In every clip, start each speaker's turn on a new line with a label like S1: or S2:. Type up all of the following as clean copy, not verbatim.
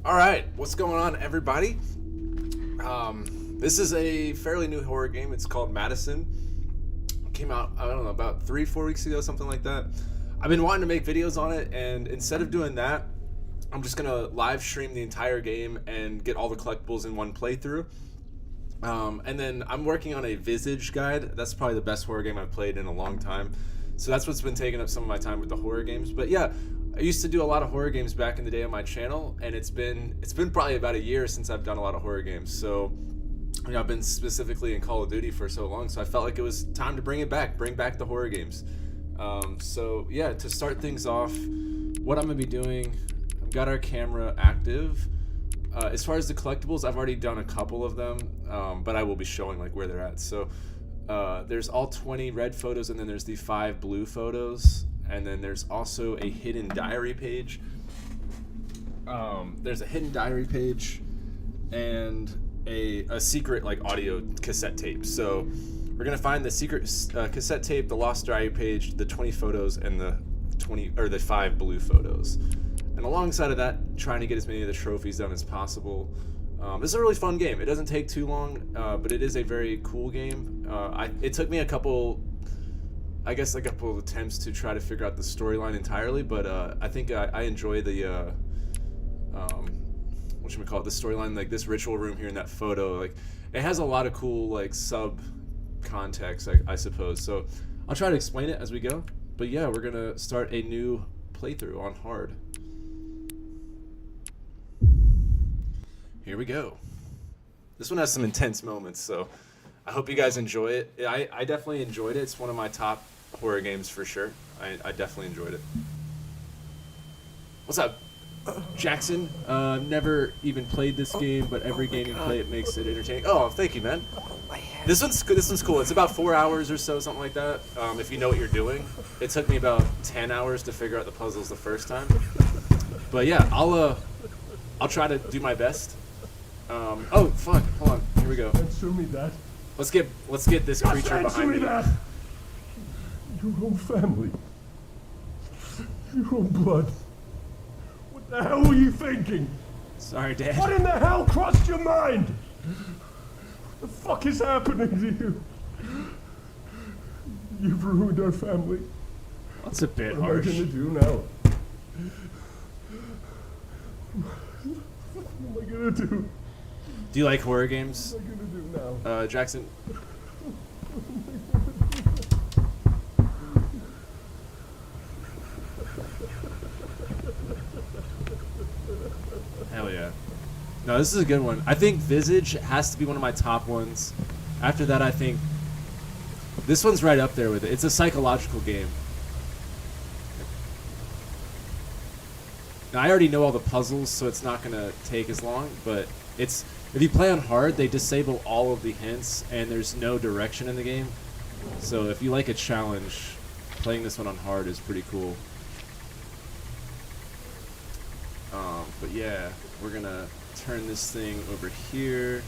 S1: Alright, what's going on, everybody? This is a fairly new horror game. It's called MADiSON. It came out, I don't know, about 3-4 weeks ago, something like that. I've been wanting to make videos on it, and instead of doing that, I'm just gonna live stream the entire game and get all the collectibles in one playthrough. And then I'm working on a Visage guide. That's probably the best horror game I've played in a long time. So that's what's been taking up some of my time with the horror games. But yeah, I used to do a lot of horror games back in the day on my channel, and it's been probably about a year since I've done a lot of horror games. So, you know, I've been specifically in Call of Duty for so long, so I felt like it was time to bring back the horror games. So yeah, to start things off, what I'm gonna be doing, I've got our camera active. As far as the collectibles, I've already done a couple of them, but I will be showing like where they're at. So there's all 20 red photos, and then there's the 5 blue photos, and then there's also a hidden diary page. There's a hidden diary page and a secret like audio cassette tape. So we're gonna find the secret cassette tape, the lost diary page, the 20 photos, and the 5 blue photos. And alongside of that, trying to get as many of the trophies done as possible. This is a really fun game. It doesn't take too long, but it is a very cool game. It took me a couple of attempts to try to figure out the storyline entirely, but I think I enjoy the the storyline, like this ritual room here in that photo. Like, it has a lot of cool like sub context, I suppose. So I'll try to explain it as we go. But yeah, we're gonna start a new playthrough on hard. Here we go. This one has some intense moments, so I hope you guys enjoy it. I definitely enjoyed it. It's one of my top horror games for sure. I definitely enjoyed it. What's up, Jackson? Never even played this game, but every game you play, it makes it entertaining. Oh, thank you, man. This one's cool. It's about 4 hours or so, something like that. If you know what you're doing. It took me about 10 hours to figure out the puzzles the first time. But yeah, I'll try to do my best. Oh fuck! Hold on. Here we go.
S2: Don't show me that.
S1: Let's get this creature behind me.
S2: That. Your own family. Your own blood. What the hell were you thinking?
S1: Sorry, Dad.
S2: What in the hell crossed your mind? What the fuck is happening to you? You've ruined our family.
S1: That's a bit
S2: harsh. What am I gonna do now? What am I gonna do?
S1: Do you like horror games?
S2: What am I gonna do now?
S1: Jackson. Hell yeah. No, this is a good one. I think Visage has to be one of my top ones. After that, I think this one's right up there with it. It's a psychological game. Now, I already know all the puzzles, so it's not gonna take as long, but if you play on hard, they disable all of the hints, and there's no direction in the game. So if you like a challenge, playing this one on hard is pretty cool. But yeah, we're gonna turn this thing over here,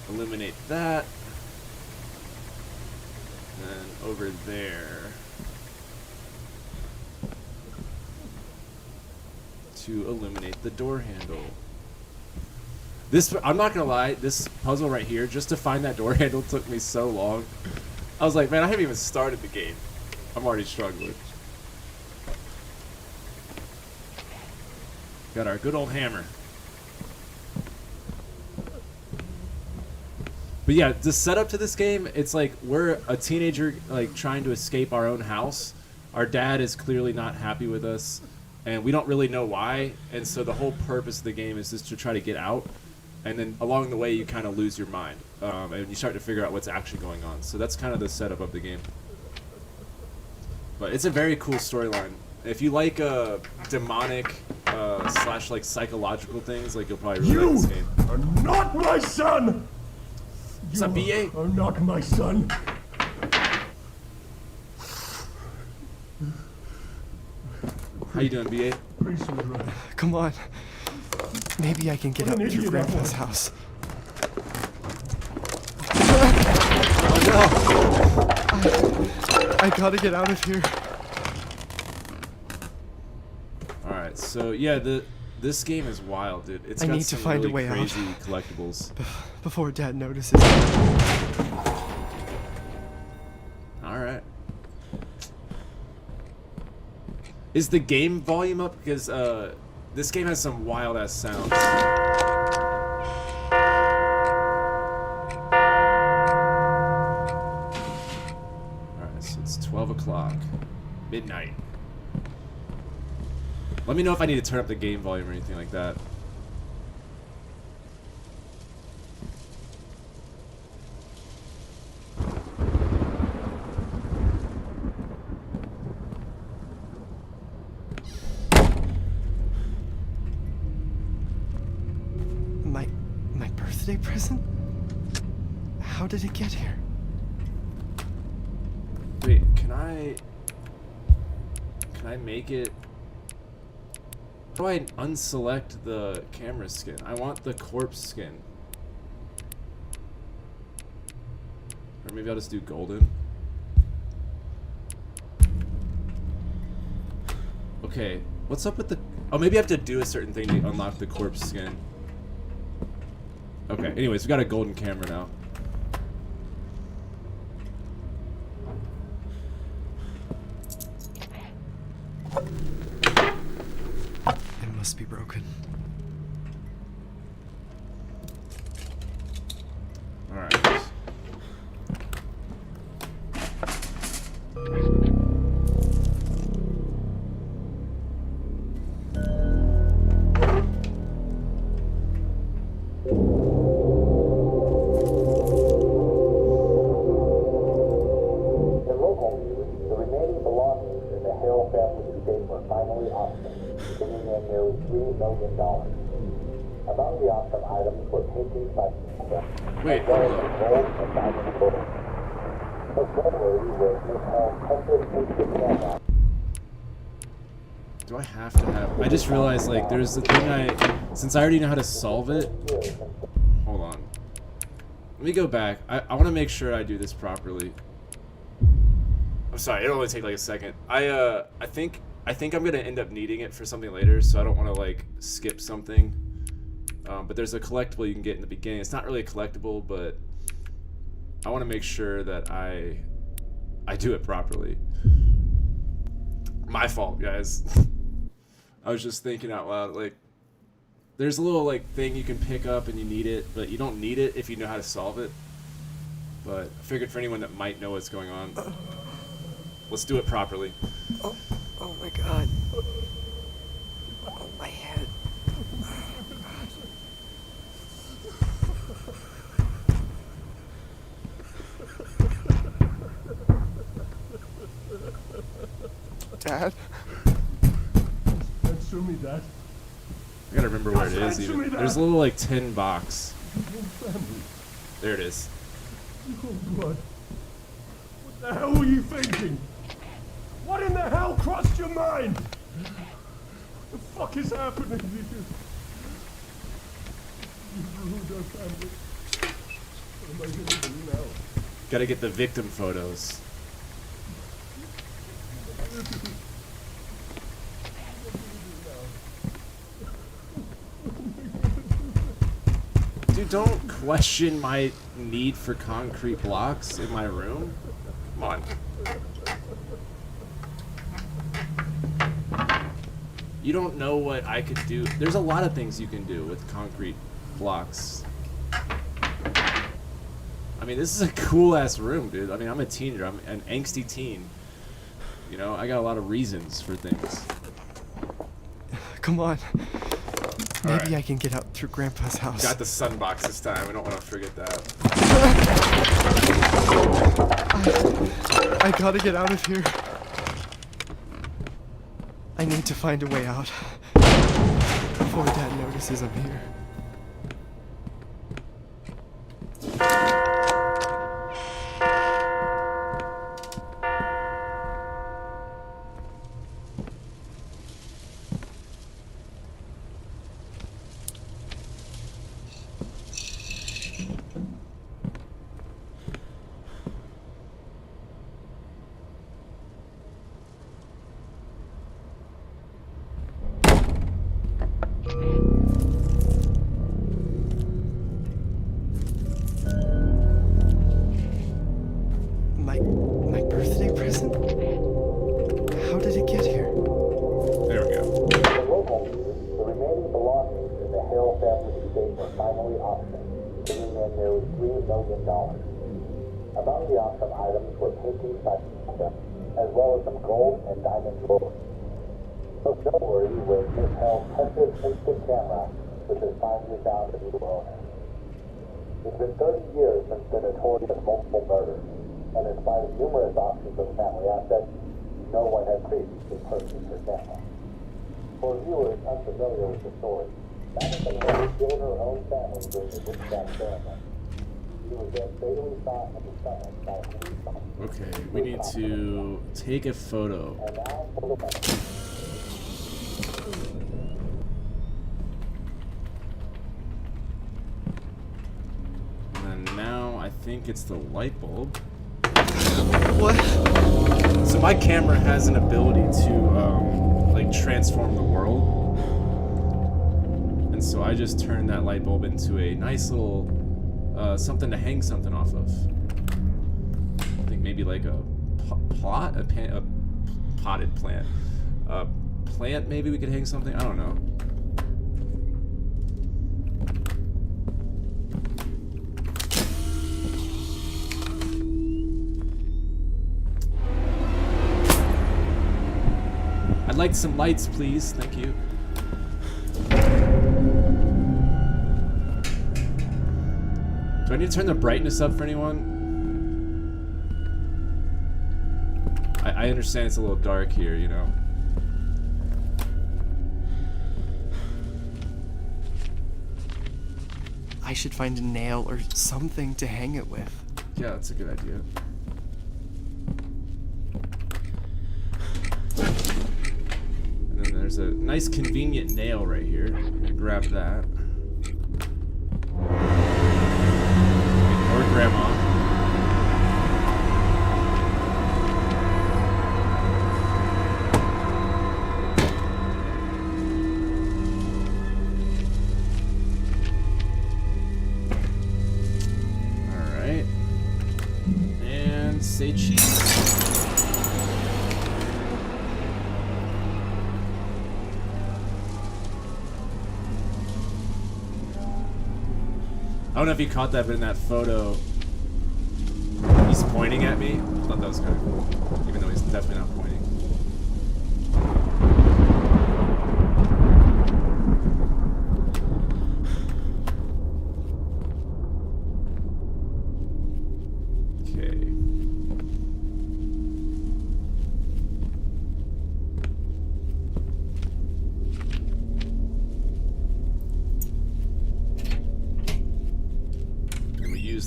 S1: eliminate that, and then over there to eliminate the door handle. I'm not gonna lie, this puzzle right here, just to find that door handle took me so long. I was like, man, I haven't even started the game. I'm already struggling. Got our good old hammer. But yeah, the setup to this game, it's like we're a teenager like trying to escape our own house. Our dad is clearly not happy with us, and we don't really know why. And so the whole purpose of the game is just to try to get out. And then along the way, you kind of lose your mind, and you start to figure out what's actually going on. So that's kind of the setup of the game. But it's a very cool storyline. If you like demonic / like psychological things, like you'll probably really like this game.
S2: You are not my son.
S1: What's up, BA?
S2: You are not my son.
S1: How you doing, BA?
S3: Come on. Maybe I can get up to your grandpa's house. Oh no! I gotta get out of here.
S1: Alright, so yeah, This game is wild, dude. It's
S3: I
S1: got
S3: need to
S1: some
S3: find a
S1: really
S3: way out.
S1: crazy collectibles.
S3: Before Dad notices.
S1: Alright. Is the game volume up? Because this game has some wild ass sounds. Alright, so it's 12 o'clock. Midnight. Let me know if I need to turn up the game volume or anything like that.
S3: My birthday present? How did it get here?
S1: Wait, can I make it? How do I unselect the camera skin? I want the corpse skin. Or maybe I'll just do golden. Okay, what's up with the... Oh, maybe I have to do a certain thing to unlock the corpse skin. Okay, anyways, we got a golden camera now.
S3: It must be broken.
S1: Alright. Wait, hold up. Do I have to have... I just realized, like, there's the thing since I already know how to solve it... Hold on. Let me go back. I want to make sure I do this properly. I'm sorry, it'll only take like a second. I think I'm gonna end up needing it for something later, so I don't want to, like, skip something. But there's a collectible you can get in the beginning. It's not really a collectible, but I want to make sure that I do it properly. My fault, guys. I was just thinking out loud. Like, there's a little, like, thing you can pick up and you need it, but you don't need it if you know how to solve it. But I figured for anyone that might know what's going on, let's do it properly.
S3: Oh my God. Oh, my head. Dad?
S2: Answer me that.
S1: I gotta remember where it is
S2: Answer me
S1: even.
S2: that.
S1: There's a little, like, tin box.
S2: Your family,
S1: There it is.
S2: your blood. What the hell were you thinking? What in the hell crossed your mind? What the fuck is happening to you? You ruined our family. What am I gonna do now?
S1: Gotta get the victim photos. Dude, don't question my need for concrete blocks in my room. Come on. You don't know what I could do. There's a lot of things you can do with concrete blocks. I mean, this is a cool-ass room, dude. I mean, I'm a teenager. I'm an angsty teen. You know, I got a lot of reasons for things.
S3: Come on. Maybe
S1: right.
S3: I can get out through Grandpa's house.
S1: Got the sun box this time. We don't want to forget that.
S3: I gotta get out of here. I need to find a way out before Dad notices I'm here. My birthday present? How did it get here?
S1: There we go.
S4: The local news, the remaining belongings in the Hale family estate were finally auctioned, bringing in nearly $3 million. Among the auction items were paintings by them, as well as some gold and diamond jewelry. Most noteworthy was Miss Hale's precious instant camera, which has finally found a new owner. It's been 30 years since the notorious multiple murders, and in spite of numerous auctions of family assets, no one had previously purchased her camera. For viewers unfamiliar with the story, Madison Hale killed her own family during the witchcraft ceremony. She was then fatally shot in the stomach by a police officer.
S1: Okay, we need to take a photo.
S4: And now for the message.
S1: And now I think it's the light bulb.
S3: What?
S1: So my camera has an ability to like transform the world, and so I just turned that light bulb into a nice little something to hang something off of. I think maybe like a a potted plant, a plant. Maybe we could hang something. I don't know. I'd like some lights, please. Thank you. Do I need to turn the brightness up for anyone? I understand it's a little dark here, you know.
S3: I should find a nail or something to hang it with.
S1: Yeah, that's a good idea. And then there's a nice convenient nail right here. I'm gonna grab that. Ignore Grandma. Alright. And say cheese. I don't know if you caught that, but in that photo, he's pointing at me. I thought that was kind of cool, even though he's definitely not pointing. Okay.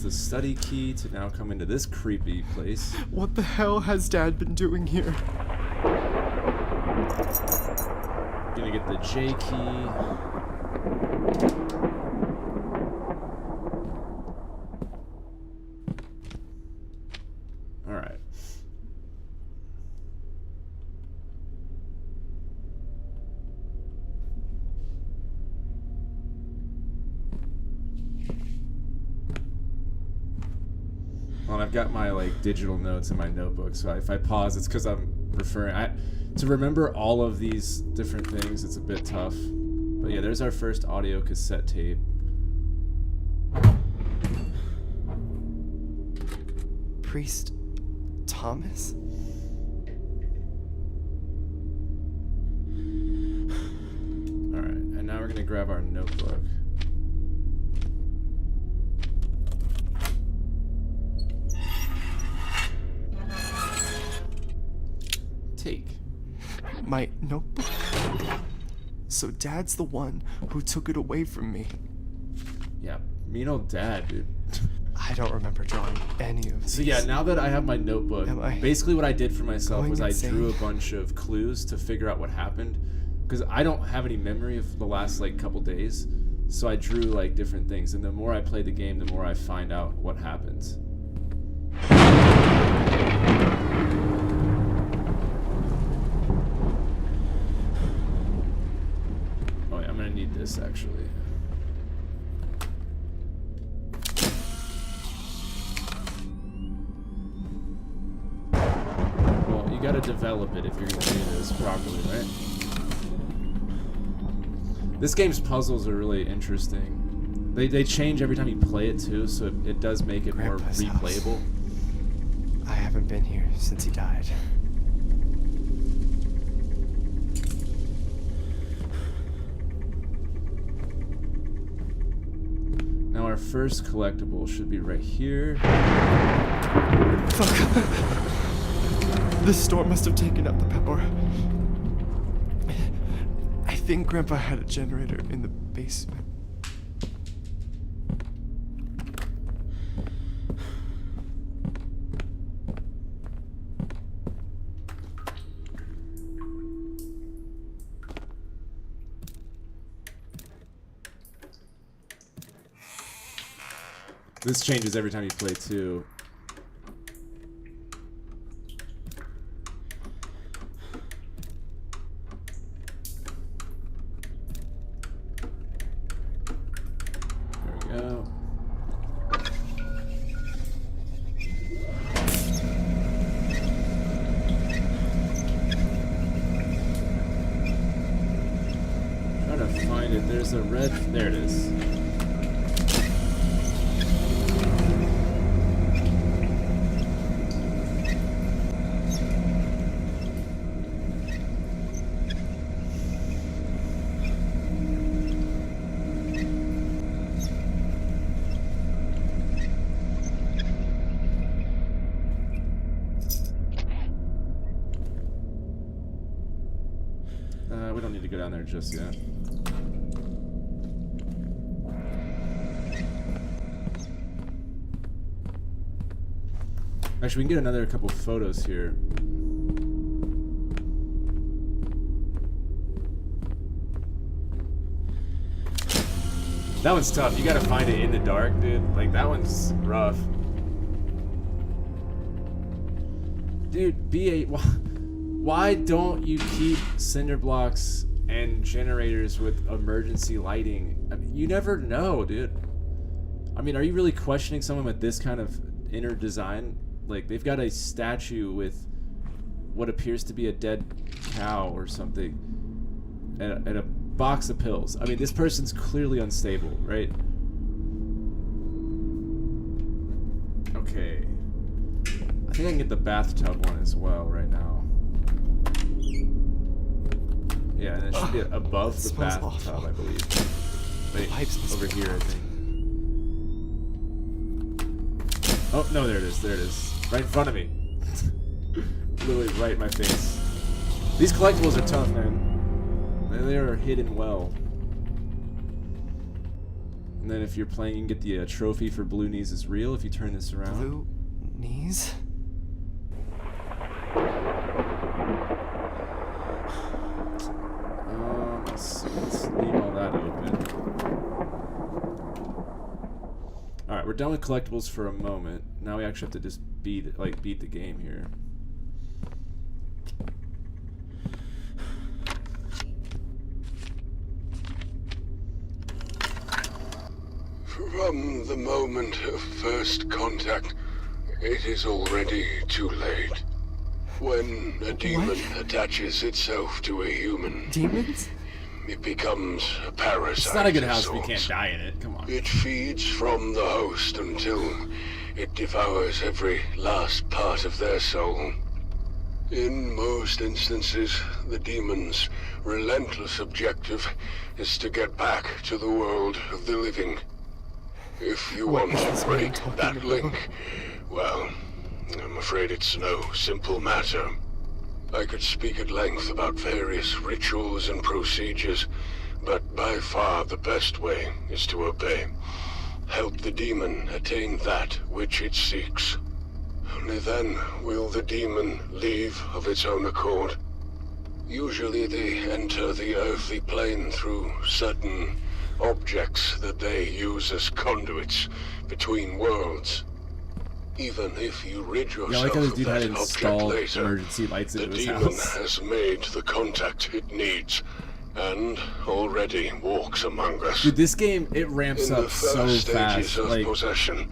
S1: The study key to now come into this creepy place.
S3: What the hell has Dad been doing here?
S1: Gonna get the J key. All right. Well, I've got my like digital notes in my notebook, so if I pause, it's because I'm referring. To remember all of these different things, it's a bit tough. But yeah, there's our first audio cassette tape.
S3: Priest Thomas?
S1: All right, and now we're gonna grab our notebook. Take.
S3: My notebook? So Dad's the one who took it away from me.
S1: Yeah, mean old Dad, dude.
S3: I don't remember drawing any of these.
S1: So yeah, now that I have my notebook, basically what I did for myself was I drew a bunch of clues to figure out what happened, because I don't have any memory of the last like couple days. So I drew like different things, and the more I play the game, the more I find out what happens. Oh yeah, I'm gonna need this actually. gotta develop it if you're gonna do this properly, right? This game's puzzles are really interesting. They change every time you play it too, so it does make it more
S3: Grandpa's
S1: replayable.
S3: house. I haven't been here since he died.
S1: Now our first collectible should be right here.
S3: Fuck. The storm must have taken out the power. I think Grandpa had a generator in the basement.
S1: This changes every time you play too. There we go. Trying to find it. There's a red. There it is. We don't need to go down there just yet. Actually, we can get another couple photos here. That one's tough. You gotta find it in the dark, dude. Like, that one's rough. Dude, B8, why don't you keep cinder blocks and generators with emergency lighting? I mean, you never know, dude. I mean, are you really questioning someone with this kind of inner design? Like, they've got a statue with what appears to be a dead cow or something and a box of pills. I mean, this person's clearly unstable, right? Okay. I think I can get the bathtub one as well right now. Yeah, and it should be above the bathtub,
S3: awful.
S1: I believe. Wait, over here, I think. Oh, no, there it is, there it is. Right in front of me. Literally right in my face. These collectibles are tough, man. They are hidden well. And then if you're playing, you can get the trophy for Bloonies is real if you turn this around.
S3: Blue knees?
S1: Let's leave all that open. Alright, we're done with collectibles for a moment. Now we actually have to just beat the game here.
S5: From the moment of first contact, it is already too late. When a demon attaches itself to a human,
S3: Demons?
S5: it becomes a parasite.
S1: It's not a good
S5: of
S1: house if you
S5: sorts.
S1: can't die in it. Come on.
S5: It feeds from the host until it devours every last part of their soul. In most instances, the demon's relentless objective is to get back to the world of the living. If you want to break that link, well, I'm afraid it's no simple matter. I could speak at length about various rituals and procedures, but by far the best way is to obey. Help the demon attain that which it seeks. Only then will the demon leave of its own accord. Usually they enter the earthly plane through certain objects that they use as conduits between worlds. Even if you rid
S1: Yeah, I
S5: yourself
S1: like how this
S5: of
S1: dude had
S5: that object
S1: installed
S5: later,
S1: emergency lights
S5: the
S1: into his
S5: demon
S1: house.
S5: has made the contact it needs, and already walks among us.
S1: Dude, this game, it ramps
S5: In the
S1: up so
S5: first
S1: fast.
S5: stages of
S1: Like,
S5: possession,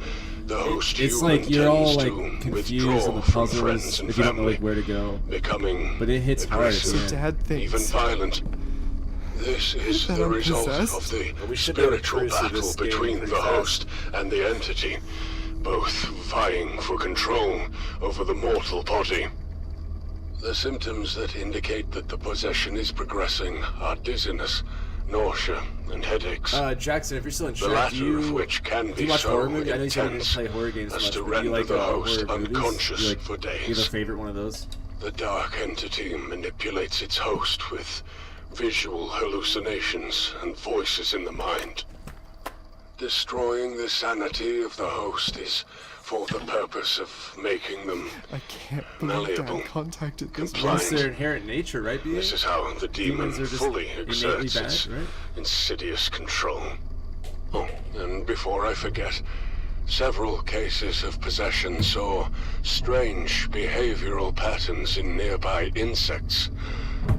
S5: The host
S1: It's
S5: human
S1: like you're all
S5: tends
S1: like
S5: to
S1: confused
S5: withdraw
S1: on the
S5: from
S1: puzzles
S5: friends and
S1: if you don't know
S5: family,
S1: like where to go.
S5: becoming
S1: But it hits hard.
S5: aggressive,
S3: So Dad thinks
S5: even violent. This is
S3: that
S5: the
S3: I'm
S5: result
S3: possessed?
S5: of the
S1: We should be able to
S5: spiritual
S1: cruise through
S5: battle
S1: this game
S5: between
S1: pretty
S5: the
S1: fast.
S5: host and the entity, both vying for control over the mortal body. The symptoms that indicate that the possession is progressing are dizziness, nausea, and headaches.
S1: Jackson, if you're still in
S5: The
S1: chat,
S5: latter
S1: do
S5: of
S1: you
S5: which can
S1: do
S5: be
S1: you watch
S5: so
S1: horror movies? I know you said you didn't
S5: intense
S1: play horror games
S5: as
S1: much,
S5: to
S1: but do you
S5: render
S1: like
S5: the host
S1: horror movies?
S5: unconscious
S1: Do you, like,
S5: for
S1: do you have a
S5: days.
S1: favorite one of those?
S5: The dark entity manipulates its host with visual hallucinations and voices in the mind. Destroying the sanity of the host is for the purpose of making them
S3: I can't believe
S5: malleable,
S3: Dad contacted this
S5: compliant.
S1: It's their inherent nature, right, BA?
S5: This is how the demon
S1: Demons are just
S5: fully
S1: innately
S5: exerts
S1: bad,
S5: its
S1: right?
S5: insidious control. Oh, and before I forget, several cases of possession saw strange behavioral patterns in nearby insects,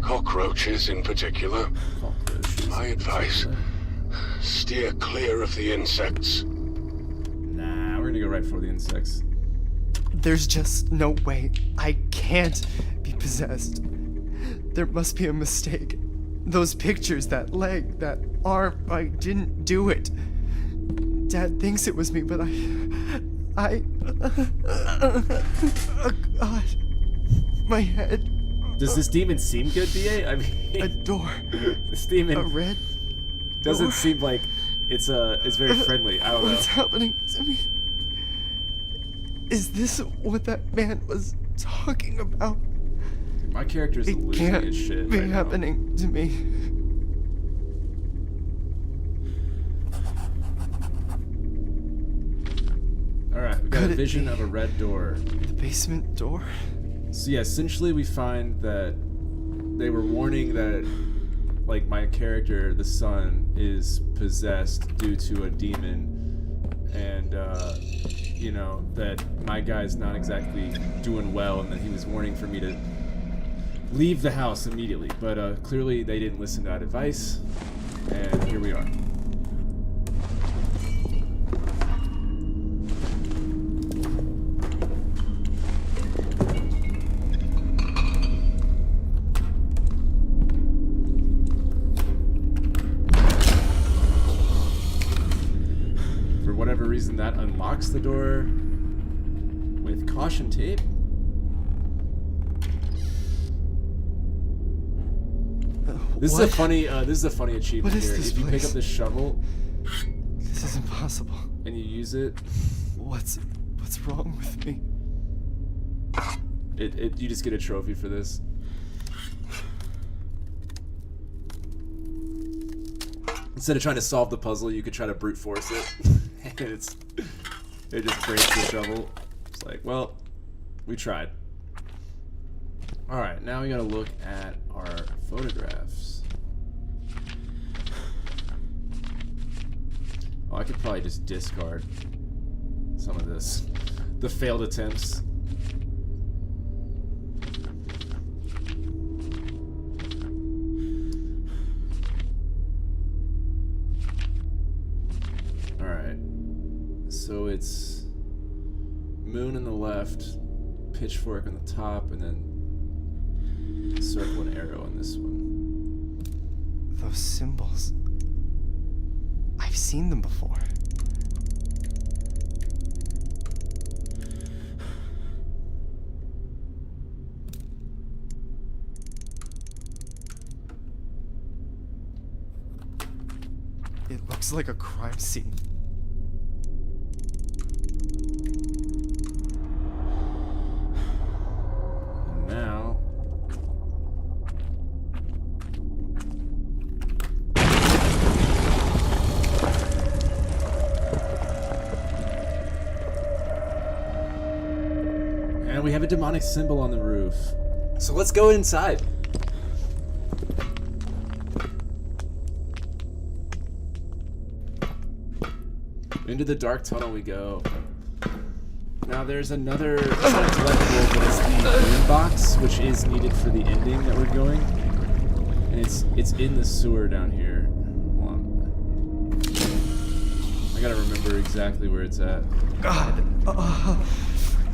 S5: cockroaches in particular.
S1: Cockroaches.
S5: My advice, steer clear of the insects.
S1: Nah, we're gonna go right for the insects.
S3: There's just no way. I can't be possessed. There must be a mistake. Those pictures, that leg, that arm, I didn't do it. Dad thinks it was me, but I... Oh, God. My head.
S1: Does this demon seem good, BA? I
S3: A
S1: mean,
S3: door.
S1: this demon
S3: A red
S1: doesn't
S3: door.
S1: seem like it's very friendly. I don't know.
S3: What's happening to me? Is this what that man was talking about?
S1: My character's
S3: It
S1: losing
S3: can't
S1: his shit
S3: be
S1: right now.
S3: happening to me.
S1: Alright, we got
S3: Could
S1: a
S3: it
S1: vision
S3: be
S1: of a red door.
S3: The basement door?
S1: So yeah, essentially we find that they were warning that like my character, the son, is possessed due to a demon, and you know, that my guy's not exactly doing well, and that he was warning for me to leave the house immediately. But clearly they didn't listen to that advice, and here we are. For whatever reason, that unlocks the door with caution tape. This
S3: What?
S1: is a funny achievement
S3: What is
S1: here.
S3: this
S1: If you pick
S3: place?
S1: up this shovel
S3: This is impossible.
S1: and you use it,
S3: What's wrong with me?
S1: you just get a trophy for this. Instead of trying to solve the puzzle, you could try to brute force it, and it just breaks the shovel. It's like, well, we tried. All right, now we gotta look at our photographs. Oh, I could probably just discard some of this. The failed attempts. Alright. So it's moon on the left, pitchfork on the top, and then circle and arrow on this one.
S3: Those symbols. I've seen them before. It looks like a crime scene.
S1: And now... And we have a demonic symbol on the roof. So let's go inside. Into the dark tunnel we go. Now there's another collectible, but it's the green box, which is needed for the ending that we're going. And it's in the sewer down here. Hold on. I gotta remember exactly where it's at.
S3: God,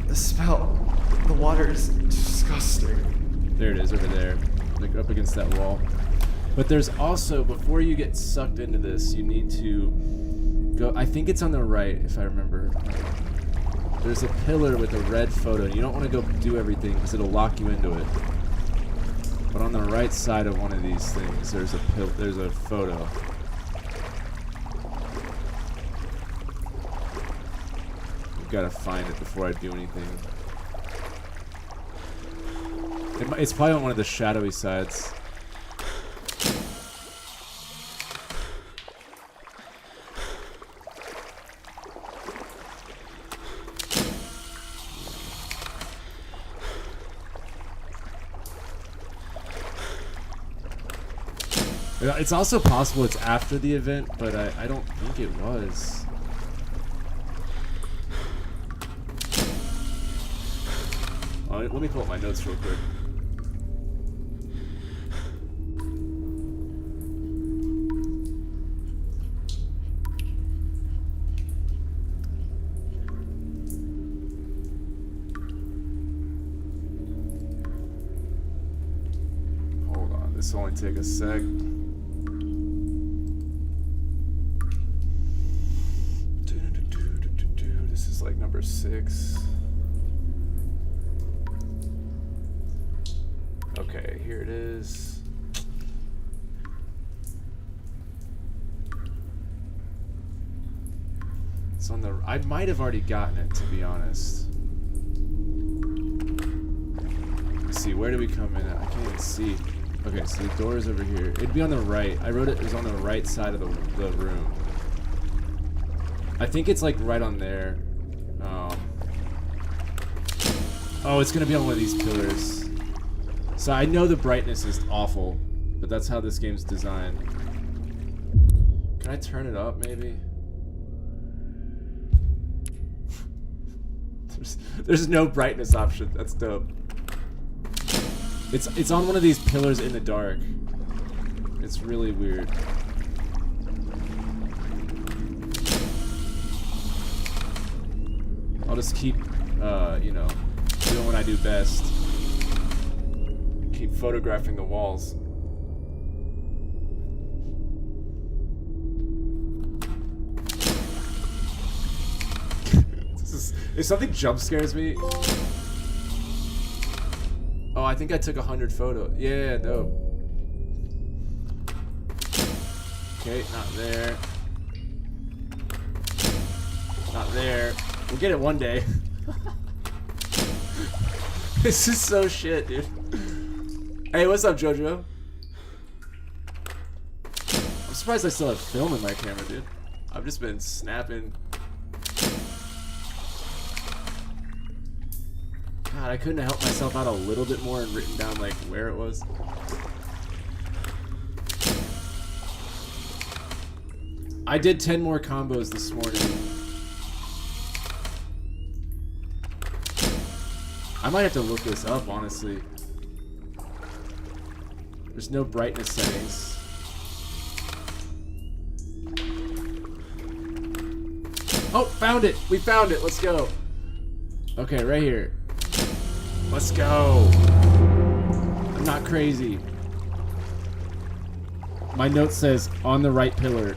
S3: the smell. The water is disgusting.
S1: There it is, over there. Like up against that wall. But there's also, before you get sucked into this, you need to go, I think it's on the right, if I remember. There's a pillar with a red photo. You don't want to go do everything because it'll lock you into it. But on the right side of one of these things, there's a photo. I've got to find it before I do anything. It's probably on one of the shadowy sides. It's also possible it's after the event, but I don't think it was. Oh, let me pull up my notes real quick. Hold on, this will only take a sec. This is like number 6. Okay, here it is. It's on the... I might have already gotten it, to be honest. Let's see, where do we come in at? I can't even see. Okay, so the door is over here. It'd be on the right. I wrote it was on the right side of the room. I think it's like right on there. Oh, it's gonna be on one of these pillars. So I know the brightness is awful, but that's how this game's designed. Can I turn it up, maybe? There's no brightness option. That's dope. It's on one of these pillars in the dark. It's really weird. I'll just keep, you know, doing what I do best. Keep photographing the walls. If something jump scares me... Oh, I think I took 100 photos. Yeah, dope. Okay, not there. Not there. We'll get it one day. This is so shit, dude. Hey, what's up, Jojo? I'm surprised I still have film in my camera, dude. I've just been snapping. God, I couldn't have helped myself out a little bit more and written down, like, where it was. I did 10 more combos this morning. I might have to look this up, honestly. There's no brightness settings. Oh, found it! We found it! Let's go! Okay, right here. Let's go! I'm not crazy. My note says, on the right pillar.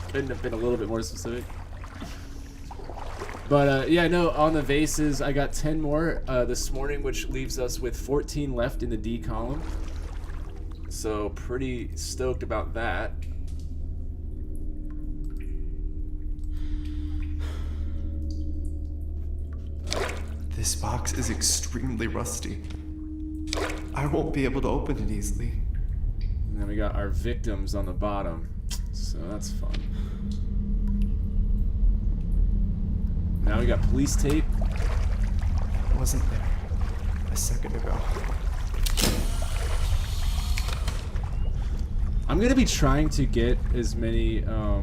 S1: Couldn't have been a little bit more specific. But yeah, no, on the vases, I got 10 more this morning, which leaves us with 14 left in the D column. So pretty stoked about that.
S3: This box is extremely rusty. I won't be able to open it easily.
S1: And then we got our victims on the bottom. So that's fun. Now we got police tape.
S3: It wasn't there a second ago.
S1: I'm gonna be trying to get as many, I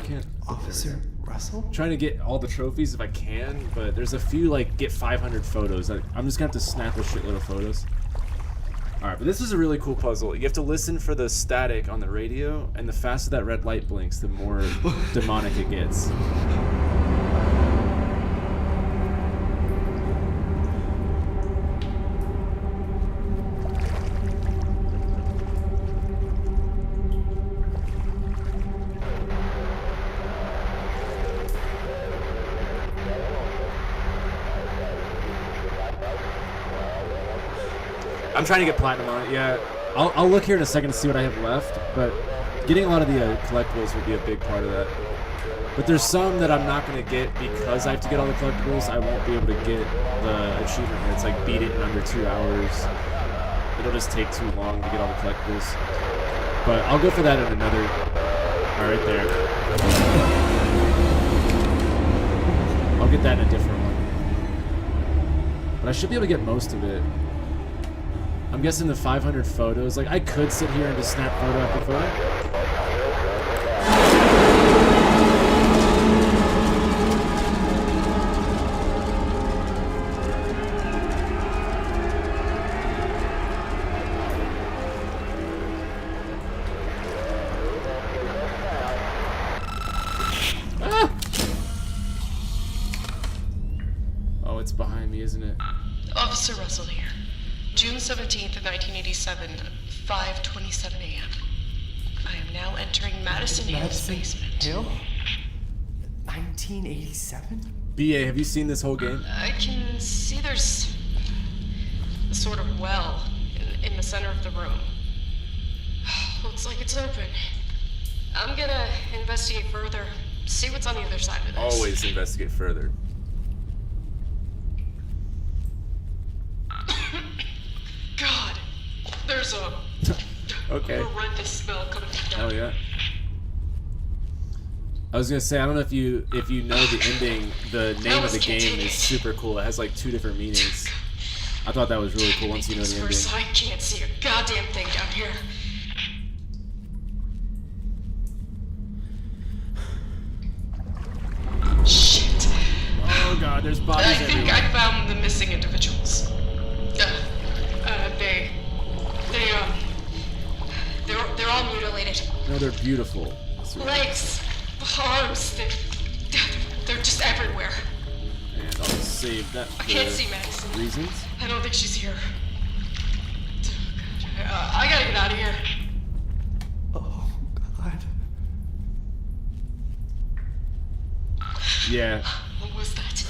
S1: can't...
S3: Officer Russell?
S1: Trying to get all the trophies if I can, but there's a few, like, get 500 photos. I'm just gonna have to snap a shitload of photos. Alright, but this is a really cool puzzle. You have to listen for the static on the radio, and the faster that red light blinks, the more demonic it gets. I'm trying to get platinum on it, yeah. I'll look here in a second to see what I have left, but getting a lot of the collectibles would be a big part of that. But there's some that I'm not going to get because I have to get all the collectibles. I won't be able to get the achievement. It's like beat it in under 2 hours. It'll just take too long to get all the collectibles. But I'll go for that in another... All right, there. I'll get that in a different one. But I should be able to get most of it. I'm guessing the 500 photos. Like, I could sit here and just snap photo after photo. Ah! Oh, it's behind me, isn't it?
S6: Officer Russell here. June 17th of 1987, 5:27 a.m. I am now entering Madison Hill's basement.
S3: Hill? 1987?
S1: BA, have you seen this whole game?
S6: I can see there's a sort of well in the center of the room. Looks like it's open. I'm gonna investigate further, see what's on the other side of this.
S1: Always investigate further.
S6: God, there's a
S1: Okay.
S6: horrendous smell coming from down
S1: Oh yeah. I was gonna say, I don't know if you know the ending. The name of the game is super cool. It has like 2 different meanings. I thought that was really cool once you know the ending.
S6: I can't see a goddamn thing down here. Shit.
S1: Oh god, there's bodies
S6: I think
S1: everywhere.
S6: I found the missing individuals. They're all mutilated.
S1: No, they're beautiful.
S6: Legs, arms, they're just everywhere.
S1: And I'll save that for
S6: I can't see Madison.
S1: reasons.
S6: I don't think she's here. I gotta get out of here.
S3: Oh, God.
S1: Yeah.
S6: What was that?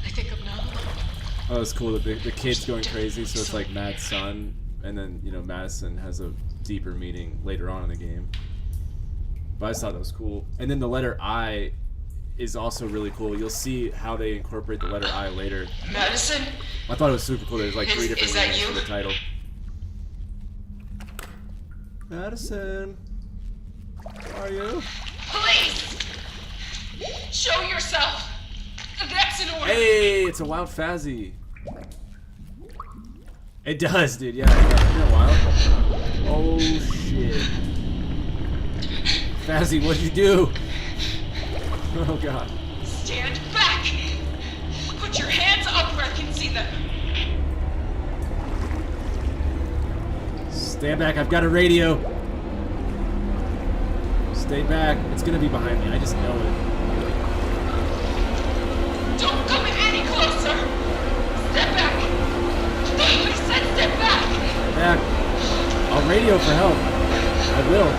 S6: I think I'm not alone.
S1: Oh, it's cool that the kid's going crazy, so it's like MADiSON, and then, you know, Madison has a deeper meaning later on in the game. But I just thought that was cool. And then the letter I is also really cool. You'll see how they incorporate the letter I later.
S6: Madison?
S1: I thought it was super cool. There's like 3 different
S6: Is that
S1: meanings
S6: you?
S1: for the title. Madison, how are you?
S6: Please! Show yourself! That's an order!
S1: Hey, it's a wild Fazzy. It does, dude. Yeah, it's been a while. Oh shit, Fazzy, what'd you do? Oh god.
S6: Stand back! Put your hands up where I can see them!
S1: Stand back. I've got a radio. Stay back. It's gonna be behind me. I just know it.
S6: Don't come any closer! Step back! I said step back!
S1: Stay back. I'll radio for help. I will.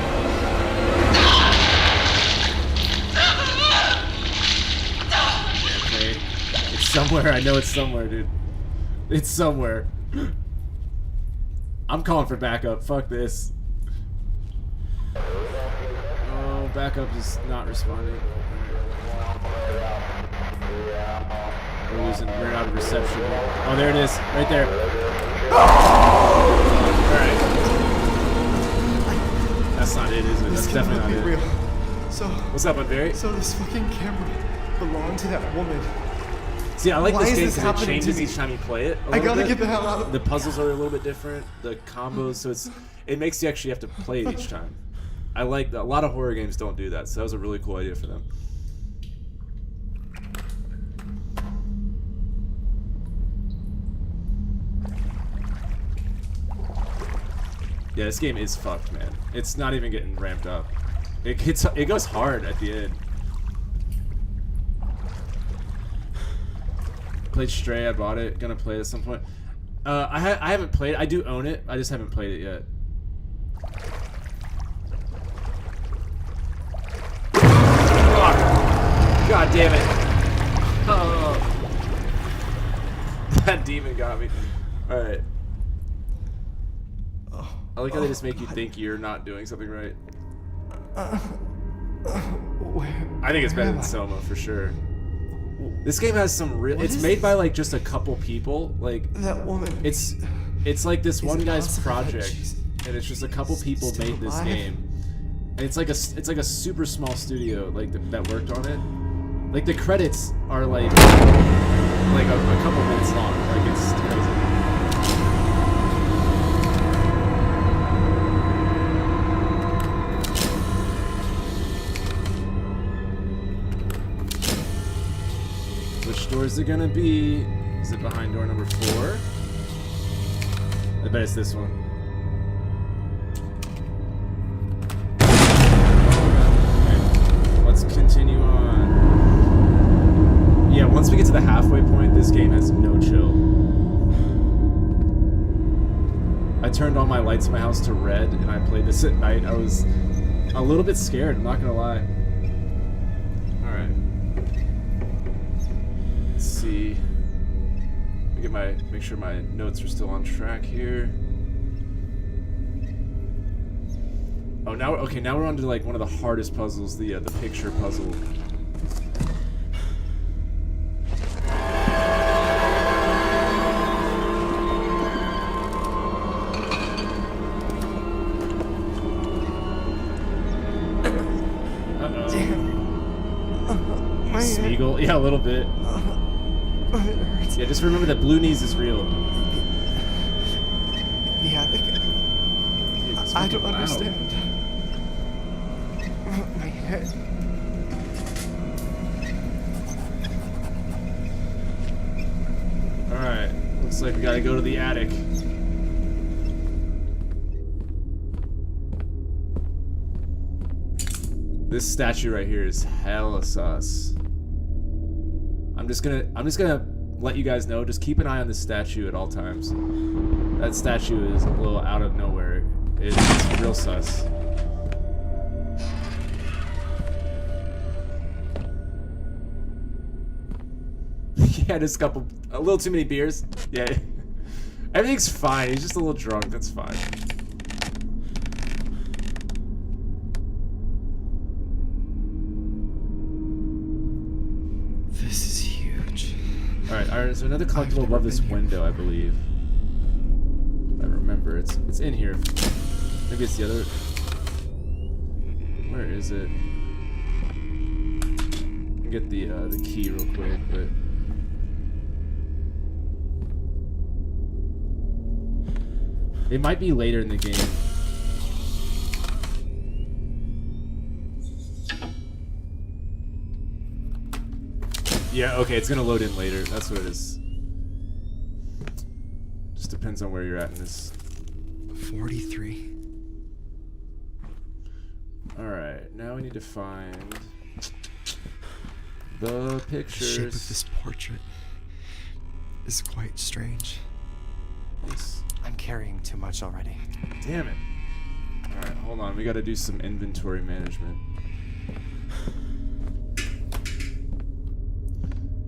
S1: Okay. It's somewhere. I know it's somewhere, dude. It's somewhere. I'm calling for backup. Fuck this. Oh, backup is not responding. We're out of reception. Oh, there it is. Right there. Alright. That's not it, is it? That's
S3: This
S1: definitely
S3: cannot
S1: not
S3: be
S1: it.
S3: real. So,
S1: What's up, Unbury?
S3: so this fucking camera belonged to that woman.
S1: See, I like
S3: Why
S1: this
S3: is
S1: game
S3: this
S1: because it
S3: happening to
S1: changes
S3: me?
S1: each time you play it.
S3: I gotta get the hell out of
S1: The puzzles are a little bit different. The combos, so it makes you actually have to play it each time. I like that. A lot of horror games don't do that, so that was a really cool idea for them. Yeah, this game is fucked, man. It's not even getting ramped up. It goes hard at the end. Played Stray, I bought it. Gonna play it at some point. I haven't played it. I do own it. I just haven't played it yet. Fuck. God damn it. Oh. That demon got me. Alright. I like how they just make you think you're not doing something right. I think it's better than Soma for sure. This game has some real. It's made by like just a couple people. Like
S3: That woman.
S1: it's like this
S3: Is
S1: one
S3: it
S1: guy's
S3: possible that
S1: project,
S3: she's
S1: and it's just a couple people
S3: still
S1: made this
S3: alive?
S1: game. And it's like a super small studio like that worked on it. Like the credits are like a couple minutes long. Like it's crazy. Which door is it gonna be? Is it behind door number 4? I bet it's this one. Okay, let's continue on. Yeah, once we get to the halfway point, this game has no chill. I turned all my lights in my house to red, and I played this at night. I was a little bit scared, I'm not gonna lie. Alright. See. Make sure my notes are still on track here. Oh, now we're on to like one of the hardest puzzles, the picture puzzle.
S3: My head.
S1: Smeagol? Yeah, a little bit.
S3: It hurts.
S1: Yeah, just remember that Blooney's is real.
S3: The attic. I don't understand. My head.
S1: Alright, looks like we gotta go to the attic. This statue right here is hella sus. I'm just gonna let you guys know, just keep an eye on this statue at all times. That statue is a little out of nowhere. It's real sus. Yeah, just a little too many beers. Yeah. Everything's fine, he's just a little drunk, that's fine.
S3: This is huge.
S1: Alright, there's another collectible above this window, I believe. I remember, it's in here. Maybe it's the other. Where is it? I'll get the key real quick, but. It might be later in the game. Yeah, okay, it's gonna load in later. That's what it is. Just depends on where you're at in this.
S3: 43.
S1: Alright, now we need to find the
S3: The
S1: pictures.
S3: shape of this portrait is quite strange. I'm carrying too much already.
S1: Damn it. Alright, hold on. We gotta do some inventory management.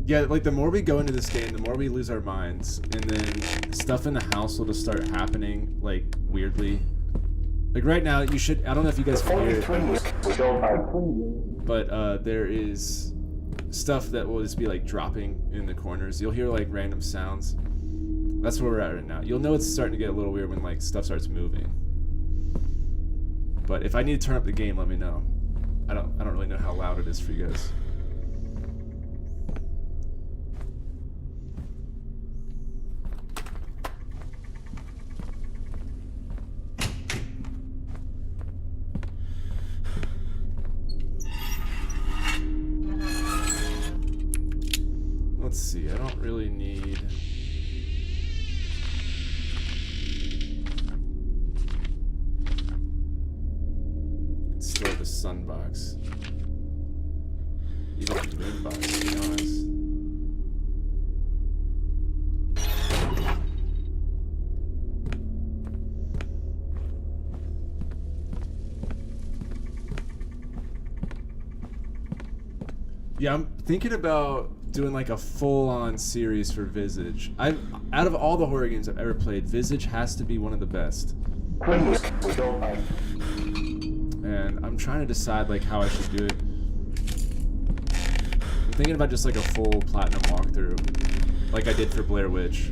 S1: Yeah, like the more we go into this game, the more we lose our minds. And then stuff in the house will just start happening, like, weirdly. Like right now, you should, I don't know if you guys can hear it, but there is stuff that will just be like dropping in the corners. You'll hear like random sounds. That's where we're at right now. You'll know it's starting to get a little weird when like stuff starts moving. But if I need to turn up the game, let me know. I don't really know how loud it is for you guys. Let's see, I don't really need... terrified, to be honest. Yeah, I'm thinking about doing like a full-on series for Visage. Out of all the horror games I've ever played, Visage has to be one of the best. And I'm trying to decide like how I should do it. I'm thinking about just like a full platinum walkthrough, like I did for Blair Witch.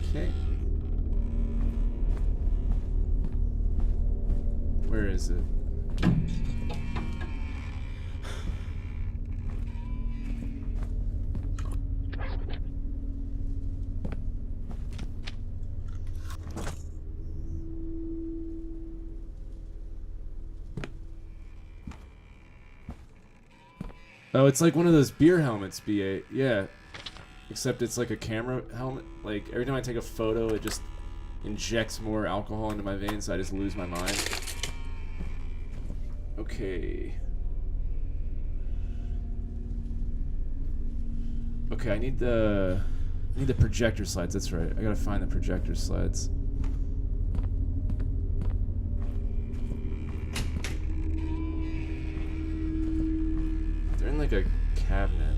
S1: Okay. Where is it? Oh, it's like one of those beer helmets, BA. Yeah. Except it's like a camera helmet. Like, every time I take a photo, it just injects more alcohol into my veins, so I just lose my mind. Okay. Okay, I need the projector slides, that's right. I gotta find the projector slides. They're in like a cabinet.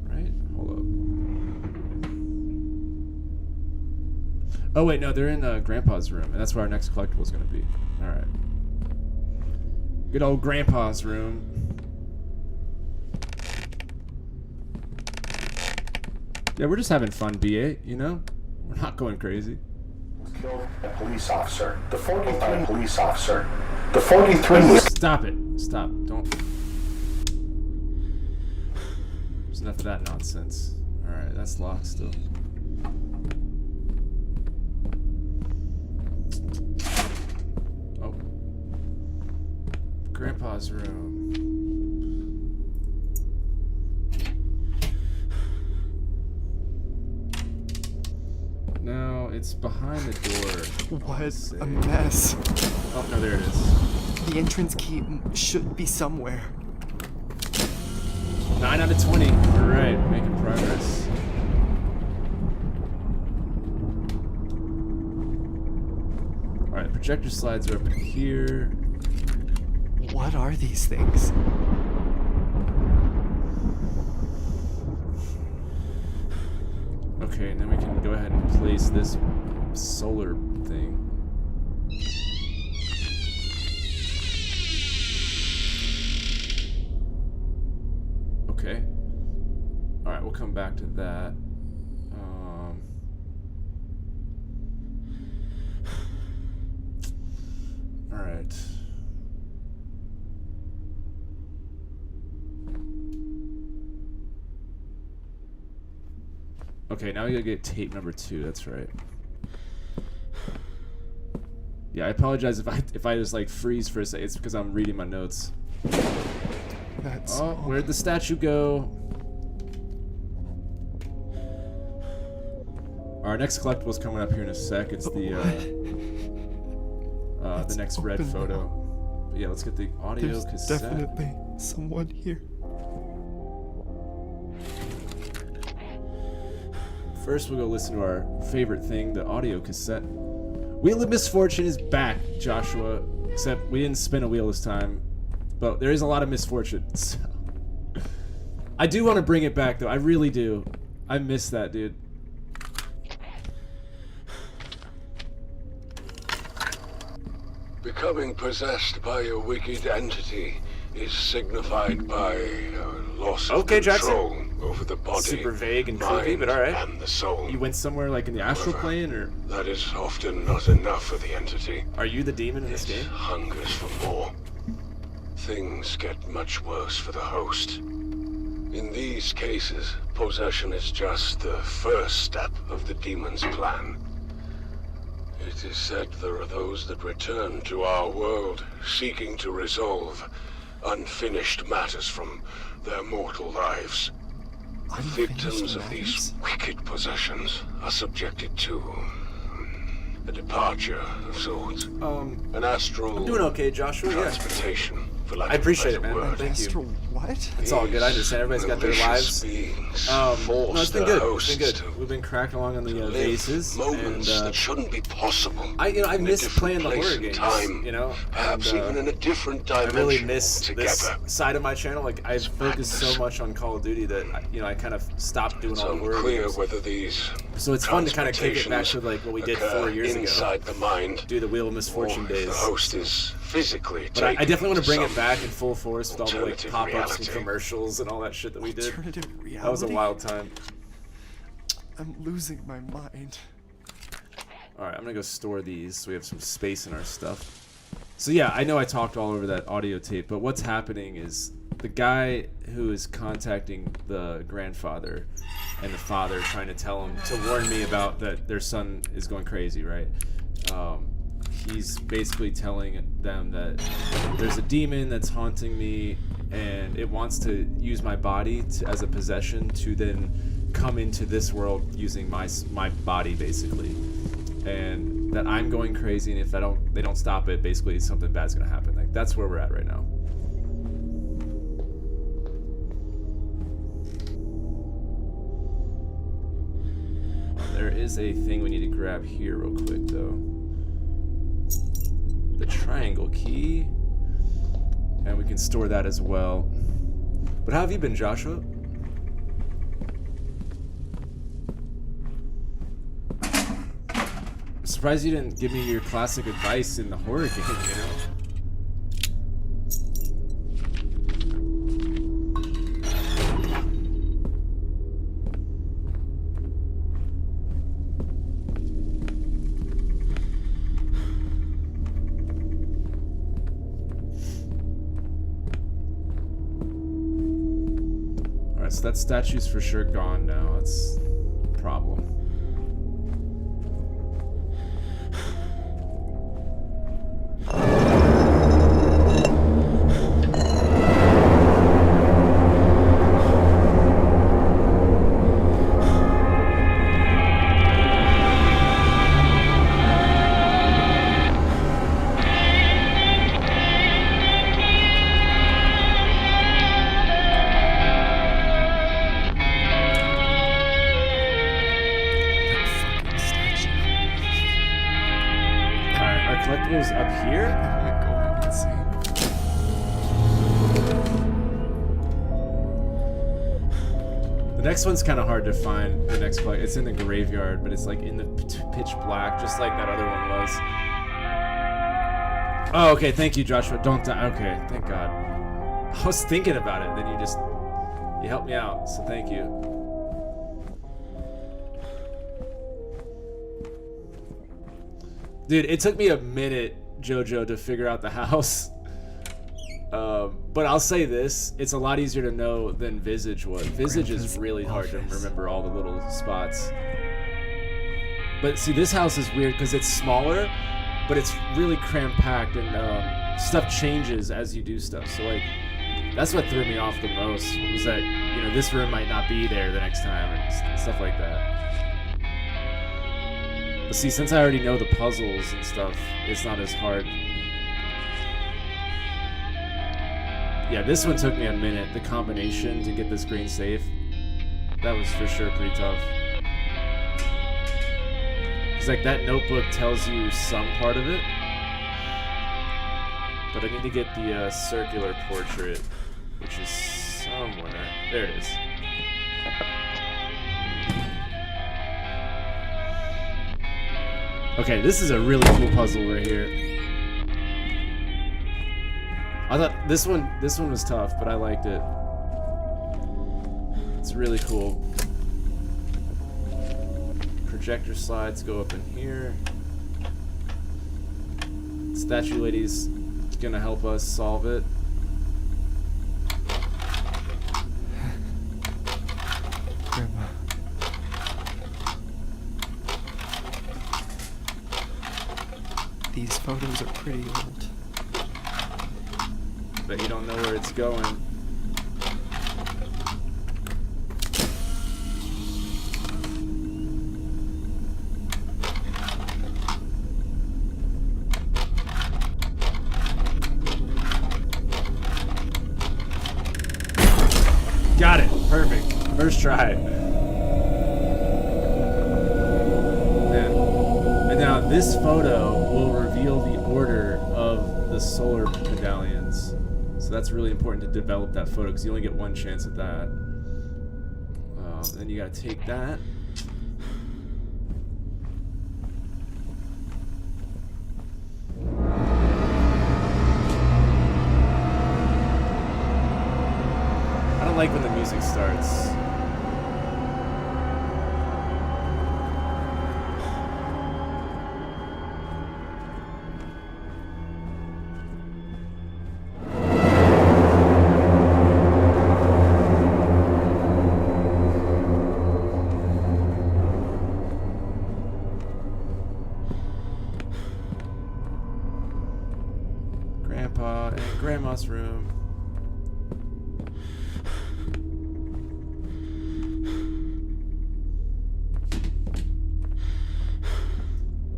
S1: Right? Hold up. Oh wait, no, they're in Grandpa's room, and that's where our next collectible is gonna be. All right. Good old Grandpa's room. Yeah, we're just having fun, BA, you know? We're not going crazy.
S4: Killed a police officer. The 43 police officer. The 43 was...
S1: Stop it. Stop. Don't. There's enough of that nonsense. Alright, that's locked still. Oh. Grandpa's room. No, it's behind the door.
S3: What a mess.
S1: Oh, no, there it is.
S3: The entrance key should be somewhere.
S1: 9 out of 20. Alright, making progress. Alright, projector slides are up in here.
S3: What are these things?
S1: Okay, and then we can go ahead and place this solar thing. Okay. Alright, we'll come back to that. Alright. Okay, now we gotta get tape number 2, that's right. Yeah, I apologize if I just like freeze for a second. It's because I'm reading my notes.
S3: That's
S1: Oh, where'd the statue go? Our next collectible's coming up here in a sec. It's the next red
S3: open
S1: photo.
S3: now.
S1: But yeah, let's get the audio
S3: There's
S1: cassette.
S3: definitely someone here.
S1: First, we'll go listen to our favorite thing, the audio cassette. Wheel of Misfortune is back, Joshua. Except we didn't spin a wheel this time. But there is a lot of misfortune. So. I do want to bring it back, though. I really do. I miss that, dude.
S5: Becoming possessed by a wicked entity is signified by a loss of
S1: Okay,
S5: control over the body,
S1: Super vague and creepy,
S5: mind,
S1: but alright.
S5: and the soul.
S1: You went somewhere like in the astral plane, or
S5: That is often not enough for the entity.
S1: are you the demon in this
S5: It
S1: game?
S5: hungers for more. Things get much worse for the host. In these cases, possession is just the first step of the demon's plan. It is said there are those that return to our world, seeking to resolve unfinished matters from their mortal lives. The victims of these wicked possessions are subjected to a departure of sorts. An astral
S1: I'm doing okay, Joshua. Yeah.
S5: transportation, for lack
S1: I
S5: of a
S1: appreciate it,
S5: better
S1: man.
S5: word.
S1: Thank you.
S3: Astral what?
S1: It's all good. I understand. Everybody's got their lives.
S5: Beings
S1: No,
S5: force
S1: it's been
S5: their
S1: good. It's been
S5: hosts
S1: good.
S5: to
S1: We've been cracking along on the
S5: live
S1: bases, and
S5: moments that shouldn't be possible.
S1: I
S5: in a
S1: miss
S5: different
S1: playing the
S5: place
S1: horror
S5: and
S1: games.
S5: time,
S1: You know,
S5: perhaps
S1: and,
S5: even in a different
S1: I
S5: dimension
S1: really miss this
S5: altogether.
S1: side of my channel. Like I've focused so much on Call of Duty that I kind of stopped doing
S5: It's
S1: all the horror
S5: unclear
S1: games.
S5: whether these
S1: So it's fun to kind of kick it back to like what we did 4 years ago.
S5: inside the mind,
S1: Do the Wheel of Misfortune
S5: or if
S1: days.
S5: the host is physically
S1: But I
S5: taken
S1: definitely want to bring
S5: to
S1: it back in full force with all the like
S5: alternative
S1: pop-ups and
S5: reality.
S1: commercials and all that shit that we did.
S3: Alternative reality?
S1: That was a wild time.
S3: I'm losing my mind.
S1: All right, I'm gonna go store these so we have some space in our stuff. So yeah, I know I talked all over that audio tape, but what's happening is the guy who is contacting the grandfather and the father trying to tell him to warn me about that their son is going crazy, right? He's basically telling them that there's a demon that's haunting me and it wants to use my body as a possession to then come into this world using my body basically, and that I'm going crazy, and if they don't stop it, basically something bad's gonna happen. Like that's where we're at right now. There is a thing we need to grab here real quick though. The triangle key, and we can store that as well. But how have you been, Joshua? I'm surprised you didn't give me your classic advice in the horror game, you know? Alright, so that statue's for sure gone now. That's a problem. Collectibles up here?
S3: Am I going insane?
S1: The next one's kind of hard to find. The next collect, it's in the graveyard, but it's like in the pitch black, just like that other one was. Oh, okay. Thank you, Joshua. Don't die. Okay, thank God. I was thinking about it, then you helped me out, so thank you. Dude, it took me a minute, JoJo, to figure out the house. But I'll say this, it's a lot easier to know than Visage was. Visage is really hard to remember all the little spots. But see, this house is weird because it's smaller, but it's really cram-packed, and stuff changes as you do stuff. So like, that's what threw me off the most, was that, you know, this room might not be there the next time, and stuff like that. But see, since I already know the puzzles and stuff, it's not as hard. Yeah, this one took me a minute. The combination to get this green safe, that was for sure pretty tough. Because like that notebook tells you some part of it, but I need to get the circular portrait, which is somewhere. There it is. Okay, this is a really cool puzzle right here. I thought this one was tough, but I liked it. It's really cool. Projector slides go up in here. Statue lady's gonna help us solve it.
S3: Grandma. photos are pretty old.
S1: But you don't know where it's going. Got it. Perfect. First try. And now this photo will reveal the order of the solar medallions. So that's really important to develop that photo because you only get one chance at that. Then you gotta take that. I don't like when the music starts. Grandpa and Grandma's room.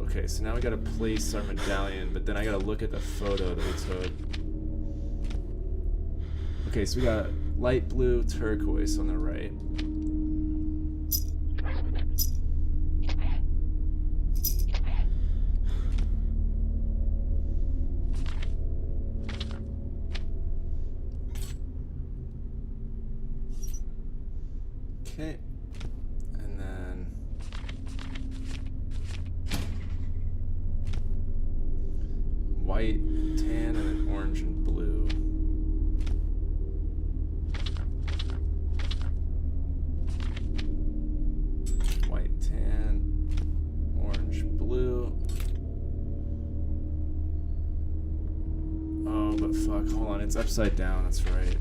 S1: Okay, so now we gotta place our medallion, but then I gotta look at the photo that we took. Okay, so we got light blue, turquoise on the right. Okay, and then white, tan, and then orange and blue. White, tan, orange, blue. Oh, but fuck, hold on, it's upside down, that's right.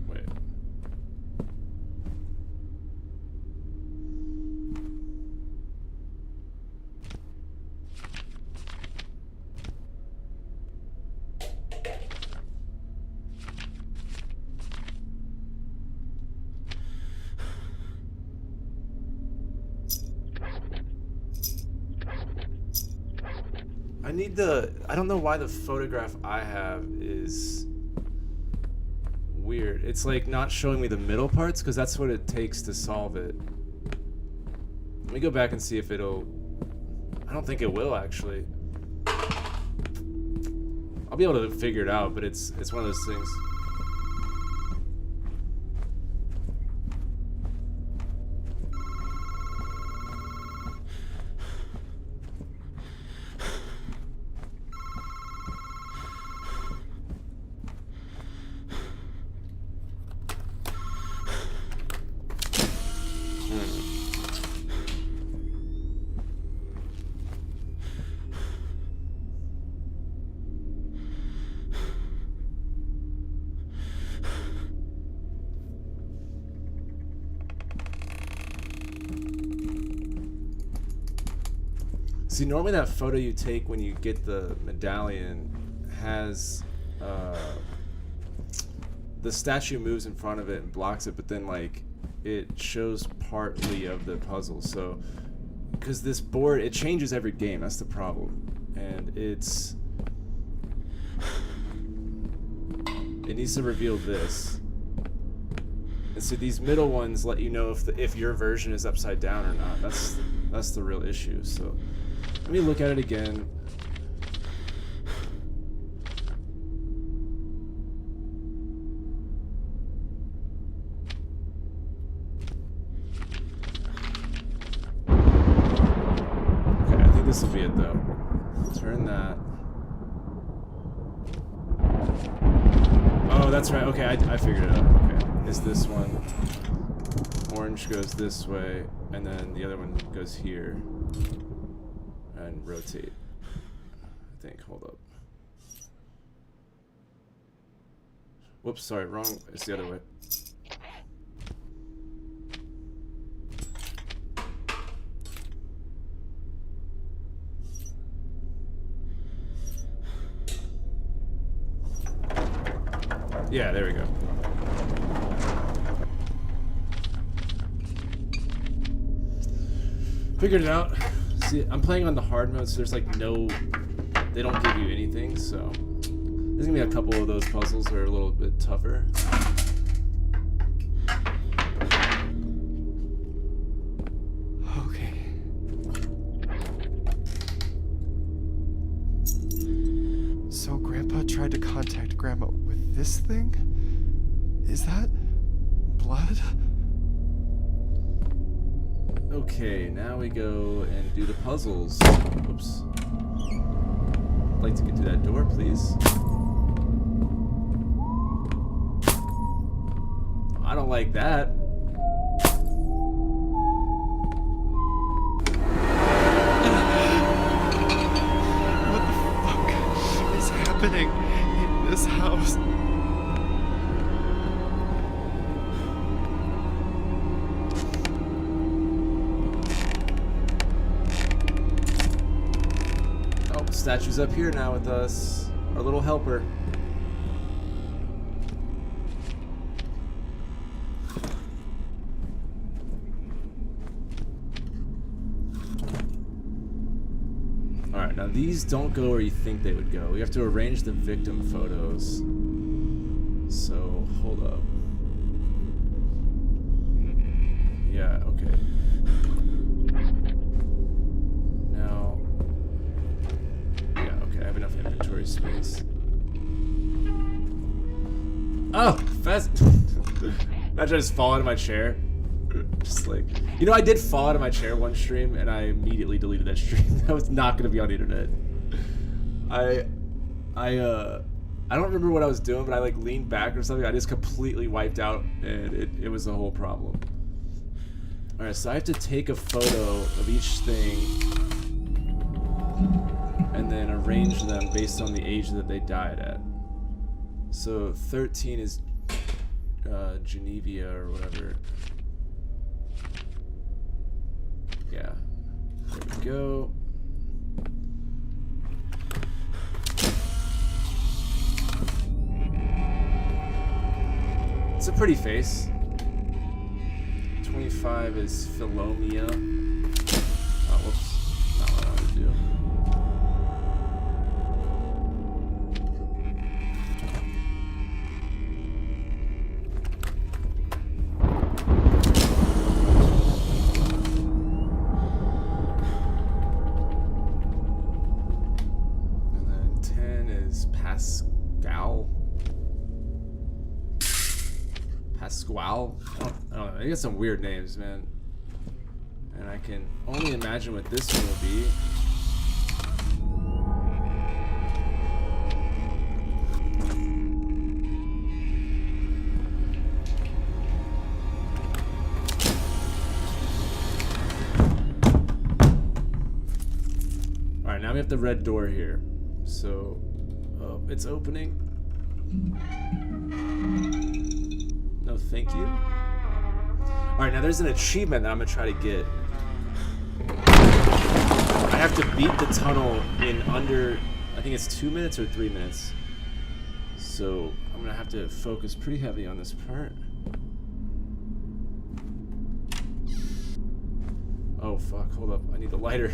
S1: Wait. I don't know why the photograph I have is weird. It's like not showing me the middle parts because that's what it takes to solve it. Let me go back and see if it'll... I don't think it will actually. I'll be able to figure it out, but it's one of those things. See, normally that photo you take when you get the medallion has the statue moves in front of it and blocks it, but then like it shows partly of the puzzle. So because this board, it changes every game, that's the problem. And it needs to reveal this. And so these middle ones let you know if your version is upside down or not. That's the real issue. So let me look at it again. Okay, I think this will be it though. Turn that. Oh, that's right. Okay, I figured it out. Okay, is this one. Orange goes this way, and then the other one goes here. And rotate. I think. Hold up. Whoops, sorry, wrong. It's the other way. Yeah, there we go. Figured it out. See, I'm playing on the hard mode, so there's like no... They don't give you anything, so... There's gonna be a couple of those puzzles that are a little bit tougher.
S3: Okay. So Grandpa tried to contact Grandma with this thing? Is that blood?
S1: Okay, now we go and do the puzzles. Oops. I'd like to get through that door, please. I don't like that.
S3: What the fuck is happening in this house?
S1: Oh, statue's up here now with us. Our little helper. Alright, now these don't go where you think they would go. We have to arrange the victim photos. So, hold up. Yeah, okay. Now... Yeah, okay, I have enough inventory space. Oh! Fast! Imagine I just fall out of my chair. Just like... You know, I did fall out of my chair one stream, and I immediately deleted that stream. That was not gonna be on the internet. I don't remember what I was doing, but I like leaned back or something. I just completely wiped out, and it was a whole problem. Alright, so I have to take a photo of each thing and then arrange them based on the age that they died at. So 13 is Genevia or whatever. Yeah. There we go. It's a pretty face. 25 is Philomia. Oh, whoops. Not what I wanted to do. And then 10 is Pascal. Pasquale? I don't know. They got some weird names, man. And I can only imagine what this one will be. Alright, now we have the red door here. So, it's opening. No, thank you. Alright, now there's an achievement that I'm gonna try to get. I have to beat the tunnel in under, I think it's 2 minutes or 3 minutes. So I'm gonna have to focus pretty heavy on this part. Oh fuck, hold up, I need the lighter.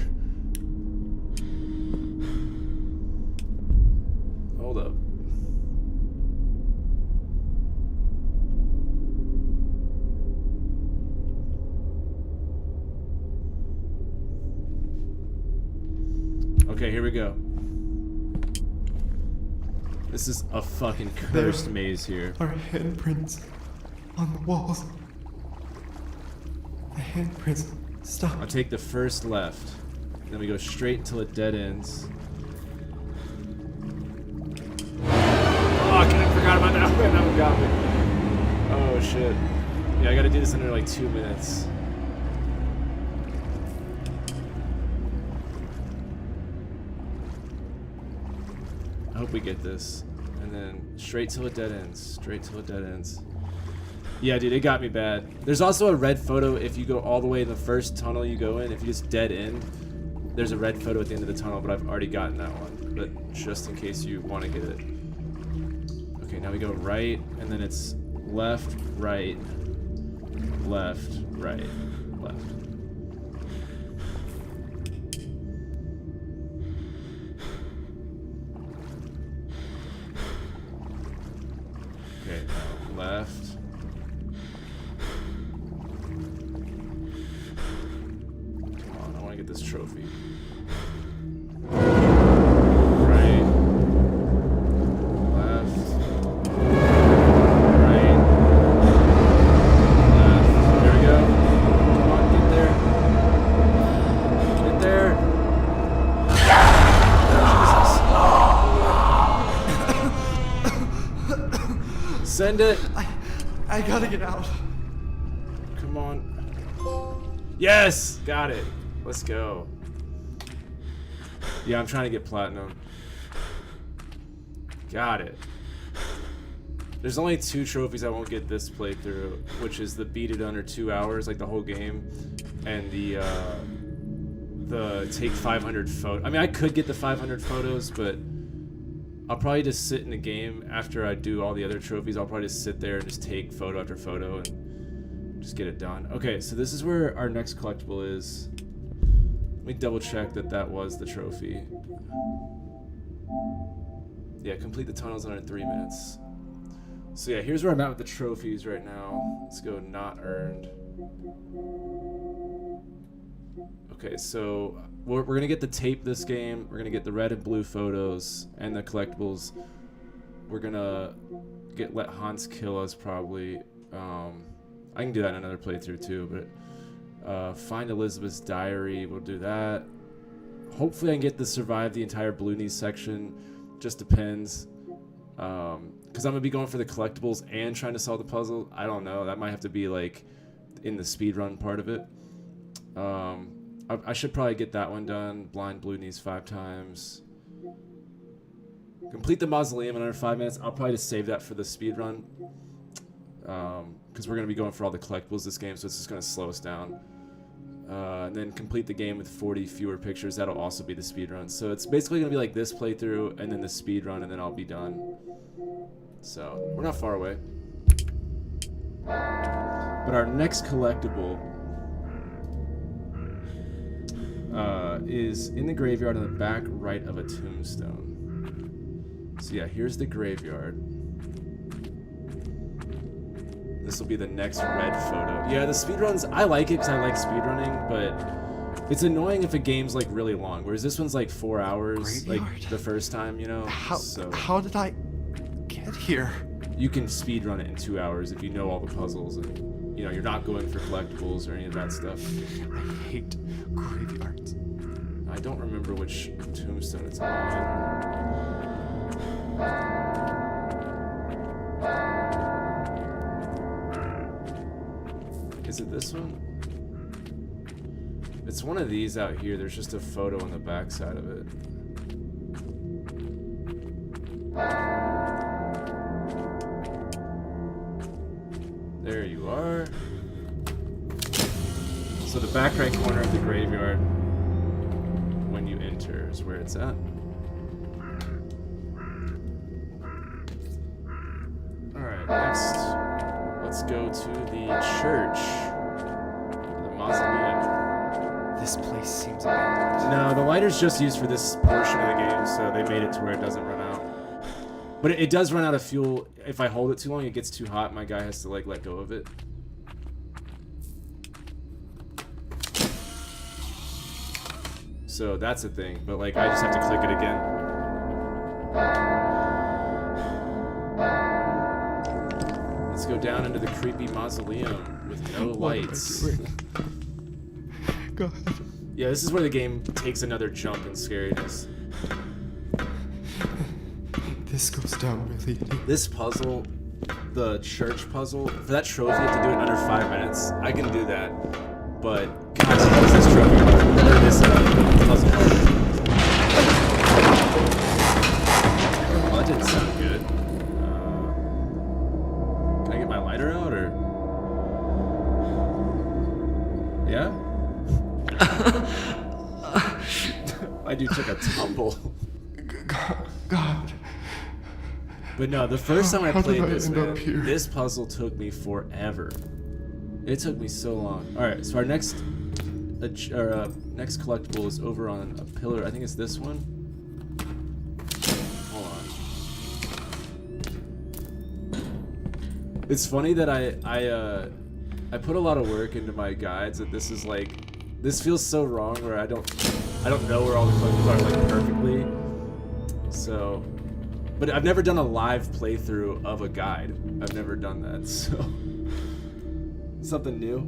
S1: Hold up. Okay, here we go. This is a fucking cursed maze here.
S3: Our handprints on the walls. The handprints stop.
S1: I'll take the first left. Then we go straight until it dead ends. Fuck, I forgot about that one. That one got me. Oh shit. Yeah, I gotta do this under like 2 minutes. I hope we get this. And then straight till it dead ends. Straight till it dead ends. Yeah, dude, it got me bad. There's also a red photo if you go all the way in the first tunnel you go in. If you just dead end, there's a red photo at the end of the tunnel, but I've already gotten that one. But just in case you want to get it. Okay, now we go right, and then it's left, right, left, right, left. Okay, now left. Come on, I want to get this trophy. Right. Left. Right. Left. There we go. Come on, get there. Get there. Jesus. Send it.
S3: I gotta get out.
S1: Come on. Yes! Got it. Let's go. Yeah, I'm trying to get platinum. Got it. There's only 2 trophies I won't get this playthrough, which is the beat it under 2 hours, like the whole game, and the take 500 photos. I mean, I could get the 500 photos, but I'll probably just sit in the game after I do all the other trophies. I'll probably just sit there and just take photo after photo and just get it done. Okay, so this is where our next collectible is. Let me double check that that was the trophy. Yeah, complete the tunnels under 3 minutes. So yeah, here's where I'm at with the trophies right now. Let's go not earned. Okay, so we're gonna get the tape this game. We're gonna get the red and blue photos and the collectibles. We're gonna let Hans kill us probably. I can do that in another playthrough too, but find Elizabeth's diary. We'll do that. Hopefully I can get to survive the entire Blooney section. Just depends. Because I'm gonna be going for the collectibles and trying to solve the puzzle. I don't know. That might have to be like in the speedrun part of it. I should probably get that one done. Blind Bloonies 5 times. Complete the mausoleum in under 5 minutes. I'll probably just save that for the speedrun. Because we're going to be going for all the collectibles this game, so it's just going to slow us down. And then complete the game with 40 fewer pictures. That'll also be the speedrun. So it's basically going to be like this playthrough, and then the speedrun, and then I'll be done. So, we're not far away. But our next collectible is in the graveyard on the back right of a tombstone. So yeah, here's the graveyard. This will be the next red photo. Yeah, the speedruns, I like it because I like speedrunning, but it's annoying if a game's like really long, whereas this one's like 4 hours,
S3: Graveyard?
S1: like the first time, you know?
S3: How did I get here?
S1: You can speedrun it in 2 hours if you know all the puzzles and, you know, you're not going for collectibles or any of that stuff.
S3: I hate graveyards.
S1: I don't remember which tombstone it's on. Is it this one? It's one of these out here. There's just a photo on the back side of it. There you are. So the back right corner of the graveyard, when you enter, is where it's at. Alright, next, let's go to the church. The mausoleum.
S3: This place seems abandoned.
S1: No, the lighter's just used for this portion of the game, so they made it to where it doesn't run out. But it does run out of fuel. If I hold it too long, it gets too hot. My guy has to, like, let go of it. So that's a thing, but like I just have to click it again. Let's go down into the creepy mausoleum with no lights.
S3: God.
S1: Yeah, this is where the game takes another jump in scariness.
S3: This goes down really deep.
S1: This puzzle, the church puzzle, for that trophy you have to do it in under 5 minutes. I can do that, but God, what is this trophy? Or this puzzle? Oh, that didn't sound good. Can I get my lighter out, or? Yeah? I do took a tumble.
S3: God.
S1: But no, the first time I
S3: How
S1: played
S3: did I
S1: this,
S3: end
S1: man,
S3: up here?
S1: this puzzle took me forever. It took me so long. All right, so our next collectible is over on a pillar. I think it's this one. Hold on. It's funny that I put a lot of work into my guides. That this is like, this feels so wrong where I don't know where all the collectibles are like perfectly. So. But I've never done a live playthrough of a guide. I've never done that, so something new.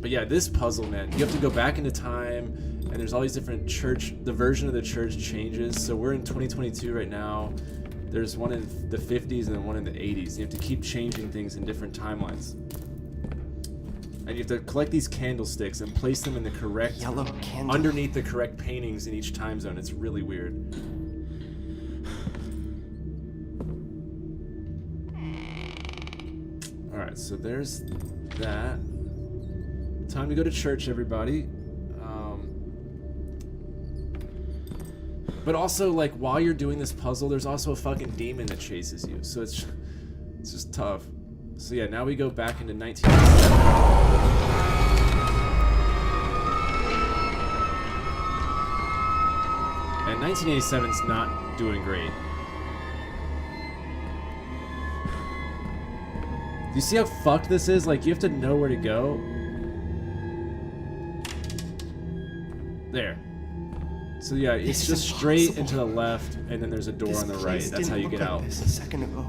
S1: But yeah, this puzzle, man, you have to go back into time, and there's all these different the version of the church changes. So we're in 2022 right now. There's one in the 50s and then one in the 80s. You have to keep changing things in different timelines. And you have to collect these candlesticks and place them in the correct,
S3: Yellow candle.
S1: underneath the correct paintings in each time zone. It's really weird. Alright, so there's that. Time to go to church, everybody. But also, like, while you're doing this puzzle, there's also a fucking demon that chases you. So it's just tough. So yeah, now we go back into 1987. And 1987's not doing great. Do you see how fucked this is? Like, you have to know where to go. There. So yeah, it's just straight into the left, and then there's a door on the right. That's how you get out.
S3: This a second ago.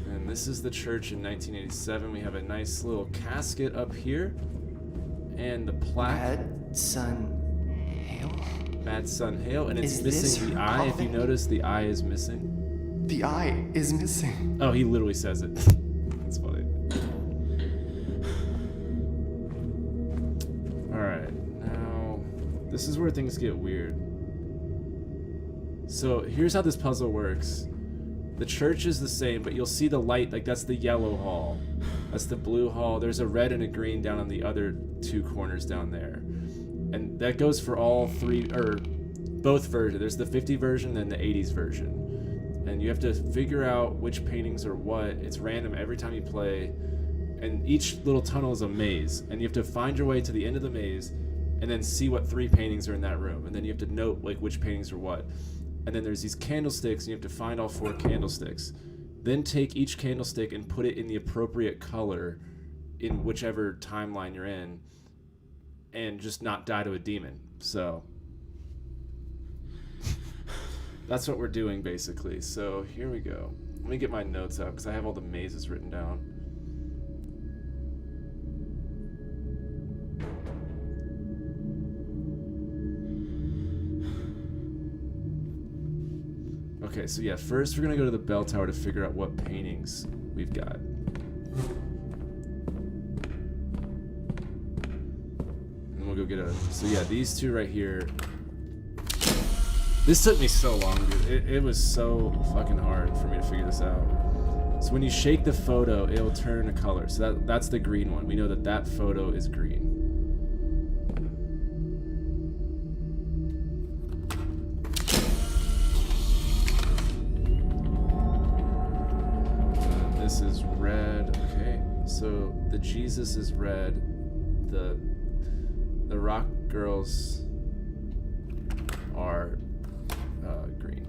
S1: And this is the church in 1987. We have a nice little casket up here, and the plaque.
S3: MADiSON Hail?
S1: MADiSON Hail, and it's
S3: Is this
S1: missing the
S3: her
S1: eye. If you
S3: coffin?
S1: notice, the eye is missing.
S3: The eye is missing.
S1: Oh, he literally says it. That's funny. Alright, now this is where things get weird. So here's how this puzzle works. The church is the same, but you'll see the light, like that's the yellow hall. That's the blue hall. There's a red and a green down on the other two corners down there. And that goes for all three, or both versions. There's the 50 version and the 80s version. And you have to figure out which paintings are what. It's random every time you play. And each little tunnel is a maze. And you have to find your way to the end of the maze and then see what 3 paintings are in that room. And then you have to note like which paintings are what. And then there's these candlesticks and you have to find all 4 candlesticks. Then take each candlestick and put it in the appropriate color in whichever timeline you're in. And just not die to a demon. So that's what we're doing, basically. So here we go. Let me get my notes out because I have all the mazes written down. Okay, so yeah, first we're gonna go to the bell tower to figure out what paintings we've got. And we'll go get a... So yeah, these 2 right here. This took me so long, dude. It was so fucking hard for me to figure this out. So when you shake the photo, it'll turn a color. So that's the green one. We know that that photo is green. This is red. Okay. So the Jesus is red. The rock girls are green.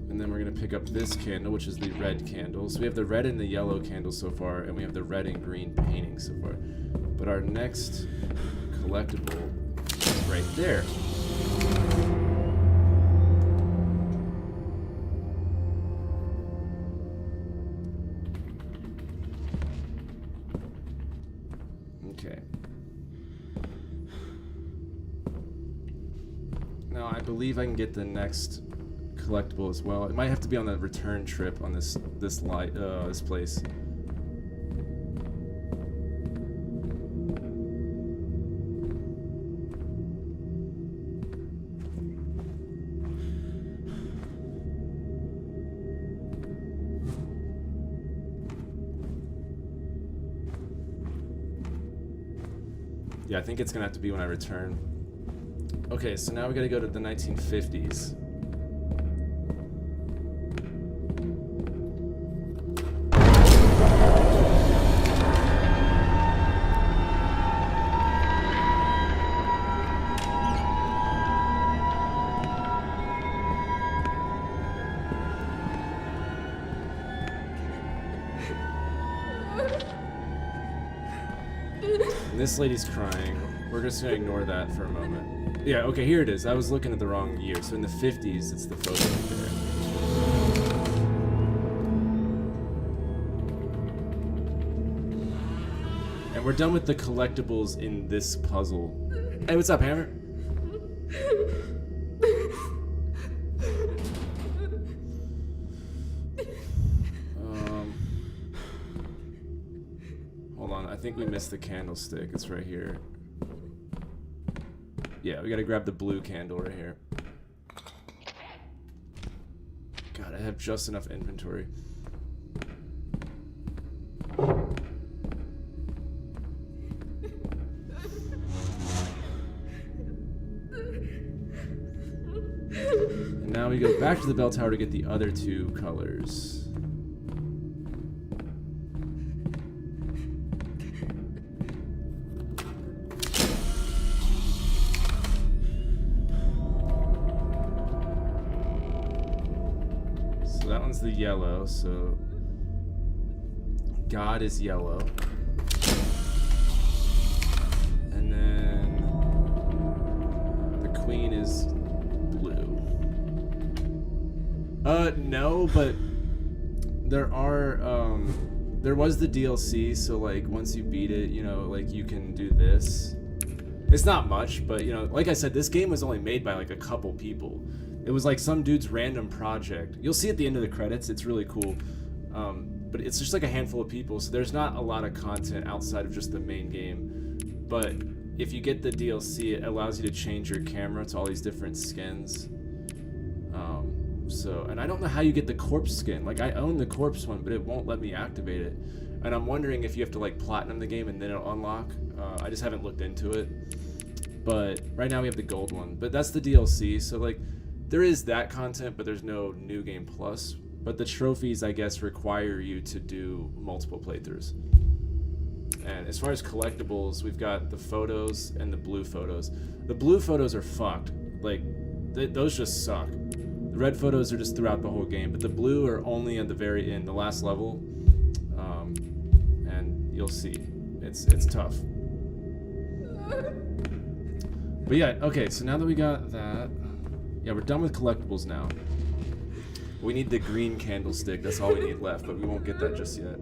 S1: And then we're gonna going to pick up this candle, which is the red candle. So we have the red and the yellow candle so far, and we have the red and green painting so far. But our next collectible is right there. Okay. Now I believe I can get the next collectible as well. It might have to be on the return trip on this place. Yeah, I think it's gonna have to be when I return. Okay, so now we gotta go to the 1950s. And this lady's crying. We're just gonna ignore that for a moment. Yeah, okay, here it is. I was looking at the wrong year. So in the 50s, it's the photo right there. And we're done with the collectibles in this puzzle. Hey, what's up, Hammer? Hold on, I think we missed the candlestick. It's right here. Yeah, we gotta grab the blue candle right here. God, I have just enough inventory. And now we go back to the bell tower to get the other two colors. So that one's the yellow, so God is yellow. And then the Queen is blue. No, but there are, there was the DLC, so like once you beat it, you know, like you can do this. It's not much, but you know, like I said, this game was only made by like a couple people. It was like some dude's random project. You'll see at the end of the credits, it's really cool. But it's just like a handful of people, so there's not a lot of content outside of just the main game. But if you get the DLC, it allows you to change your camera to all these different skins. And I don't know how you get the corpse skin. Like, I own the corpse one, but it won't let me activate it. And I'm wondering if you have to like platinum the game and then it'll unlock. I just haven't looked into it. But right now we have the gold one. But that's the DLC, so like, there is that content, but there's no new game plus. But the trophies, I guess, require you to do multiple playthroughs. And as far as collectibles, we've got the photos and the blue photos. The blue photos are fucked. Like, those just suck. The red photos are just throughout the whole game, but the blue are only at the very end, the last level. And you'll see, it's tough. But yeah, okay, so now that we got that, yeah, we're done with collectibles now. We need the green candlestick, that's all we need left, but we won't get that just yet.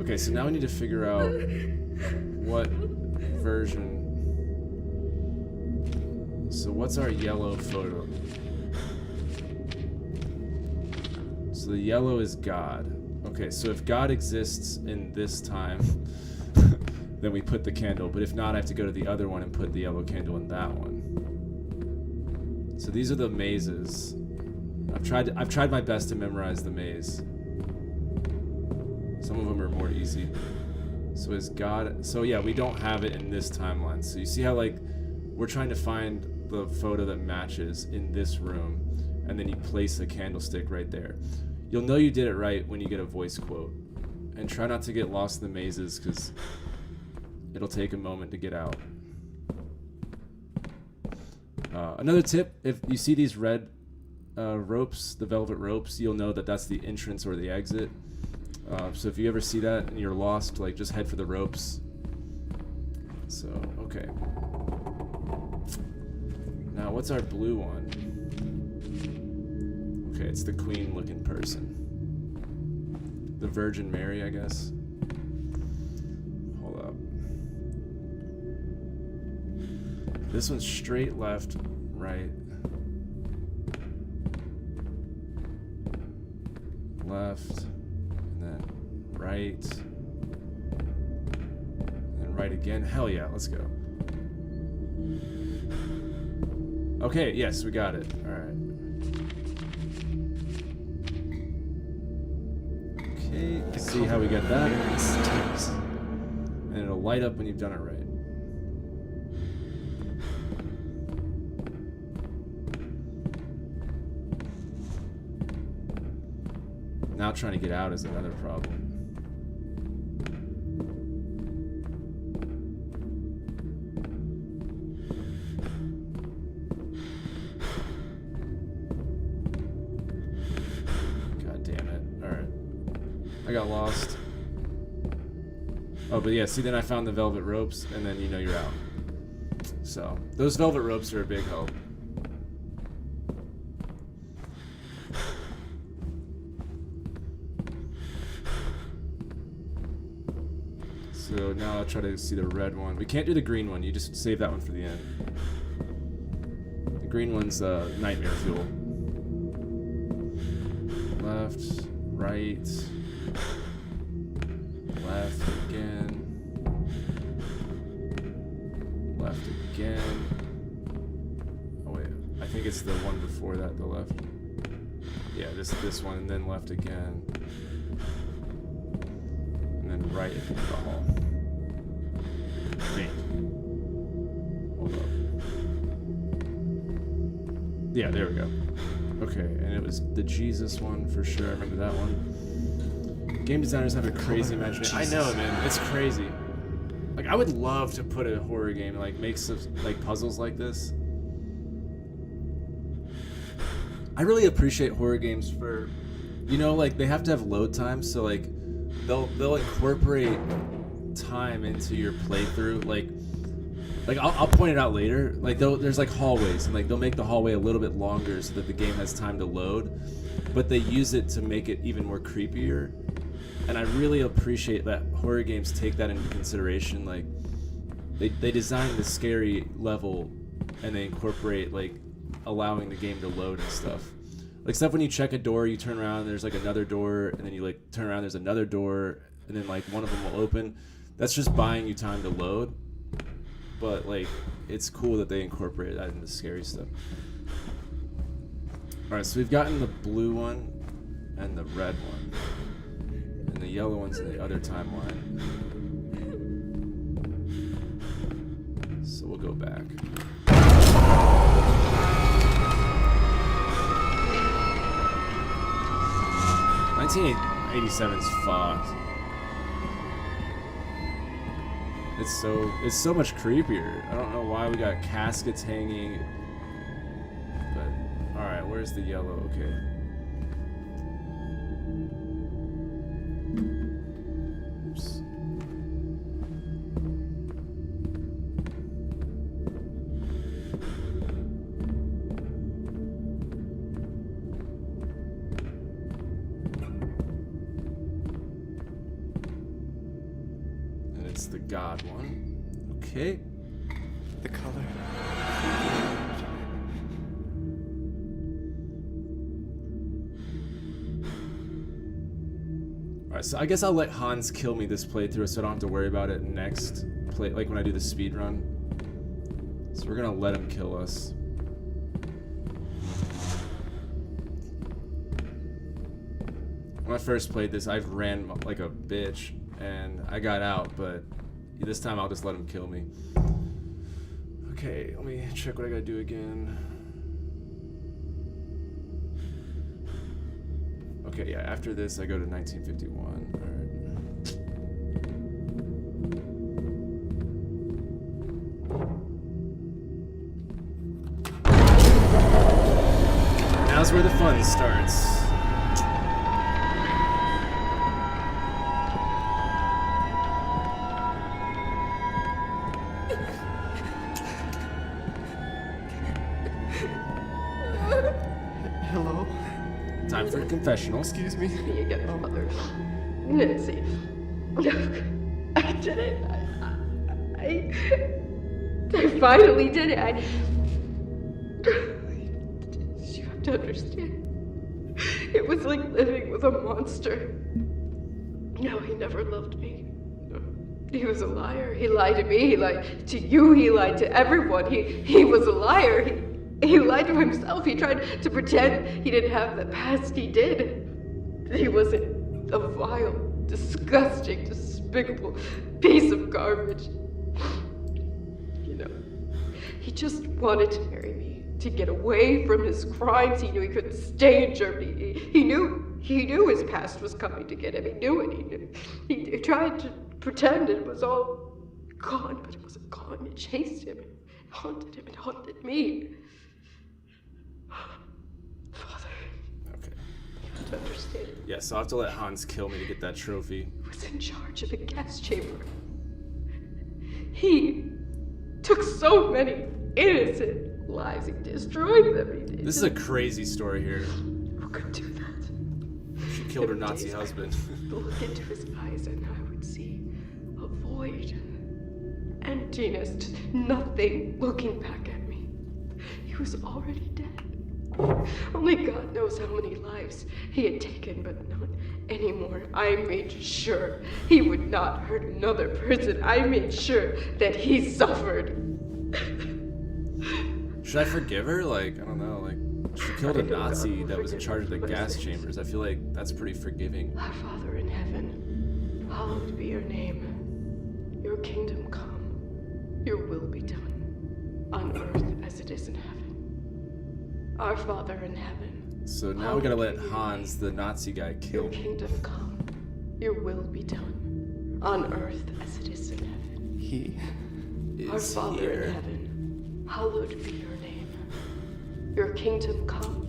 S1: Okay, so now we need to figure out what version. So what's our yellow photo? So the yellow is God. Okay, so if God exists in this time, then we put the candle. But if not, I have to go to the other one and put the yellow candle in that one. So these are the mazes. I've tried my best to memorize the maze. Some of them are more easy. So is God... So yeah, we don't have it in this timeline. So you see how like we're trying to find the photo that matches in this room, and then you place a candlestick right there. You'll know you did it right when you get a voice quote. And try not to get lost in the mazes, because it'll take a moment to get out. Another tip, if you see these red ropes, the velvet ropes, you'll know that that's the entrance or the exit. So if you ever see that and you're lost, like, just head for the ropes. So, okay. Now, what's our blue one? Okay, it's the queen-looking person. The Virgin Mary, I guess. Hold up. This one's straight left, right. Left, and then right. And then right again. Hell yeah, let's go. Okay, yes, we got it. Alright. Okay, let's see how we get that. And it'll light up when you've done it right. Now trying to get out is another problem. God damn it. Alright. I got lost. Oh, but yeah, see, then I found the velvet ropes, and then you know you're out. So, those velvet ropes are a big help. So now I'll try to see the red one. We can't do the green one. You just save that one for the end. The green one's nightmare fuel. Left, right, left again, left again. Oh wait, I think it's the one before that, the left. Yeah, this one, and then left again. And then right at the hall. Wait. Hold up. Yeah, there we go. Okay, and it was the Jesus one for sure. I remember that one. Game designers have a crazy imagination. I know, man. It's crazy. Like, I would love to put a horror game, like, make some, like, puzzles like this. I really appreciate horror games for, you know, like, they have to have load times, so, like, they'll incorporate time into your playthrough. Like I'll point it out later. Like, there's like hallways, and like they'll make the hallway a little bit longer so that the game has time to load, but they use it to make it even more creepier. And I really appreciate that horror games take that into consideration. Like, they design the scary level, and they incorporate, like, allowing the game to load and stuff. Like, stuff when you check a door, you turn around, there's like another door, and then you like turn around, there's another door, and then like one of them will open. That's just buying you time to load. But like, it's cool that they incorporate that into scary stuff. Alright, so we've gotten the blue one and the red one. And the yellow one's in the other timeline. So we'll go back. 1987's fucked. It's so much creepier. I don't know why we got caskets hanging. But alright, where's the yellow? Okay. Oops. It's the God one. Okay.
S3: The color.
S1: Alright, so I guess I'll let Hans kill me this playthrough so I don't have to worry about it next play, like when I do the speed run. So we're gonna let him kill us. When I first played this, I ran like a bitch. And I got out, but this time I'll just let him kill me. Okay, let me check what I gotta do again. Okay, yeah, after this I go to 1951. now's where the fun starts.
S3: Hello?
S1: Time for confessional.
S3: Excuse me?
S6: Me again, Father. Nancy. I did it. I finally did it. You have to understand. It was like living with a monster. No, he never loved me. He was a liar. He lied to me. He lied to you. He lied to everyone. He was a liar. He lied to himself. He tried to pretend he didn't have the past he did. He wasn't a vile, disgusting, despicable piece of garbage. You know, he just wanted to marry me, to get away from his crimes. He knew he couldn't stay in Germany. He knew his past was coming to get him. He knew it. He tried to pretend it was all gone, but it wasn't gone. It chased him. It haunted him. It haunted me. Father.
S1: Okay.
S6: You have to understand.
S1: Yes, I'll have to let Hans kill me to get that trophy.
S6: He was in charge of a gas chamber. He took so many innocent lives. He destroyed them.
S1: This is a crazy story here.
S6: Who could do that?
S1: She killed her Nazi husband.
S6: Look into his eyes and I would see a void. Emptiness, just nothing looking back at me. He was already dead. Only God knows how many lives he had taken, but not anymore. I made sure he would not hurt another person. I made sure that he suffered.
S1: Should I forgive her? Like, I don't know, like, she killed a Nazi that was in charge of the gas chambers. I feel like that's pretty forgiving.
S6: Our Father in heaven, hallowed be your name. Your kingdom come, your will be done, on earth as it is in heaven. Our Father in heaven.
S1: So now we gotta let Hans, the Nazi guy, kill
S6: Your
S1: me.
S6: kingdom come, your will be done, on earth as it is in heaven.
S3: He
S6: Our
S1: Is
S6: Father
S1: here.
S6: in heaven, hallowed be your name. Your kingdom come,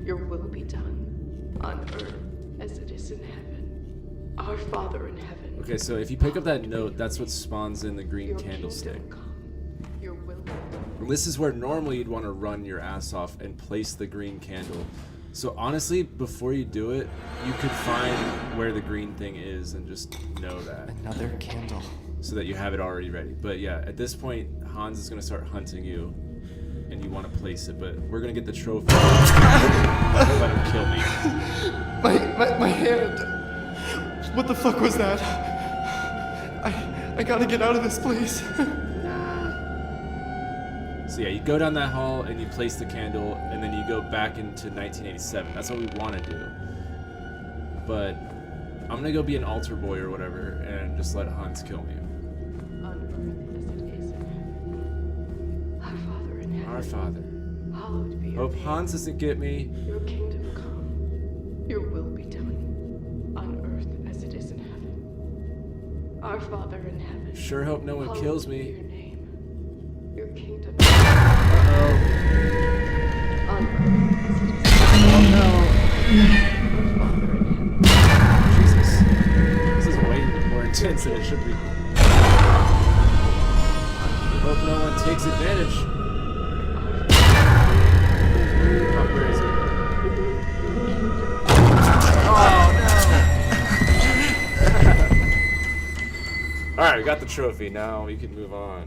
S6: your will be done, on earth as it is in heaven. Our Father in heaven.
S1: Okay, so if you pick up that note, that's what spawns in the green
S6: Your
S1: candlestick.
S6: kingdom come, your will be done.
S1: And this is where normally you'd want to run your ass off and place the green candle. So honestly, before you do it, you could find where the green thing is and just know that,
S3: another candle.
S1: so that you have it already ready. But yeah, at this point, Hans is gonna start hunting you, and you want to place it. But we're gonna get the trophy. Let him kill me.
S3: My hand. What the fuck was that? I gotta get out of this place.
S1: So yeah, you go down that hall and you place the candle, and then you go back into 1987. That's what we want to do. But I'm gonna go be an altar boy or whatever, and just let Hans kill me.
S6: On earth as it is in heaven. Our Father in heaven.
S1: Our Father.
S6: Hallowed be your
S1: Hope
S6: name.
S1: Hans doesn't get me.
S6: Your kingdom come. Your will be done. On earth as it is in heaven. Our Father in heaven.
S1: Sure hope no one
S6: Hallowed
S1: kills
S6: be
S1: me.
S6: your name. Your kingdom come.
S1: Uh-oh.
S6: On earth as it is in heaven.
S1: Oh
S6: Our Father in heaven.
S1: no. Jesus. This is way more intense than it should be. Hope no one takes advantage. Oh, where is it? Oh no! Alright, we got the trophy. Now we can move on.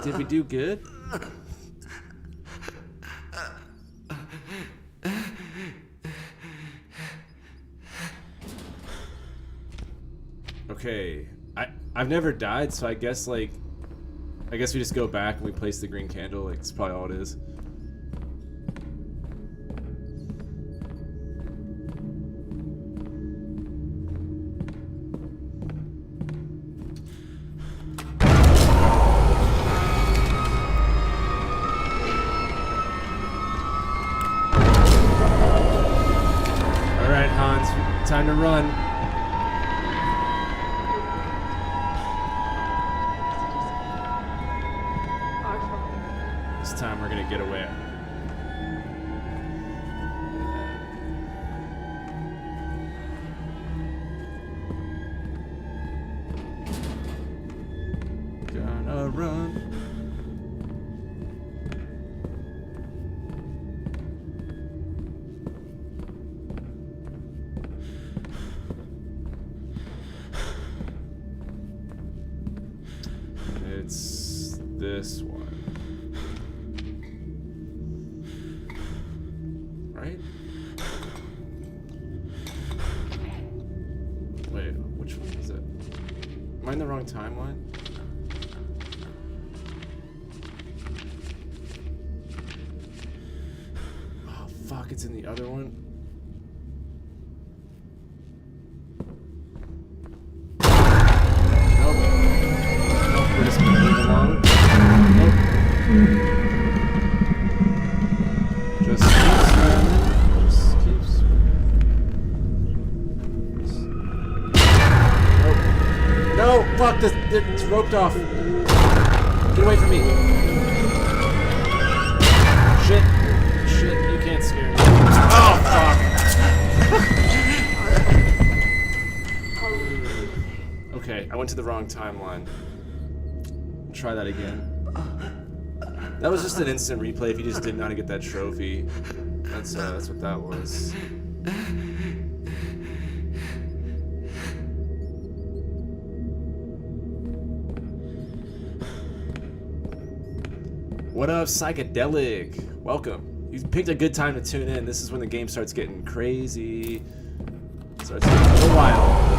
S1: Did we do good? Okay, I've never died, so I guess we just go back and we place the green candle. Like, that's probably all it is. All right, Hans, time to run.
S6: Our Father.
S1: time we're gonna get away. Gonna run. It's this one. Right? Wait, which one is it? Am I in the wrong timeline? Oh, fuck, it's in the other one. Nope. Nope, we're just gonna move along. Nope. Just keep swimming. Just keep swimming. Nope. No! Fuck! It's roped off. Get away from me. Shit. Shit, you can't scare me. Oh, fuck! Okay, I went to the wrong timeline. Try that again. That was just an instant replay if you just didn't know how to get that trophy. That's what that was. What up, Psychedelic? Welcome. You picked a good time to tune in. This is when the game starts getting crazy. Starts getting a little wild.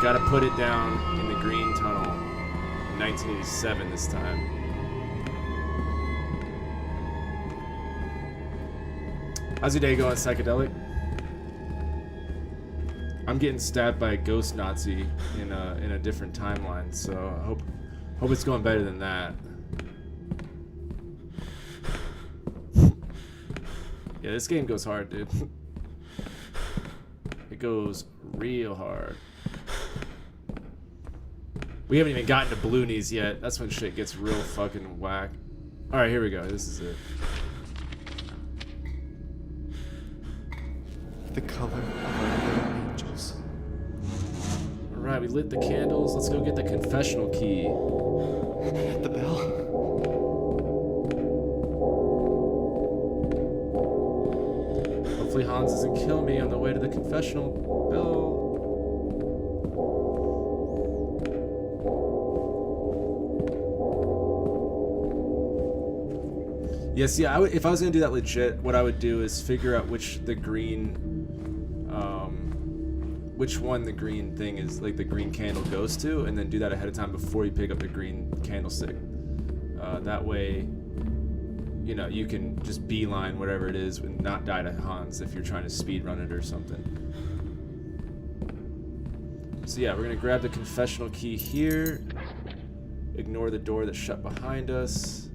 S1: Gotta put it down in the green tunnel. 1987 this time. How's your day going, Psychedelic? I'm getting stabbed by a ghost Nazi in a different timeline, so I hope it's going better than that. Yeah, this game goes hard, dude. It goes real hard. We haven't even gotten to Bloonies yet. That's when shit gets real fucking whack. Alright, here we go. This is it.
S3: The color of our little angels.
S1: Alright, we lit the candles. Let's go get the confessional key.
S3: The bell.
S1: Hopefully Hans doesn't kill me on the way to the confessional bell. Yeah, see, if I was gonna do that legit, what I would do is figure out which one the green thing is, like the green candle goes to, and then do that ahead of time before you pick up the green candlestick. That way, you know, you can just beeline whatever it is and not die to Hans if you're trying to speed run it or something. So yeah, we're gonna grab the confessional key here. Ignore the door that's shut behind us.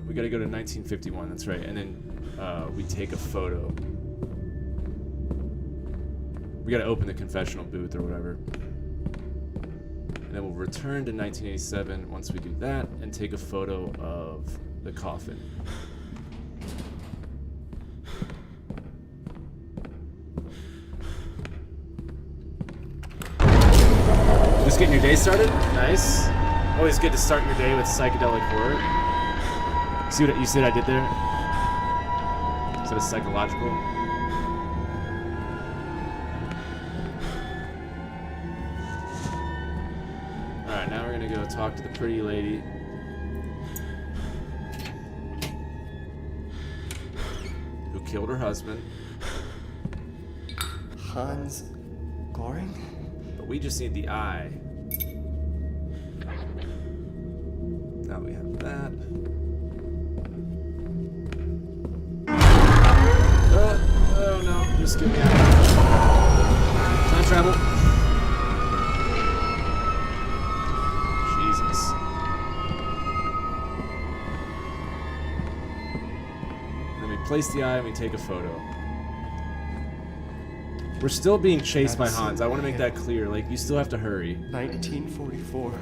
S1: We gotta go to 1951, that's right, and then we take a photo. We gotta open the confessional booth or whatever. And then we'll return to 1987 once we do that and take a photo of the coffin. Just getting your day started? Nice. Always good to start your day with psychedelic horror. See what I did there? Is that a psychological? Alright, now we're gonna go talk to the pretty lady. Who killed her husband.
S3: Hans Goring?
S1: But we just need the eye. Now we have that. Oh no, just get me out. Time travel. Jesus. And then we place the eye and we take a photo. We're still being chased by
S3: Madison
S1: Hans. I want to make that
S3: Hill.
S1: clear. Like, you still have to hurry.
S3: 1944.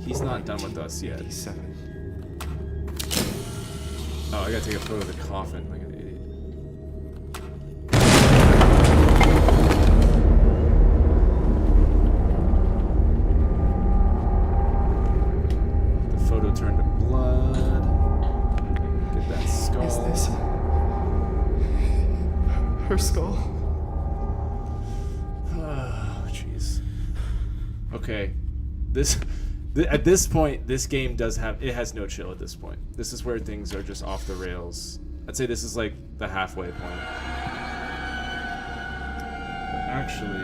S1: He's not done with us yet.
S3: 87.
S1: Oh, I gotta take a photo of the coffin like an idiot. The photo turned to blood. Get that skull.
S3: Is this her skull?
S1: Oh, jeez. Okay. At this point, this game has no chill at this point. This is where things are just off the rails. I'd say this is like the halfway point. But actually,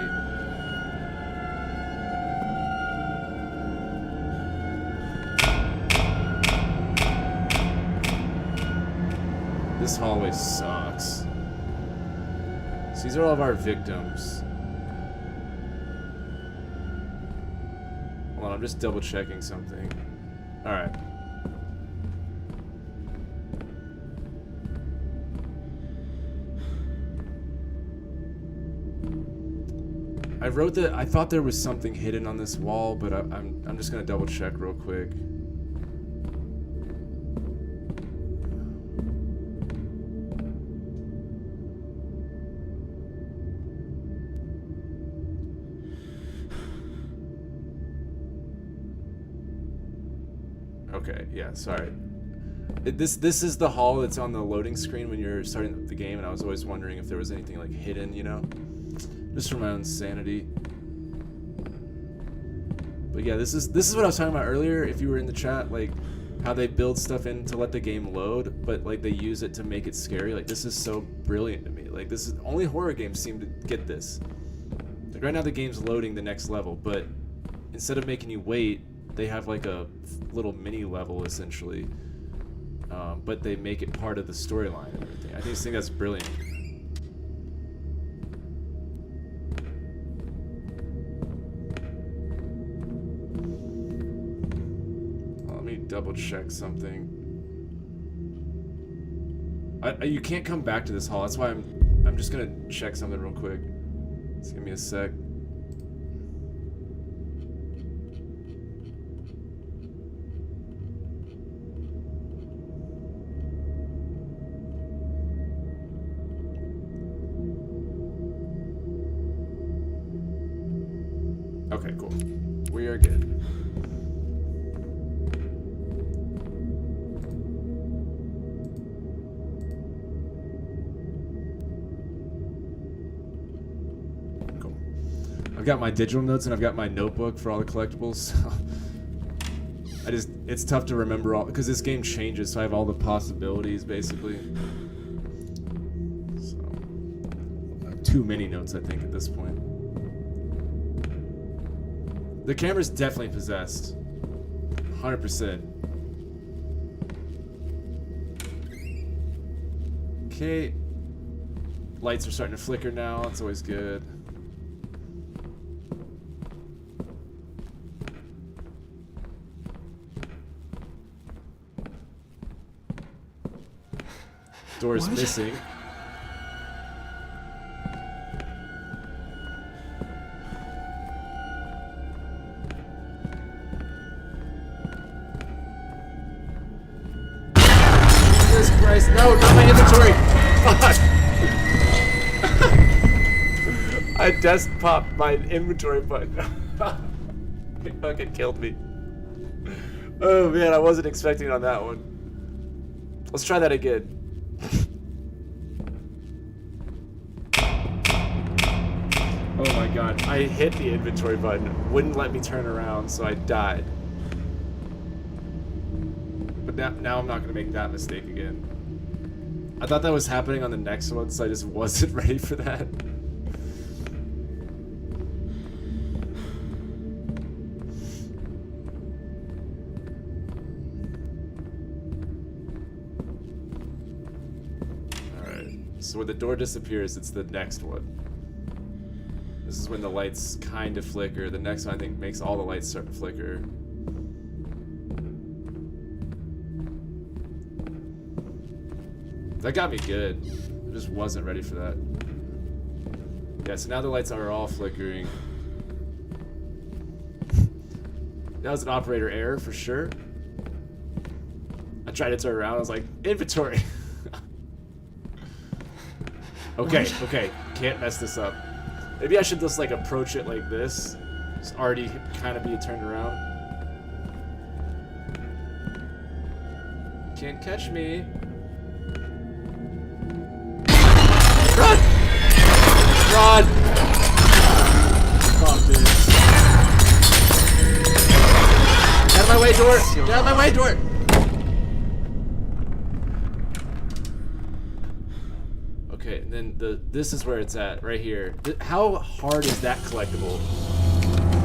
S1: this hallway sucks. So these are all of our victims. Hold on, I'm just double checking something. Alright. I wrote that I thought there was something hidden on this wall, but I'm just gonna double check real quick. Okay, yeah, sorry. This is the hall that's on the loading screen when you're starting the game, and I was always wondering if there was anything like hidden, you know? Just for my own sanity. But yeah, this is what I was talking about earlier, if you were in the chat, like how they build stuff in to let the game load, but like they use it to make it scary. Like, this is so brilliant to me. Like, this is only horror games seem to get this. Like, right now the game's loading the next level, but instead of making you wait, they have like a little mini level essentially, but they make it part of the storyline and everything. I just think that's brilliant. Let me double check something. You can't come back to this hall. That's why I'm just gonna check something real quick. Just give me a sec. Okay, cool. We are good. Cool. I've got my digital notes and I've got my notebook for all the collectibles. So it's tough to remember all, because this game changes, so I have all the possibilities basically. So I have too many notes, I think, at this point. The camera's definitely possessed. 100%. Okay. Lights are starting to flicker now. That's always good. Door's missing. No, not my inventory! Fuck! I desk popped my inventory button. It fucking killed me. Oh man, I wasn't expecting on that one. Let's try that again. Oh my god, I hit the inventory button. Wouldn't let me turn around, so I died. But now I'm not gonna make that mistake again. I thought that was happening on the next one, so I just wasn't ready for that. Alright, so when the door disappears, it's the next one. This is when the lights kind of flicker. The next one, I think, makes all the lights start to flicker. That got me good. I just wasn't ready for that. Yeah, so now the lights are all flickering. That was an operator error for sure. I tried to turn around, I was like, inventory. Okay, can't mess this up. Maybe I should just like approach it like this. It's already kind of be turned around. Can't catch me. Run! Run! Fuck this. Get out of my way, door! Get out of my way, door! Okay, and then this is where it's at, right here. How hard is that collectible?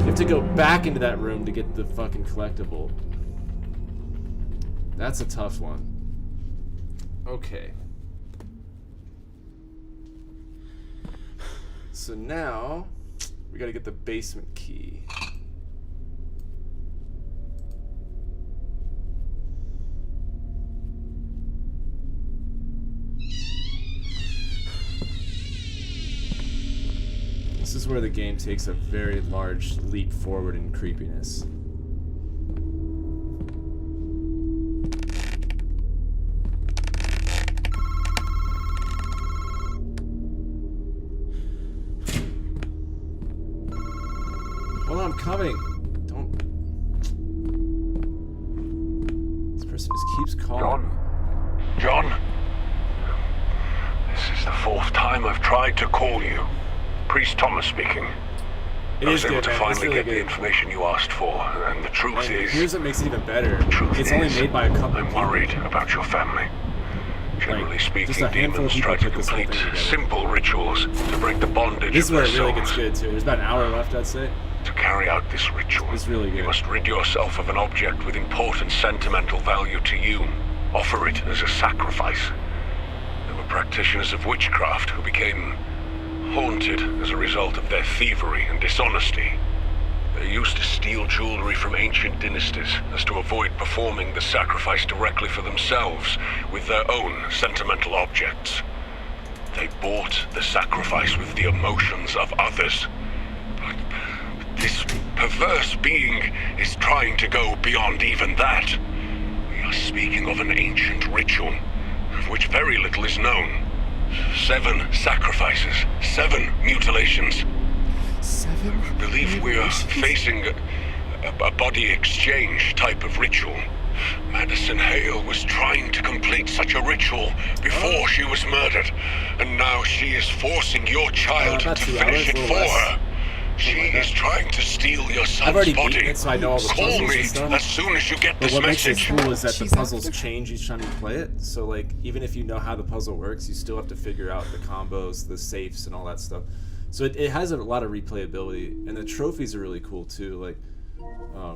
S1: You have to go back into that room to get the fucking collectible. That's a tough one. Okay. So now, we gotta get the basement key. This is where the game takes a very large leap forward in creepiness. Hold on, I'm coming. Don't. This person just keeps calling.
S5: John? This is the 4th time I've tried to call you. Priest Thomas speaking.
S1: It
S5: I
S1: is
S5: was able
S1: good,
S5: to
S1: man.
S5: finally
S1: It's
S5: get
S1: really
S5: the
S1: good.
S5: information you asked for, and the truth
S1: And
S5: is...
S1: here's what makes it even better.
S5: Truth
S1: It's only
S5: is,
S1: made by a couple
S5: I'm
S1: people.
S5: worried about your family. Generally
S1: just
S5: speaking,
S1: a handful of
S5: demons
S1: people
S5: try to
S1: put this whole
S5: complete
S1: thing together.
S5: simple rituals to break the bondage
S1: This is
S5: of
S1: where
S5: their
S1: it really gets
S5: souls.
S1: good too. There's about an hour left, I'd say.
S5: To carry out this ritual,
S1: It's really good.
S5: you must rid yourself of an object with important sentimental value to you. Offer it as a sacrifice. There were practitioners of witchcraft who became haunted as a result of their thievery and dishonesty. They used to steal jewelry from ancient dynasties as to avoid performing the sacrifice directly for themselves with their own sentimental objects. They bought the sacrifice with the emotions of others. But this perverse being is trying to go beyond even that. We are speaking of an ancient ritual, of which very little is known. 7 sacrifices, 7 mutilations.
S3: 7?
S5: I believe we are facing a body exchange type of ritual. Madison Hale was trying to complete such a ritual before she was murdered, and now she is forcing your child
S1: about
S5: to
S1: 2
S5: finish
S1: hours,
S5: it
S1: a
S5: for
S1: little less.
S5: her. She is trying to steal your son's
S1: I've already
S5: body.
S1: beaten it, so I know all the
S5: Call
S1: puzzles
S5: me
S1: and stuff.
S5: as soon as you get
S1: But
S5: this
S1: what makes
S5: message.
S1: it cool is that the
S3: She's
S1: puzzles
S3: after-
S1: change each time you play it. So like, even if you know how the puzzle works, you still have to figure out the combos, the safes, and all that stuff. So it has a lot of replayability, and the trophies are really cool too. Like,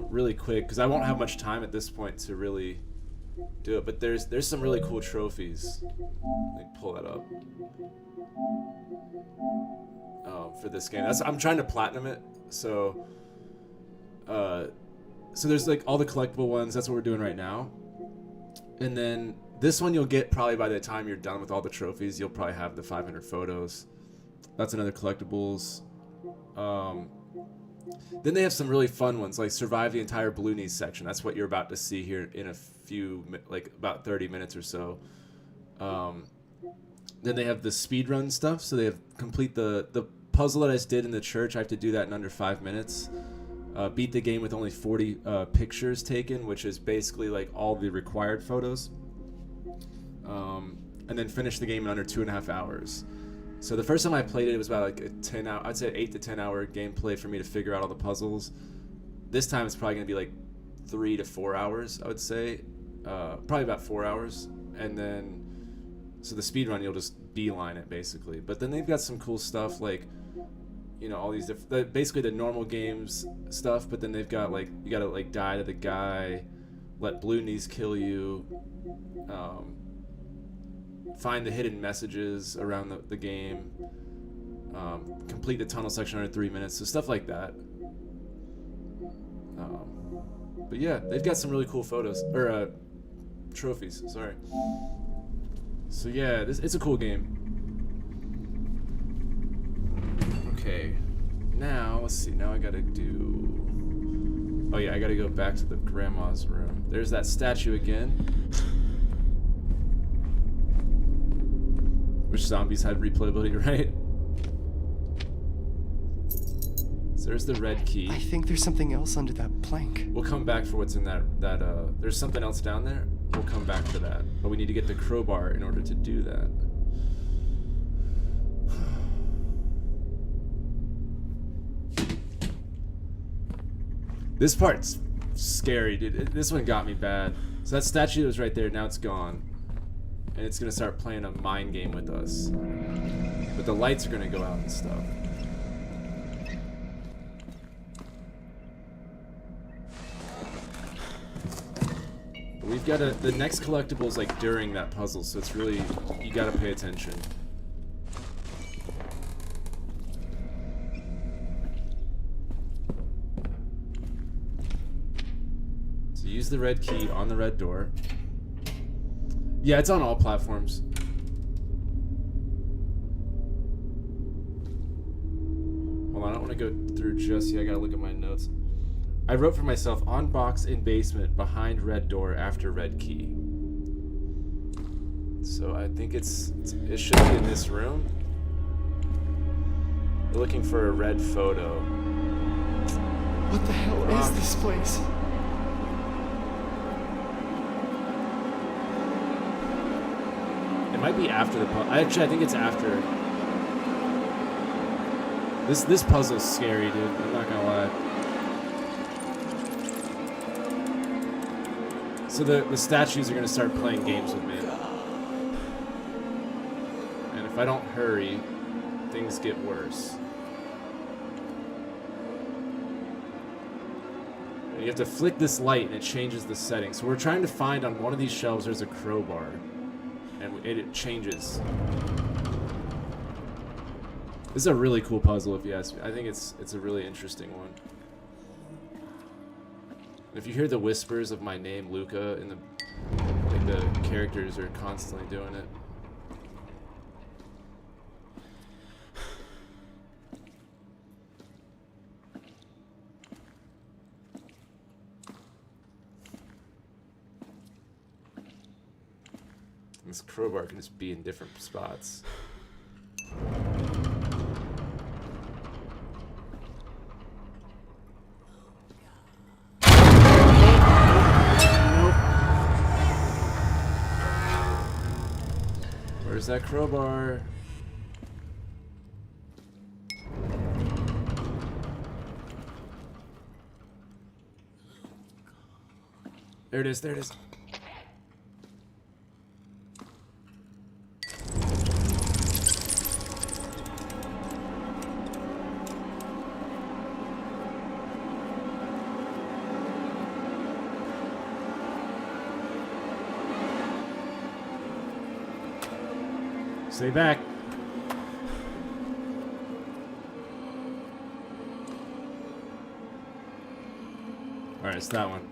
S1: really quick, because I won't have much time at this point to really do it. But there's some really cool trophies. Let me pull that up. For this game, I'm trying to platinum it. So there's like all the collectible ones. That's what we're doing right now. And then this one you'll get probably by the time you're done with all the trophies. You'll probably have the 500 photos. That's another collectibles. Then they have some really fun ones, like survive the entire Blooney section. That's what you're about to see here in a few, like about 30 minutes or so. Then they have the speedrun stuff. So they have complete the puzzle that I just did in the church. I have to do that in under 5 minutes. Beat the game with only 40 pictures taken, which is basically like all the required photos. And then finish the game in under 2.5 hours. So the first time I played it, it was about like a 10 hour, I'd say 8 to 10 hour gameplay for me to figure out all the puzzles. This time it's probably gonna be like 3 to 4 hours, I would say. Probably about 4 hours. And then, so the speedrun, you'll just beeline it basically. But then they've got some cool stuff like, you know, all these different, basically the normal games stuff, but then they've got like, you gotta like die to the guy, let Bloonies kill you, find the hidden messages around the game, complete the tunnel section under 3 minutes, so stuff like that. But yeah, they've got some really cool photos, or trophies, sorry. So yeah, it's a cool game. Okay. Now, let's see. Now I gotta do... Oh yeah, I gotta go back to the grandma's room. There's that statue again. Which zombies had replayability, right? So there's the red key.
S3: I think there's something else under that plank.
S1: We'll come back for what's in that, there's something else down there. We'll come back for that. But we need to get the crowbar in order to do that. This part's scary, dude. This one got me bad. So that statue that was right there, now it's gone. And it's gonna start playing a mind game with us. But the lights are gonna go out and stuff. But we've got the next collectible's like during that puzzle, so it's really, you gotta pay attention. Use the red key on the red door. Yeah, it's on all platforms. Hold on, I don't want to go through just yet. I gotta look at my notes. I wrote for myself, on box in basement, behind red door, after red key. So I think it should be in this room. We're looking for a red photo.
S3: What the hell is this place?
S1: It might be after the puzzle. Actually, I think it's after. This puzzle's scary, dude. I'm not gonna lie. So the statues are gonna start playing games with me. And if I don't hurry, things get worse. And you have to flick this light and it changes the settings. So we're trying to find on one of these shelves there's a crowbar. And it changes. This is a really cool puzzle, if you ask me. I think it's a really interesting one. If you hear the whispers of my name, Luca, in the characters are constantly doing it. This crowbar can just be in different spots. Nope. Where's that crowbar? There it is, there it is. Stay back. Alright, it's that one.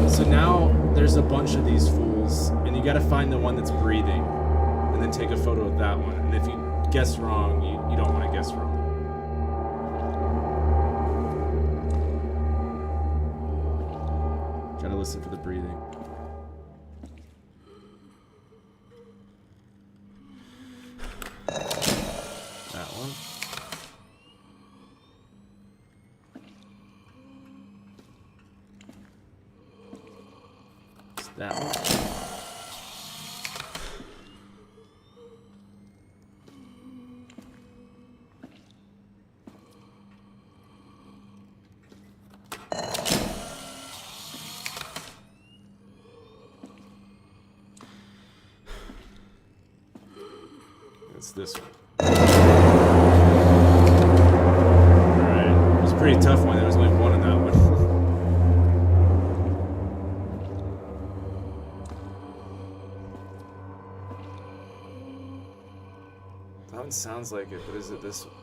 S1: So now there's a bunch of these fools, and you gotta find the one that's breathing, and then take a photo of that one. And if you guess wrong, you don't want to guess wrong. Gotta listen for the breathing. That one. It's this one. Alright. It was a pretty tough one. There was only one in that one. That one sounds like it, but is it this one?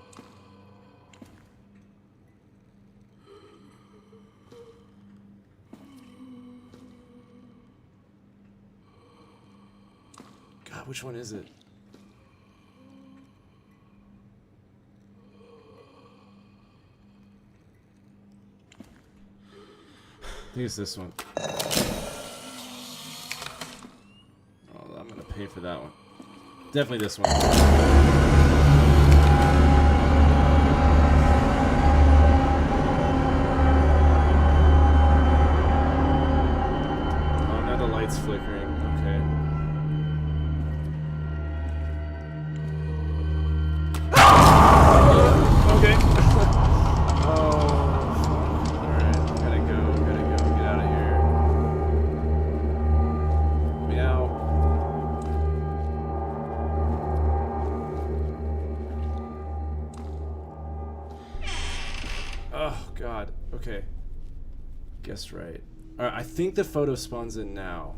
S1: God, which one is it? think it's this one. Oh, I'm gonna pay for that one. Definitely this one. Oh, now the light's flickering. Okay. Okay. Oh, alright. Gotta go. Get out of here. Meow. Oh, God. Okay. Guess right. Alright, I think the photo spawns in now.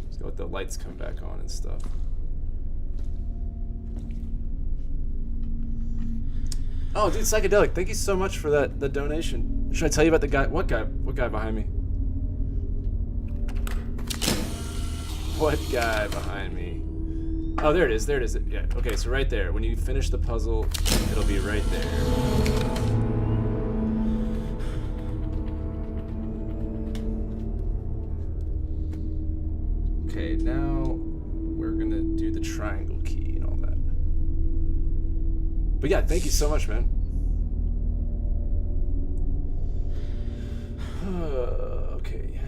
S1: Let's go let the lights come back on and stuff. Oh, dude, Psychedelic, thank you so much for the donation. Should I tell you about the guy? What guy? What guy behind me? What guy behind me? Oh, there it is. There it is. Yeah. Okay, so right there. When you finish the puzzle, it'll be right there. Okay, now we're gonna do the triangle key and all that. But yeah, thank you so much, man. Okay,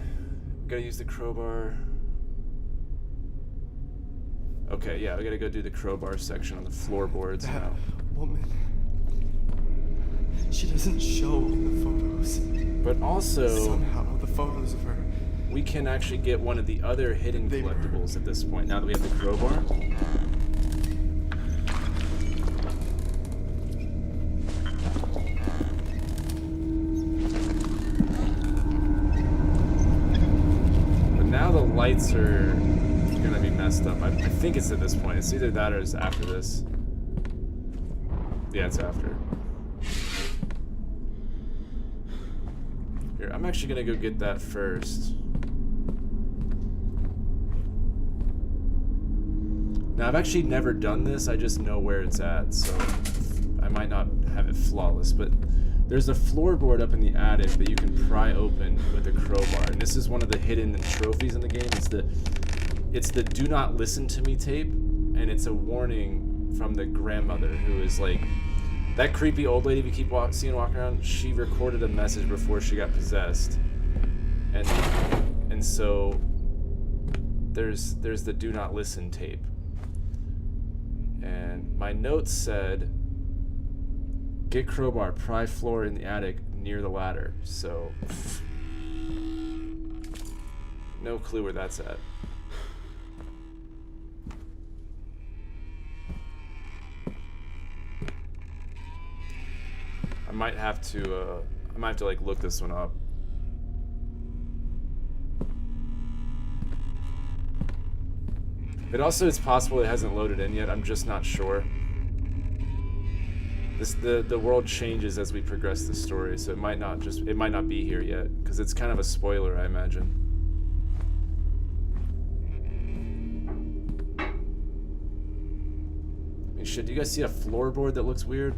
S1: gotta use the crowbar. Okay, yeah, we gotta go do the crowbar section on the floorboards
S3: That
S1: now.
S3: woman. She doesn't show in the photos.
S1: But also,
S3: Somehow, the photos of her.
S1: we can actually get one of the other hidden
S3: They were-
S1: collectibles at this point, now that we have the crowbar. But now the lights are gonna be messed up. I think it's at this point. It's either that or it's after this. Yeah, it's after. Here, I'm actually gonna go get that first. Now, I've actually never done this, I just know where it's at, so I might not have it flawless, but there's a floorboard up in the attic that you can pry open with a crowbar, and this is one of the hidden trophies in the game. It's the "Do Not Listen to Me" tape, and it's a warning from the grandmother who is like, that creepy old lady we keep seeing walking around, she recorded a message before she got possessed, and so there's the "Do Not Listen" tape. And my notes said, get crowbar, pry floor in the attic near the ladder. So, no clue where that's at. I might have to like look this one up. It also is possible it hasn't loaded in yet. I'm just not sure. The world changes as we progress the story, so it might not be here yet, because it's kind of a spoiler, I imagine. I mean, shit, do you guys see a floorboard that looks weird?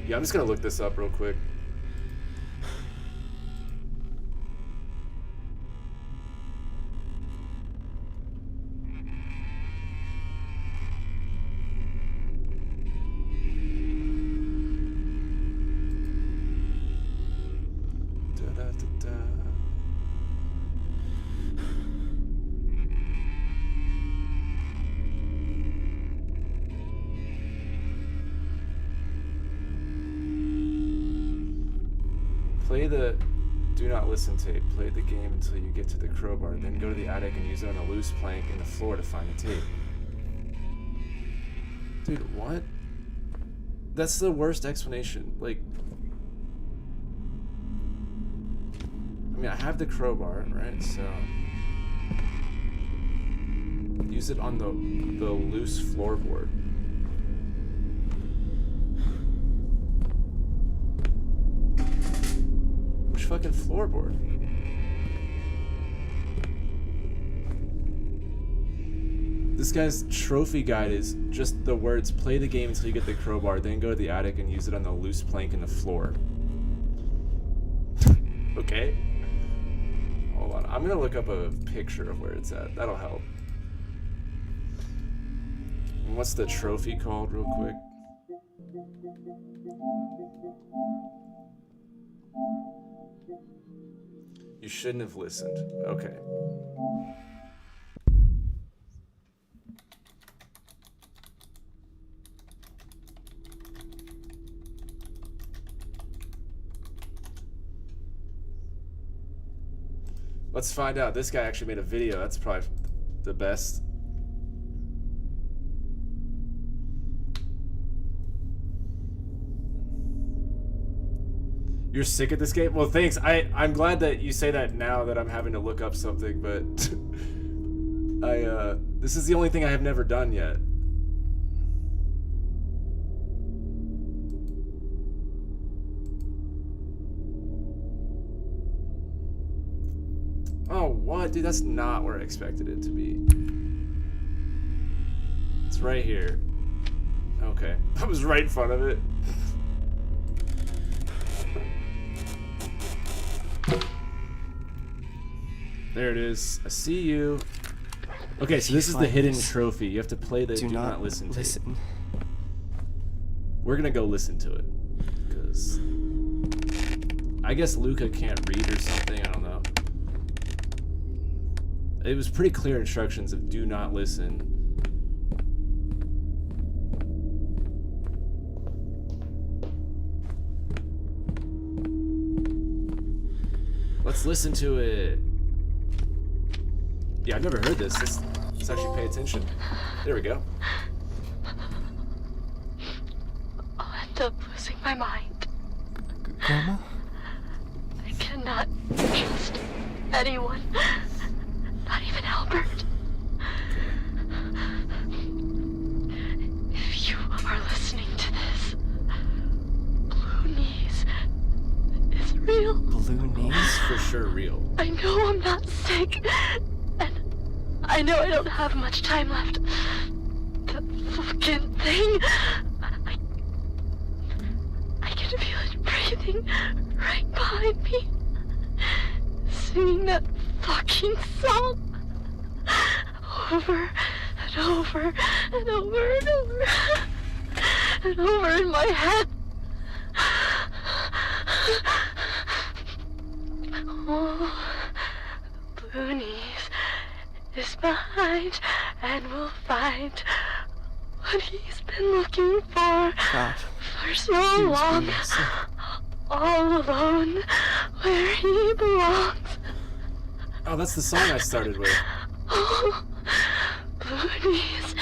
S1: Yeah, I'm just gonna look this up real quick. Play the "Do Not Listen" tape. Play the game until you get to the crowbar. Then go to the attic and use it on a loose plank in the floor to find the tape. Dude, what? That's the worst explanation. Like, I mean, I have the crowbar, right? So use it on the loose floorboard. fucking floorboard. This guy's trophy guide is just the words, play the game until you get the crowbar, then go to the attic and use it on the loose plank in the floor. Okay. Hold on. I'm gonna look up a picture of where it's at. That'll help. And what's the trophy called, real quick? You shouldn't have listened. Okay. Let's find out. This guy actually made a video. That's probably the best. You're sick at this game? Well, thanks. I'm glad that you say that now that I'm having to look up something, but this is the only thing I have never done yet. Oh, what? Dude, that's not where I expected it to be. It's right here. Okay. I was right in front of it. There it is. I see you. Okay, so this is the hidden trophy. You have to play the Do Not Listen tape. We're gonna go listen to it. Because I guess Luca can't read or something. I don't know. It was pretty clear instructions of do not listen. Let's listen to it. Yeah, I've never heard this. Let's actually pay attention. There we go.
S7: I'll end up losing my mind.
S3: Grandma?
S7: I cannot trust anyone. Not even Albert. If you are listening to this, Blooney's is real.
S3: Blooney's?
S1: For sure real.
S7: I know I'm not sick, and I know I don't have much time left. That fucking thing. I can feel it breathing right behind me, singing that fucking song over and over and over and over and over in my head. Oh, Blooney's is behind and will find what he's been looking for
S3: God.
S7: For so long. All alone where he belongs.
S1: Oh, that's the song I started with.
S7: Oh, Blooney's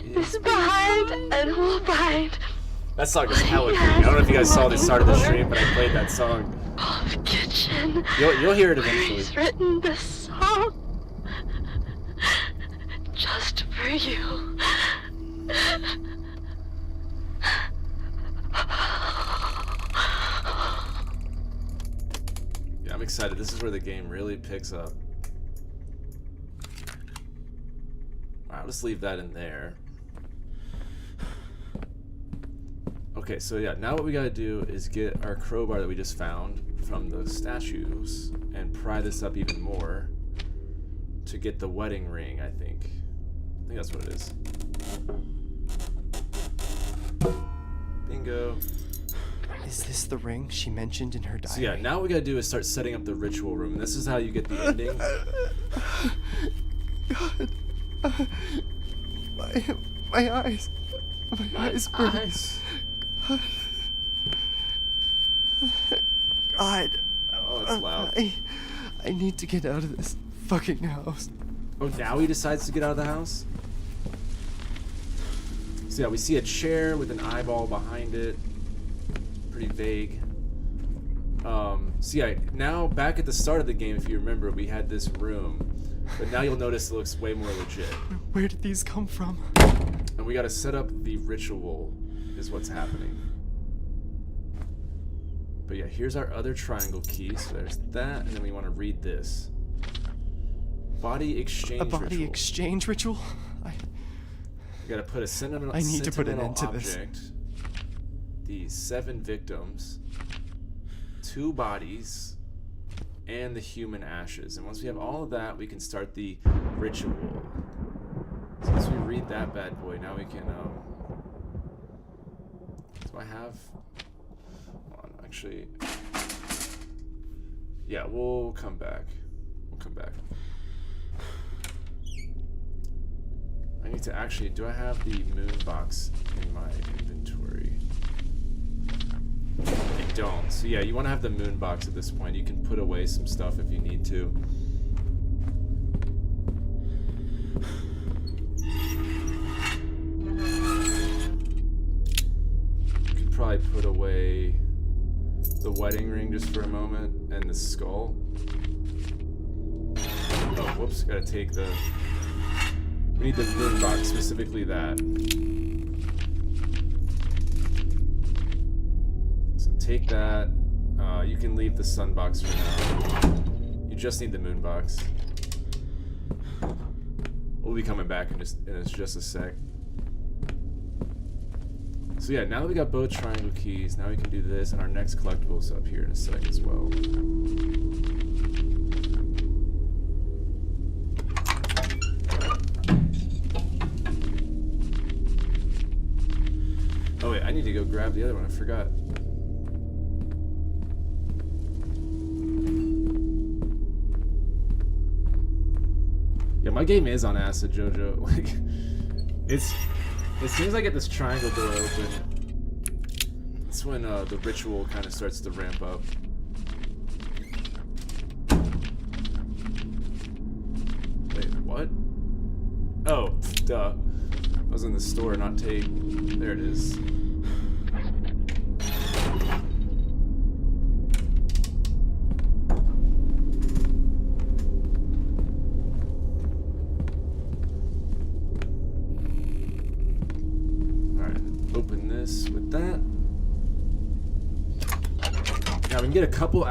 S7: is behind and will find.
S1: That song is hella creepy. I don't know if you guys saw the start of the stream, but I played that song.
S7: The kitchen.
S1: You'll hear it
S7: Where
S1: eventually.
S7: he's written this song just for you.
S1: Yeah, I'm excited. This is where the game really picks up. I'll just leave that in there. Okay, so yeah, now what we gotta do is get our crowbar that we just found from the statues and pry this up even more to get the wedding ring, I think. I think that's what it is. Bingo.
S3: Is this the ring she mentioned in her diary?
S1: So yeah, now what we gotta do is start setting up the ritual room, and this is how you get the ending.
S3: God. My eyes. My eyes burn. God.
S1: Oh, it's loud.
S3: I need to get out of this fucking house.
S1: Oh, now he decides to get out of the house? So yeah, we see a chair with an eyeball behind it. Pretty vague. So yeah, now back at the start of the game, if you remember, we had this room. But now you'll notice it looks way more legit.
S3: Where did these come from?
S1: And we gotta set up the ritual, is what's happening. But yeah, here's our other triangle key. So there's that, and then we want to read this. Body exchange
S3: A body
S1: ritual.
S3: exchange ritual?
S1: We gotta put a sentimental.
S3: I need to put an
S1: sentimental
S3: end to this.
S1: object. The 7 victims, 2 bodies, and the human ashes. And once we have all of that, we can start the ritual. So once we read that bad boy, now we can. Do I have? Hold on, actually. Yeah, we'll come back. We'll come back. I need to actually. Do I have the moon box in my inventory? I don't. So yeah, you want to have the moon box at this point. You can put away some stuff if you need to. You could probably put away the wedding ring just for a moment and the skull. Oh, whoops! Gotta take the. We need the moon box, specifically that. Take that. You can leave the sun box for now. You just need the moon box. We'll be coming back in just a sec. So yeah, now that we got both triangle keys, now we can do this, and our next collectibles up here in a sec as well. Oh wait, I need to go grab the other one. I forgot. Yeah, my game is on acid, Jojo. Like, it's as soon as I get this triangle door open, that's when the ritual kind of starts to ramp up. Wait, what? Oh, duh. I was in the store, not tape. There it is. With that, now we can get a couple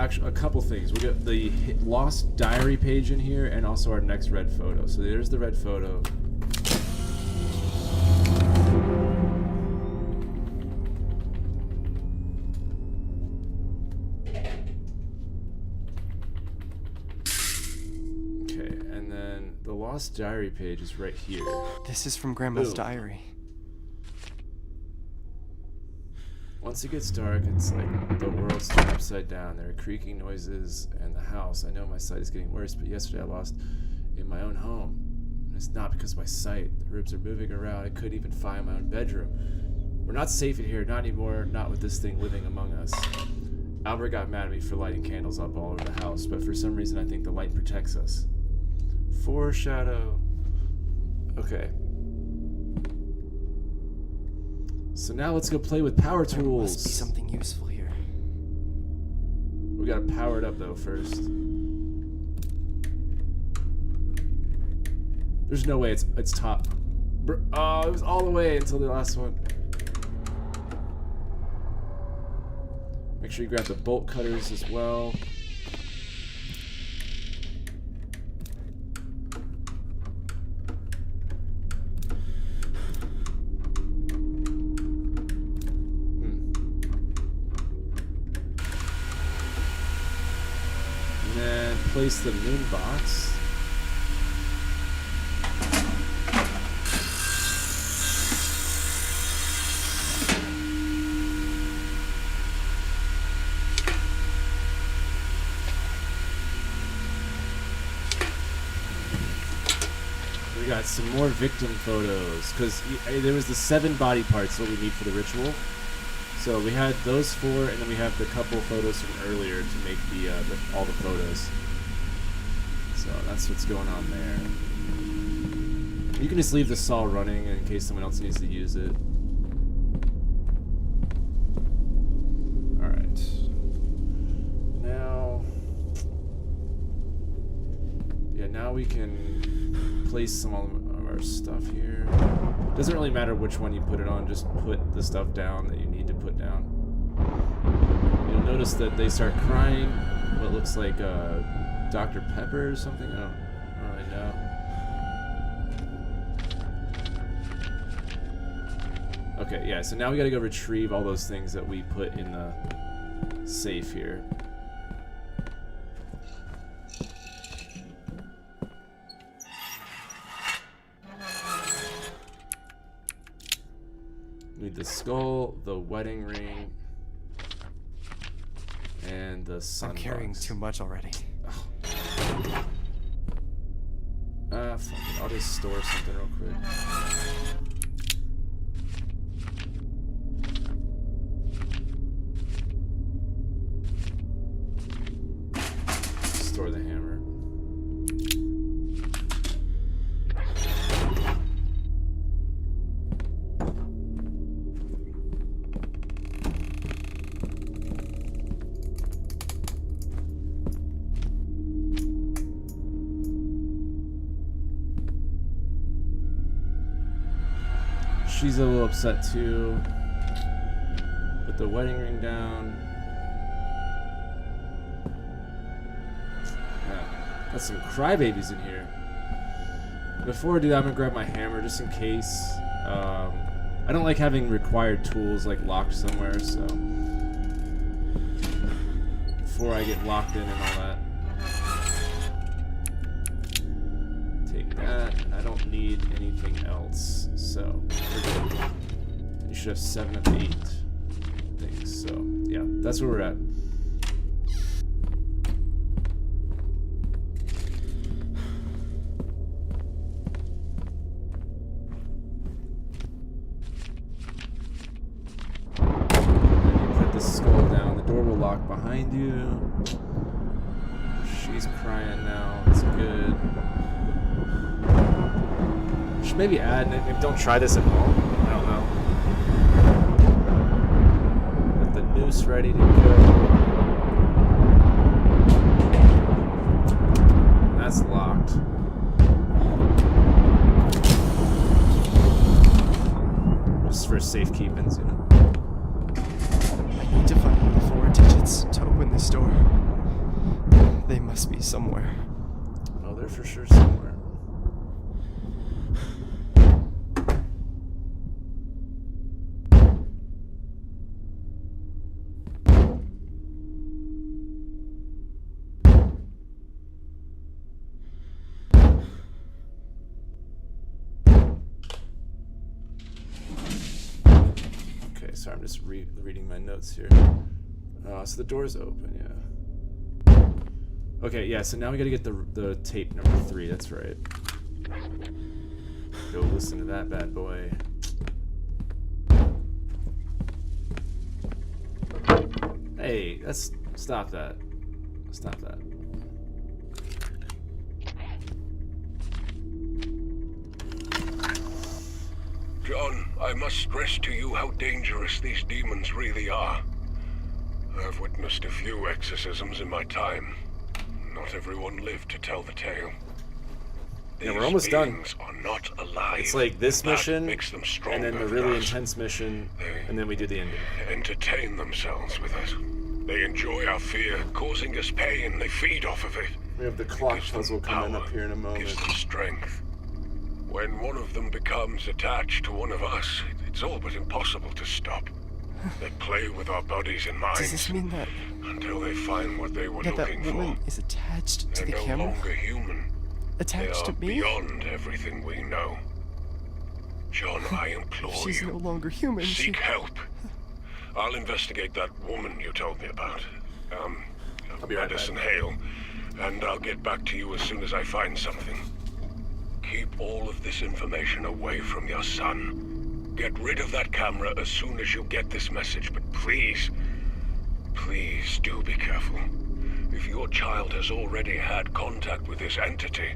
S1: things. We get the lost diary page in here, and also our next red photo. So there's the red photo. Okay, and then the lost diary page is right here.
S3: This is from Grandma's
S1: Ooh.
S3: diary.
S1: Once it gets dark, it's like the world's turned upside down. There are creaking noises and the house. I know my sight is getting worse, but yesterday I lost in my own home. And it's not because of my sight. The ribs are moving around. I couldn't even find my own bedroom. We're not safe in here, not anymore, not with this thing living among us. Albert got mad at me for lighting candles up all over the house, but for some reason I think the light protects us. Foreshadow. Okay. So now let's go play with power tools.
S3: Must be something useful here.
S1: We gotta power it up though first. There's no way it's top. Oh, it was all the way until the last one. Make sure you grab the bolt cutters as well. Place the moon box. We got some more victim photos because there was the 7 body parts that we need for the ritual. So we had those 4, and then we have the couple photos from earlier to make all the photos. So that's what's going on there. You can just leave the saw running in case someone else needs to use it. Alright. Now we can place some of our stuff here. Doesn't really matter which one you put it on, just put the stuff down that you need to put down. You notice that they start crying. What looks like Dr. Pepper or something. I don't really know. Okay, yeah. So now we gotta go retrieve all those things that we put in the safe here. Need the skull, the wedding ring, and the sunbox.
S3: I'm carrying too much already.
S1: Fuck it. I'll just store something real quick. Store the hammer. She's a little upset too. Put the wedding ring down. Yeah, got some crybabies in here. Before I do that, I'm gonna grab my hammer just in case. I don't like having required tools like locked somewhere, so before I get locked in and all that. Take that. I don't need anything else, so we're good. You should have 7 of the 8 things, so yeah, that's where we're at. Put the skull down. The door will lock behind you. She's crying now. It's good. Should maybe add, maybe don't try this at home. I don't know. Got the noose ready to go. That's locked. Just for safekeepings, you know.
S3: I need to find the 4 digits to open this door. They must be somewhere.
S1: Oh, they're for sure somewhere. Sorry, I'm just reading my notes here. So the door's open, yeah. Okay, yeah, so now we gotta get the tape number 3, that's right. Go listen to that bad boy. Hey, stop that. Stop that.
S5: John, I must stress to you how dangerous these demons really are. I've witnessed a few exorcisms in my time. Not everyone lived to tell the tale.
S1: Yeah, we're almost done.
S5: Are not alive.
S1: It's like this mission,
S5: makes them
S1: and then the really intense mission, and then we do the ending.
S5: Entertain themselves with us. They enjoy our fear, causing us pain. They feed off of it.
S1: We have the clock puzzle coming up here in a moment.
S5: Gives them strength. When one of them becomes attached to one of us, it's all but impossible to stop. They play with our bodies and minds.
S3: Does this mean that
S5: until they find what they were
S3: that
S5: looking
S3: woman
S5: for?
S3: is attached to
S5: They're
S3: the
S5: no
S3: camera?
S5: longer human.
S3: Attached
S5: They
S3: to
S5: are
S3: me?
S5: beyond everything we know. John, I implore
S3: She's
S5: you.
S3: no longer human.
S5: Seek help. I'll investigate that woman you told me about.
S1: I'll be right back.
S5: MADiSON Hale, and I'll get back to you as soon as I find something. Keep all of this information away from your son. Get rid of that camera as soon as you get this message, but please, please do be careful. If your child has already had contact with this entity,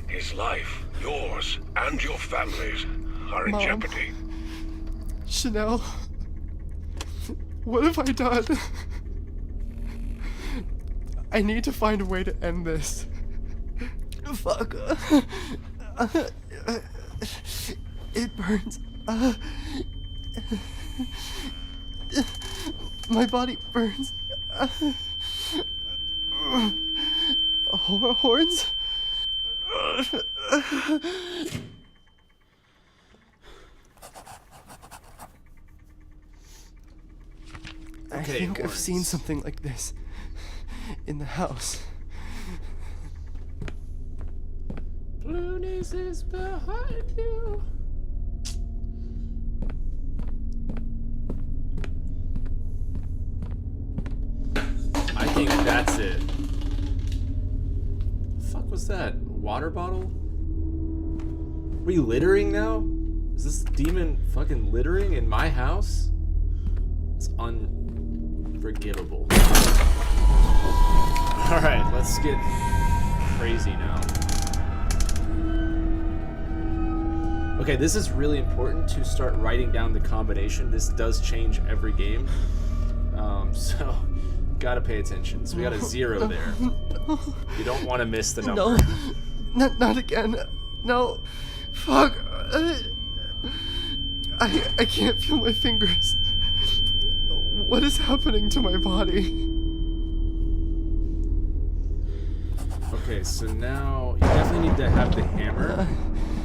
S5: his life, yours, and your family's are in
S3: Mom.
S5: jeopardy.
S3: Chanel, what have I done? I need to find a way to end this. Fuck. It burns. My body burns. Horns? I
S1: Okay,
S3: think I've
S1: horns.
S3: seen something like this in the house.
S1: Blooney's is behind you. I think that's it. The fuck was that? Water bottle? We littering now? Is this demon fucking littering in my house? It's unforgivable. Alright, let's get crazy now. Okay, this is really important to start writing down the combination. This does change every game. So, gotta pay attention. So we got a 0 there. You don't want to miss the number.
S3: No, not again. No, fuck. I can't feel my fingers. What is happening to my body?
S1: Okay, so now you definitely need to have the hammer.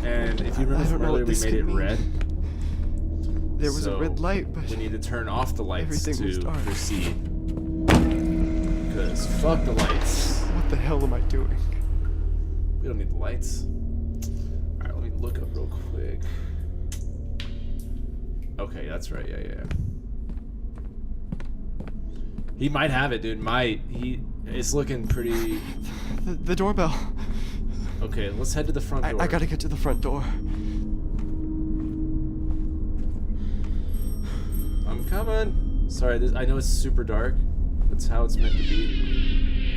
S1: And if you remember from earlier, we made it red.
S3: There was a red light, but
S1: we need to turn off the lights
S3: everything was
S1: to
S3: dark.
S1: proceed. Because fuck the lights.
S3: What the hell am I doing?
S1: We don't need the lights. Alright, let me look up real quick. Okay, that's right. Yeah. He might have it, dude. It's looking pretty...
S3: The doorbell.
S1: Okay, let's head to the front door.
S3: I gotta get to the front door.
S1: I'm coming. Sorry, I know it's super dark. That's how it's meant to be.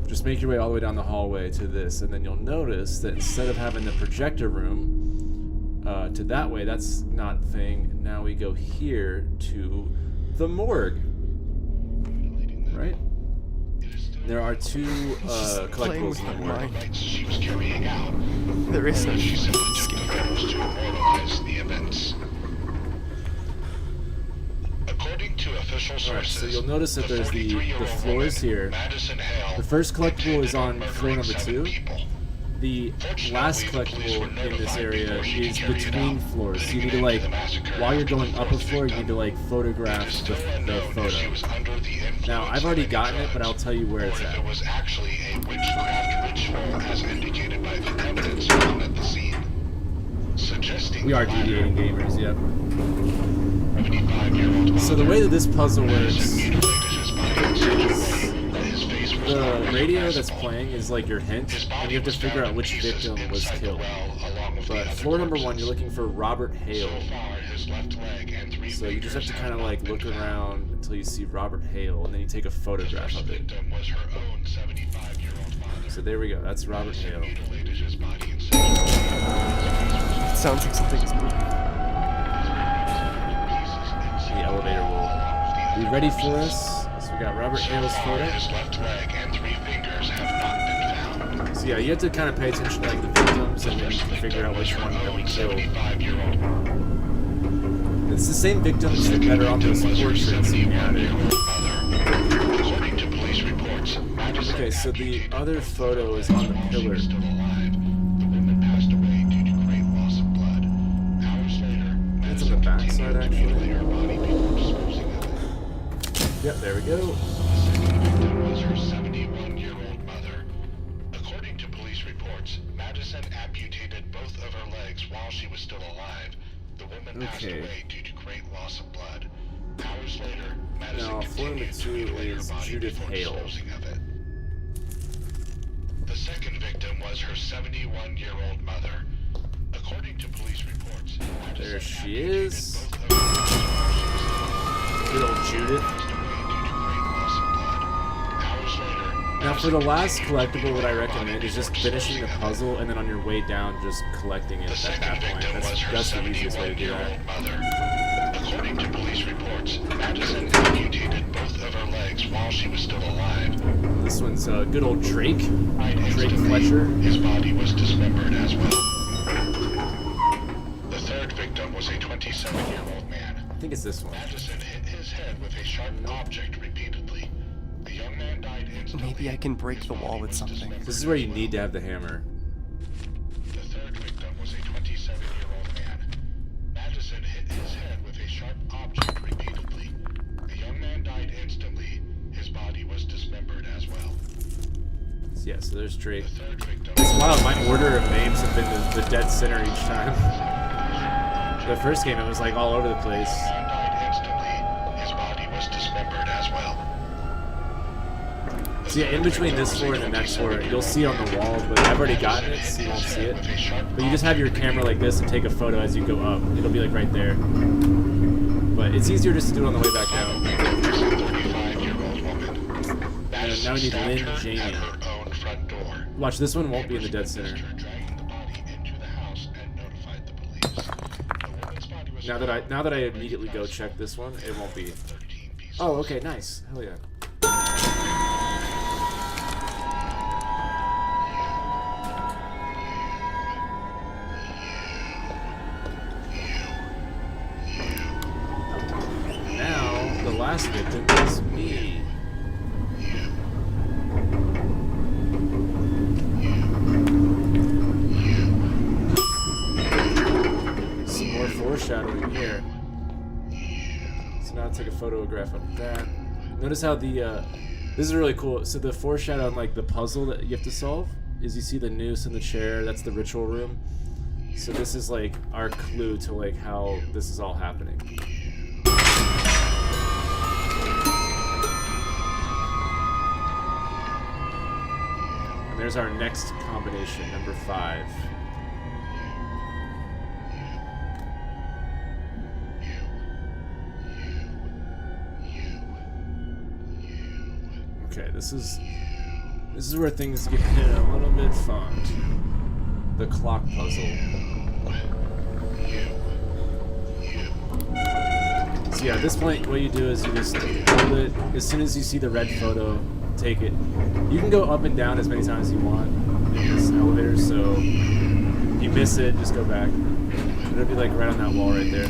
S1: Just make your way all the way down the hallway to this, and then you'll notice that instead of having the projector room to that way, that's not a thing. Now we go here to the morgue. Right? There are 2 collectibles in the morgue.
S5: She was carrying out.
S3: There is no
S5: She simply took the photos to immortalize the events. According to official sources,
S1: Alright, so you'll notice that there's the
S5: 43-year-old
S1: floors
S5: woman,
S1: here.
S5: Madison Hale,
S1: The first collectible is on
S5: intended
S1: floor number
S5: murdering
S1: 2.
S5: 7 people.
S1: The last collectible in this area is between floors. So you need to, like, while you're going up a floor, you need to, like, photograph the photo. Now, I've already gotten it, but I'll tell you where it's at.
S5: It was actually a witchcraft ritual as indicated by the evidence found at the scene. Suggesting
S1: We are
S5: the latter,
S1: deviating gamers, yep.
S5: 75-year-old
S1: So the way that this puzzle works
S5: Madison mutilated his body in such a way that his face was
S1: the
S5: not
S1: radio that's
S5: recognizable.
S1: playing is like your hint,
S5: His
S1: and
S5: body
S1: you have to
S5: was
S1: figure
S5: found
S1: out
S5: in
S1: which
S5: pieces
S1: victim was
S5: inside the
S1: killed.
S5: well, along with the
S1: But
S5: other
S1: floor number 1,
S5: corpses.
S1: you're looking for Robert Hale.
S5: So far, his left leg and 3
S1: So you just have to
S5: fingers
S1: kind of
S5: have
S1: like
S5: not
S1: look
S5: been found.
S1: around until you see Robert Hale, and then you take a
S5: The
S1: photograph
S5: first
S1: of it.
S5: victim was her own 75-year-old father.
S1: So there we go, that's Robert
S5: Madison
S1: Hale.
S5: mutilated his body in such a way that his face was
S3: It sounds like something's moving.
S1: The elevator will be ready for us. So we got Robert Hale's photo.
S5: His left leg and 3 fingers have not been found.
S1: So yeah, you have to kind of pay attention to like the victims, and then you can figure out which one that we killed.
S5: 75-year-old
S1: It's the same victims that are on those portraits in the attic.
S5: According to police reports, Madison
S1: Okay, so the
S5: amputated
S1: other
S5: both
S1: photo
S5: her
S1: is
S5: legs
S1: on the
S5: while she
S1: pillar.
S5: was still alive. The woman passed away due to great loss of blood. Hours later,
S1: It's on the back side,
S5: continued to
S1: actually.
S5: mutilate her body before disposing of it.
S1: Yep, there we go.
S5: The second victim was her 71-year-old mother. According to police reports, Madison amputated both of her legs while she was still alive. The woman passed
S1: Okay.
S5: away due to great loss of blood. Hours later, Madison
S1: Now, floor number
S5: continued to
S1: 2
S5: mutilate her
S1: is
S5: body
S1: Judith
S5: before
S1: Hale.
S5: disposing of it. The second victim was her 71-year-old mother. According to police reports, Madison
S1: There she
S5: amputated
S1: is.
S5: both of her legs while she was still alive.
S1: Good old Judith. Now for the last collectible, what I recommend is just finishing the puzzle, and then on your way down, just collecting it
S5: The
S1: at that
S5: second
S1: point.
S5: victim was her
S1: That's the easiest way to do that.
S5: 71-year-old mother. According to police reports, Madison amputated both of her legs while she was still alive.
S1: This one's good old Drake.
S5: Right
S1: Drake
S5: instantly,
S1: Fletcher.
S5: his body was dismembered as well. The third victim was a 27-year-old man.
S1: I think it's this one.
S5: Madison hit his head
S8: head with a sharp object repeatedly. The young man died instantly.
S3: Maybe I can break the wall with something.
S1: This is where you need to have the hammer.
S8: The third victim was a 27-year-old man. MADiSON hit his head with a sharp object repeatedly. The young man died instantly. His body was dismembered as well.
S1: Yeah, so there's Drake.
S8: The third victim.
S1: It's wild, my order of names have been the dead center each time. The first game, it was like all over the place.
S8: The man died instantly. His body was dismembered as well.
S1: So yeah, in between this floor and the next floor, you'll see on the wall, but I've already gotten it, so you won't see it. But you just have your camera like this and take a photo as you go up. It'll be like right there. But it's easier just to do it on the way back down. And now we need Lynn Jamie. Watch, this one won't be in the dead center. Now that I immediately go check this one, it won't be. Oh, okay, nice. Hell yeah. Now the last victim is me. Foreshadowing here. So now I'll take a photograph of that. Notice how the this is really cool. So the foreshadow on like the puzzle that you have to solve is you see the noose in the chair. That's the ritual room. So this is like our clue to like how this is all happening. And there's our next combination, number 5. Okay, this is where things get a little bit fun. The clock puzzle. So yeah, at this point, what you do is you just hold it. As soon as you see the red photo, take it. You can go up and down as many times as you want in this elevator, so if you miss it, just go back. It'll be like right on that wall right there.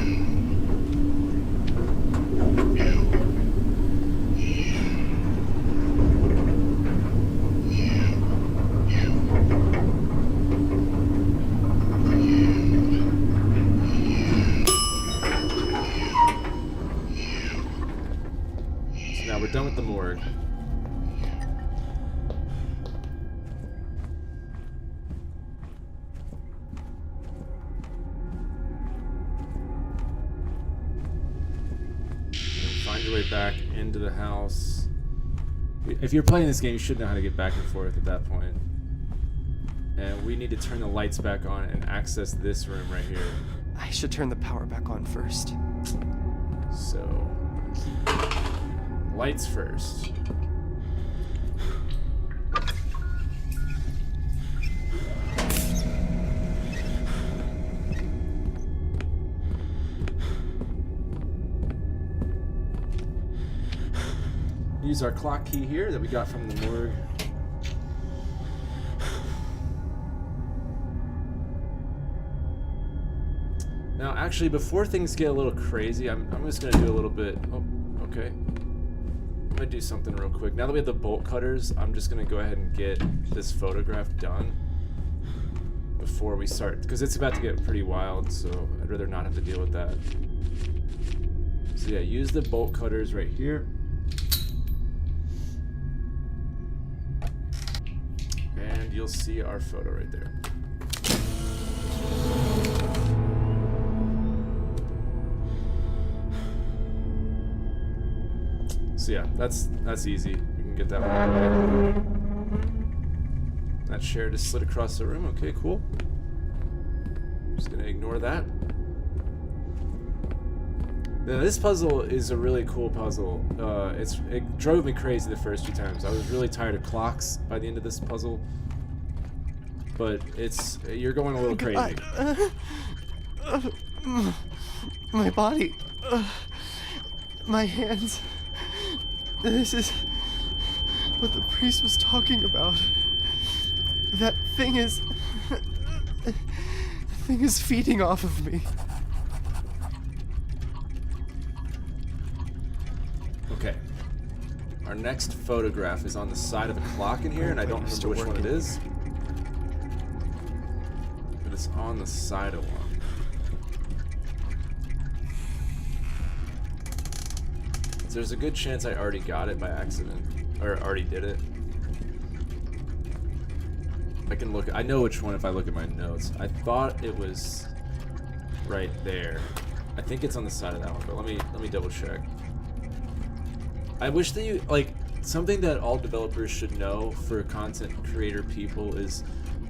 S1: We're done with the morgue. Find your way back into the house. If you're playing this game, you should know how to get back and forth at that point. And we need to turn the lights back on and access this room right here.
S3: I should turn the power back on first.
S1: So... lights first. Use our clock key here that we got from the morgue. Now, actually, before things get a little crazy, I'm just gonna do a little bit. Oh, okay. I'm gonna do something real quick. Now that we have the bolt cutters, I'm just gonna go ahead and get this photograph done before we start, because it's about to get pretty wild, so I'd rather not have to deal with that. So yeah, use the bolt cutters right here. And you'll see our photo right there. So yeah, that's easy. We can get that one out of the way. That chair just slid across the room. Okay, cool. Just gonna ignore that. Now, this puzzle is a really cool puzzle. It drove me crazy the first few times. I was really tired of clocks by the end of this puzzle. But you're going a little crazy.
S3: My body. My hands. This is what the priest was talking about. That thing is feeding off of me.
S1: Our next photograph is on the side of a clock in here, and I don't remember which one it is. But it's on the side of one. So there's a good chance I already got it by accident, or already did it. I can look. I know which one if I look at my notes. I thought it was right there. I think it's on the side of that one, but let me double check. I wish that you like something that all developers should know for content creator people is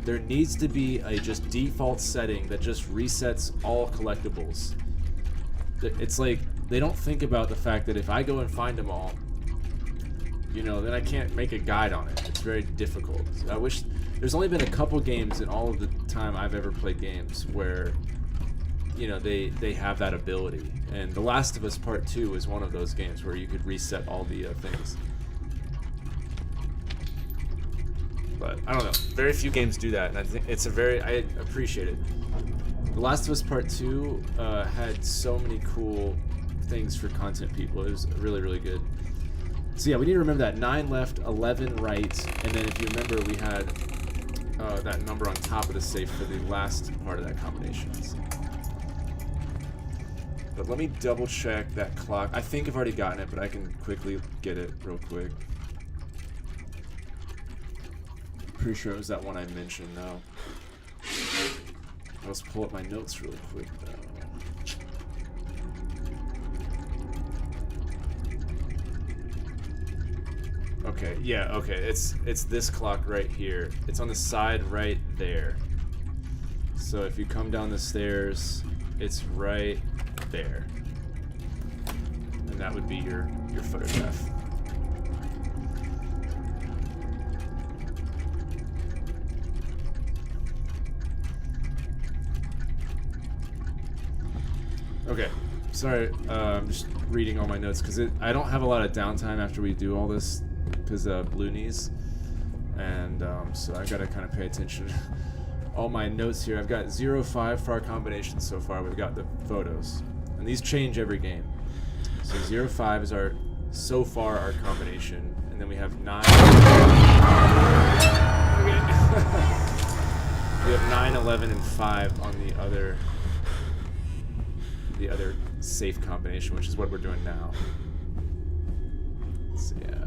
S1: there needs to be a just default setting that just resets all collectibles. It's like they don't think about the fact that if I go and find them all, you know, then I can't make a guide on it. It's very difficult. I wish there's only been a couple games in all of the time I've ever played games where, you know, they have that ability. And The Last of Us Part 2 is one of those games where you could reset all the things. But I don't know. Very few games do that, and I think it's I appreciate it. The Last of Us Part 2 had so many cool things for content people. It was really, really good. So yeah, we need to remember that 9 left, 11 right, and then if you remember, we had that number on top of the safe for the last part of that combination. But let me double check that clock. I think I've already gotten it, but I can quickly get it real quick. Pretty sure it was that one I mentioned though. Let's pull up my notes really quick though. Okay, yeah, okay. It's this clock right here. It's on the side right there. So if you come down the stairs, it's right there. And that would be your photograph. Okay, sorry, I'm just reading all my notes because I don't have a lot of downtime after we do all this because Bloonies, and so I gotta kind of pay attention to all my notes here. I've got 0-5 for our combination so far. We've got the photos, and these change every game. So 0-5 is our combination, and then we have 9. We have 9, 11, and 5 on the other safe combination, which is what we're doing now. So yeah.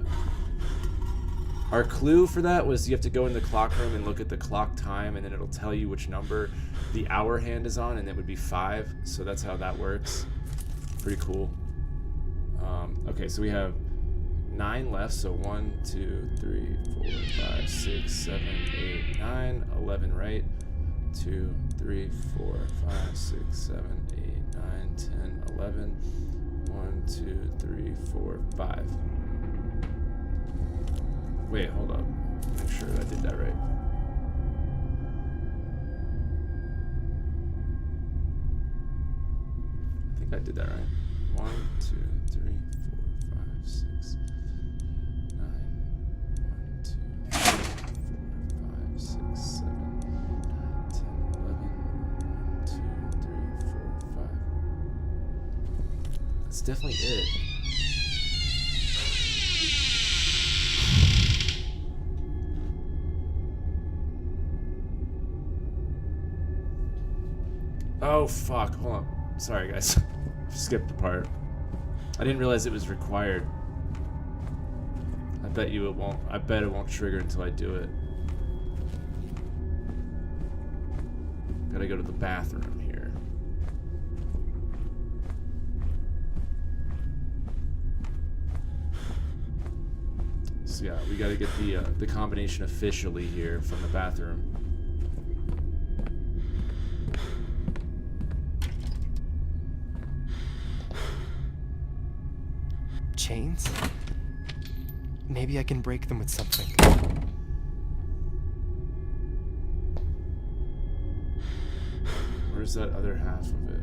S1: Our clue for that was you have to go in the clock room and look at the clock time, and then it'll tell you which number the hour hand is on, and it would be 5. So that's how that works. Pretty cool. Okay, so we have 9 left. So 1, 2, 3, 4, 5, 6, 7, 8, 9, 11 right. 2, 3, 4, 5, 6, 7, 8, 9, 10, 11. 1, 2, 3, 4, 5. Wait, hold up. Make sure I did that right. I think I did that right. 1, 2, 3, 4, 5, 6, 9. 1, 2, 3, 4, 5, 6, 7, 9, 10, 11. 1, 2, 3, 4, 5. That's definitely it. Oh fuck, hold on. Sorry guys. Skipped the part. I didn't realize it was required. I bet it won't trigger until I do it. Gotta go to the bathroom here. So yeah, we gotta get the combination officially here from the bathroom.
S3: Chains? Maybe I can break them with something.
S1: Where's that other half of it?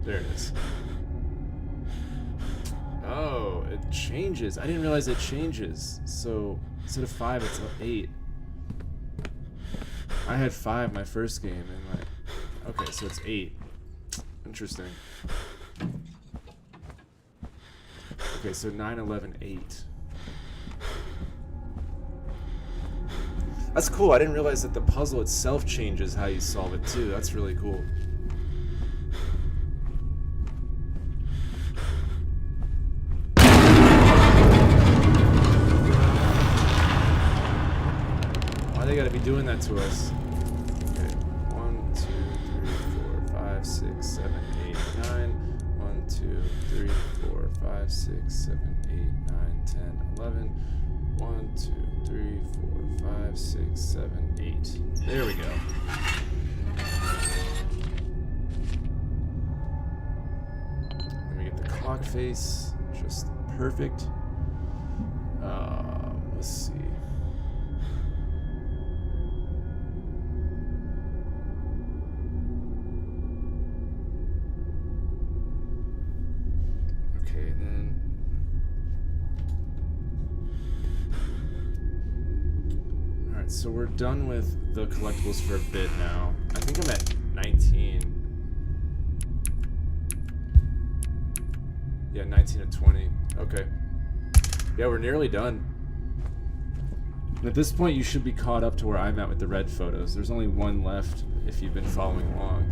S1: There it is. Oh, it changes. I didn't realize it changes. So instead of 5, it's 8. I had 5 my first game, and like, okay, so it's 8. Interesting. Okay, so 9, 11, 8. That's cool. I didn't realize that the puzzle itself changes how you solve it too. That's really cool. Why they gotta be doing that to us? Okay, 1, 2, 3, 4, 5, 6, 7, 8, 9. 1, 2, 3, 4, 5, 6, 7, 8, 9, 10, 11. 1, 2, 3, 4, 5, 6, 7, 8. There we go. Let me get the clock face just perfect. Let's see. Okay, then. Alright, so we're done with the collectibles for a bit now. I think I'm at 19. Yeah, 19 of 20. Okay. Yeah, we're nearly done. And at this point, you should be caught up to where I'm at with the red photos. There's only one left if you've been following along.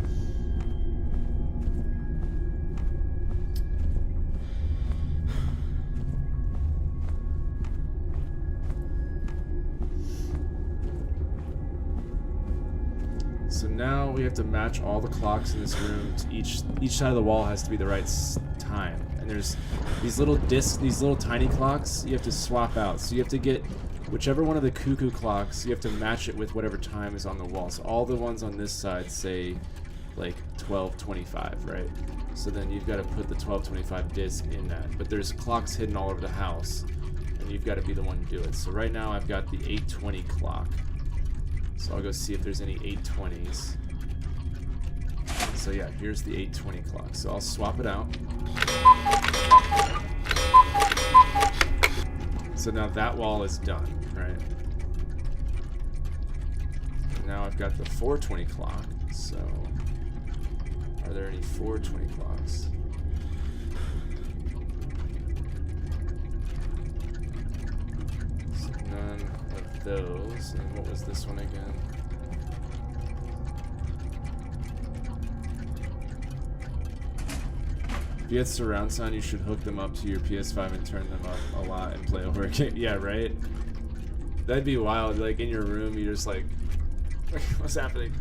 S1: So now we have to match all the clocks in this room to each side of the wall has to be the right time. And there's these little discs, these little tiny clocks you have to swap out. So you have to get whichever one of the cuckoo clocks, you have to match it with whatever time is on the wall. So all the ones on this side say like 12:25, right? So then you've got to put the 12:25 disc in that. But there's clocks hidden all over the house, and you've got to be the one to do it. So right now I've got the 8:20 clock. So I'll go see if there's any 8:20s. So yeah, here's the 8:20 clock. So I'll swap it out. So now that wall is done, right? And now I've got the 4:20 clock. So are there any 4:20 clocks? So none of those. And what was this one again? If you had surround sound, you should hook them up to your PS5 and turn them up a lot and play a horror game. Yeah, right? That'd be wild. Like, in your room, you're just like, what's happening?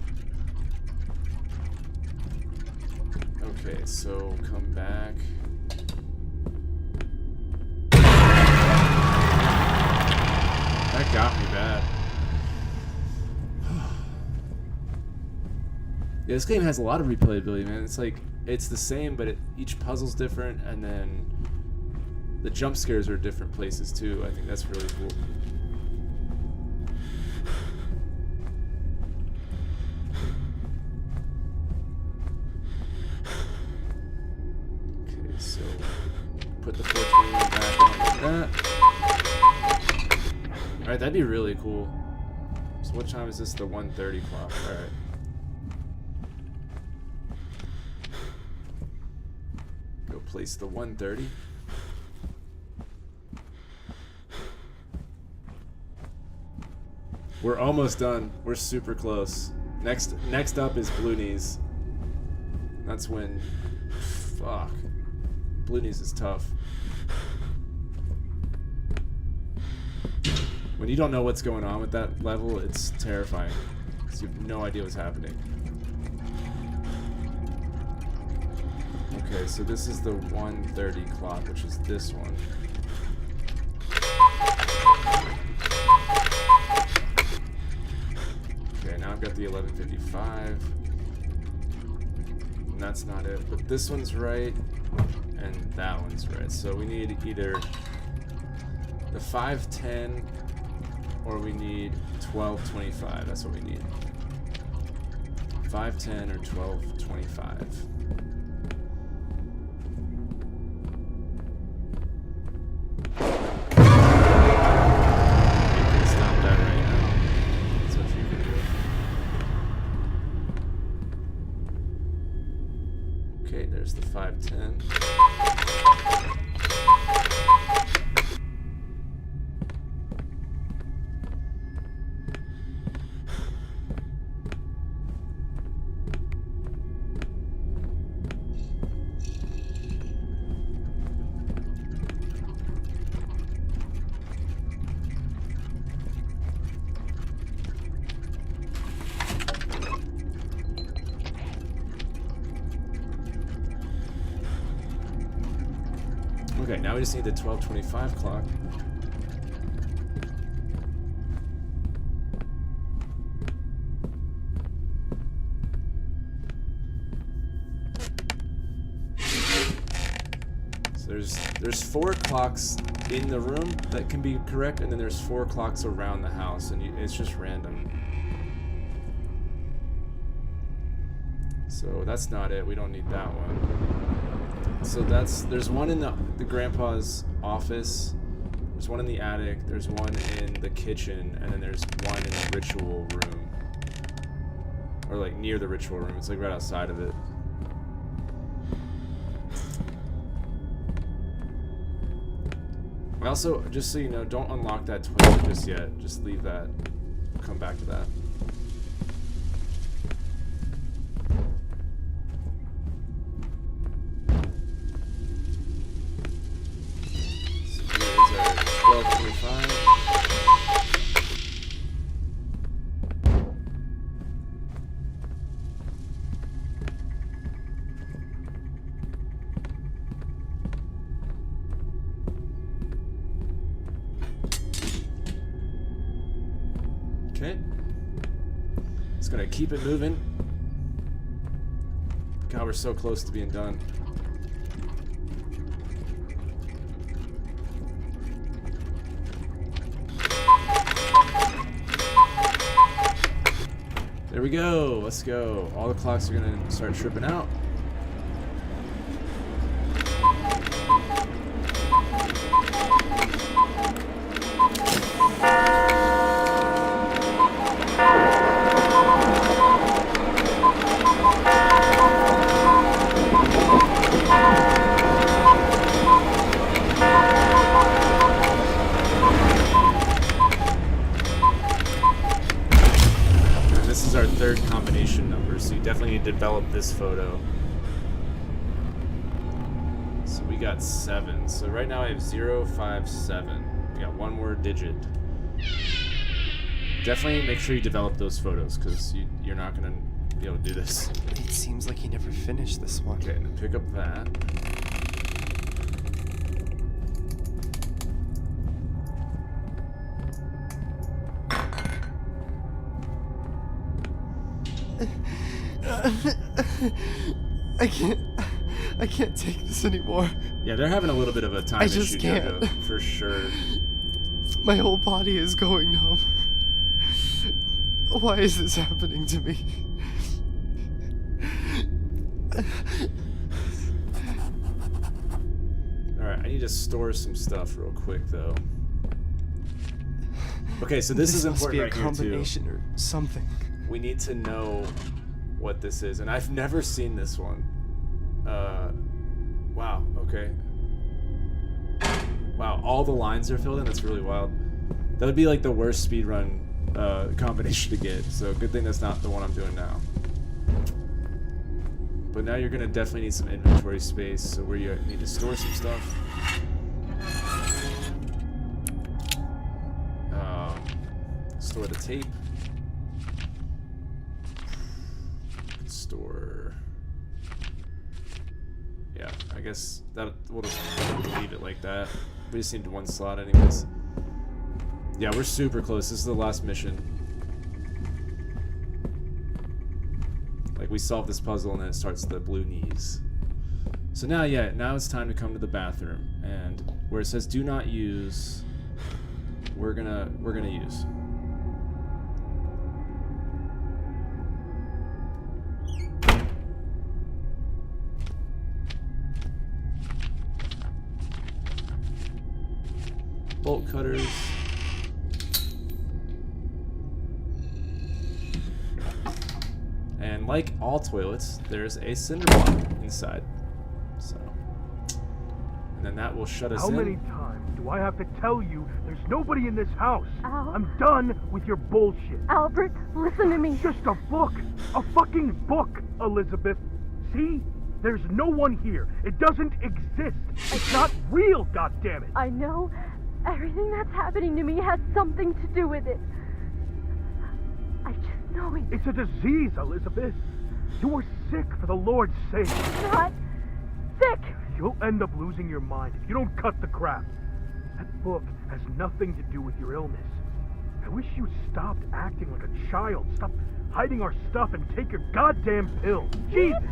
S1: Okay, so come back. That got me bad. Yeah, this game has a lot of replayability, man. It's like, it's the same, but each puzzle's different, and then the jump scares are different places too. I think that's really cool. Okay, so put the 421 back on like that. Alright, that'd be really cool. So what time is this? The 1:30 clock. Alright. Place the 1:30. We're almost done. We're super close. Next up is Blooney's. That's when, fuck, Blooney's is tough. When you don't know what's going on with that level, it's terrifying because you have no idea what's happening. Okay, so this is the 1:30 clock, which is this one. Okay, now I've got the 11:55. And that's not it, but this one's right, and that one's right. So we need either the 5:10 or we need 12:25. That's what we need. 5:10 or 12:25. Okay, there's the 510. Okay, now we just need the 12:25 clock. So there's 4 clocks in the room that can be correct, and then there's 4 clocks around the house, and it's just random. So that's not it. We don't need that one. So there's one in the grandpa's office, there's one in the attic, there's one in the kitchen, and then there's one in the ritual room. Or like near the ritual room. It's like right outside of it. Also, just so you know, don't unlock that toilet just yet. Just leave that. We'll come back to that. Okay. Just gonna keep it moving. God, we're so close to being done. There we go. Let's go. All the clocks are gonna start tripping out. Third combination number, so you definitely need to develop this photo. So we got 7. So right now I have 0, 5, 7. We got one more digit. Definitely make sure you develop those photos, because you're not gonna be able to do this.
S3: It seems like he never finished this one.
S1: Okay, and pick up that.
S3: I can't take this anymore.
S1: Yeah, they're having a little bit of a time issue,
S3: just can't.
S1: Jojo, for sure.
S3: My whole body is going numb. Why is this happening to me?
S1: Alright, I need to store some stuff real quick, though. Okay, so this is important right here, too.
S3: Must be a combination or something.
S1: We need to know what this is, and I've never seen this one. Wow, okay. Wow, all the lines are filled in? That's really wild. That would be like the worst speedrun combination to get, so good thing that's not the one I'm doing now. But now you're gonna definitely need some inventory space, so where you need to store some stuff. Store the tape. Store. Yeah, I guess that we'll just leave it like that. We just need one slot anyways. Yeah, we're super close. This is the last mission. Like, we solve this puzzle and then it starts the Bloonies. So now, yeah, now it's time to come to the bathroom, and where it says do not use, we're gonna use. Bolt cutters. And And like all toilets, there's a cinder block inside. So, and then that will shut us in.
S2: How many times do I have to tell you there's nobody in this house?
S7: Al.
S2: I'm done with your bullshit.
S7: Albert, listen to me.
S2: It's just a book. A fucking book, Elizabeth. See? There's no one here. It doesn't exist. It's not real, goddammit.
S7: I know everything that's happening to me has something to do with it. I just know it.
S2: It's a disease, Elizabeth. You are sick for the Lord's sake.
S7: Not sick.
S2: You'll end up losing your mind if you don't cut the crap. That book has nothing to do with your illness. I wish you stopped acting like a child. Stop hiding our stuff and take your goddamn pill. Jesus!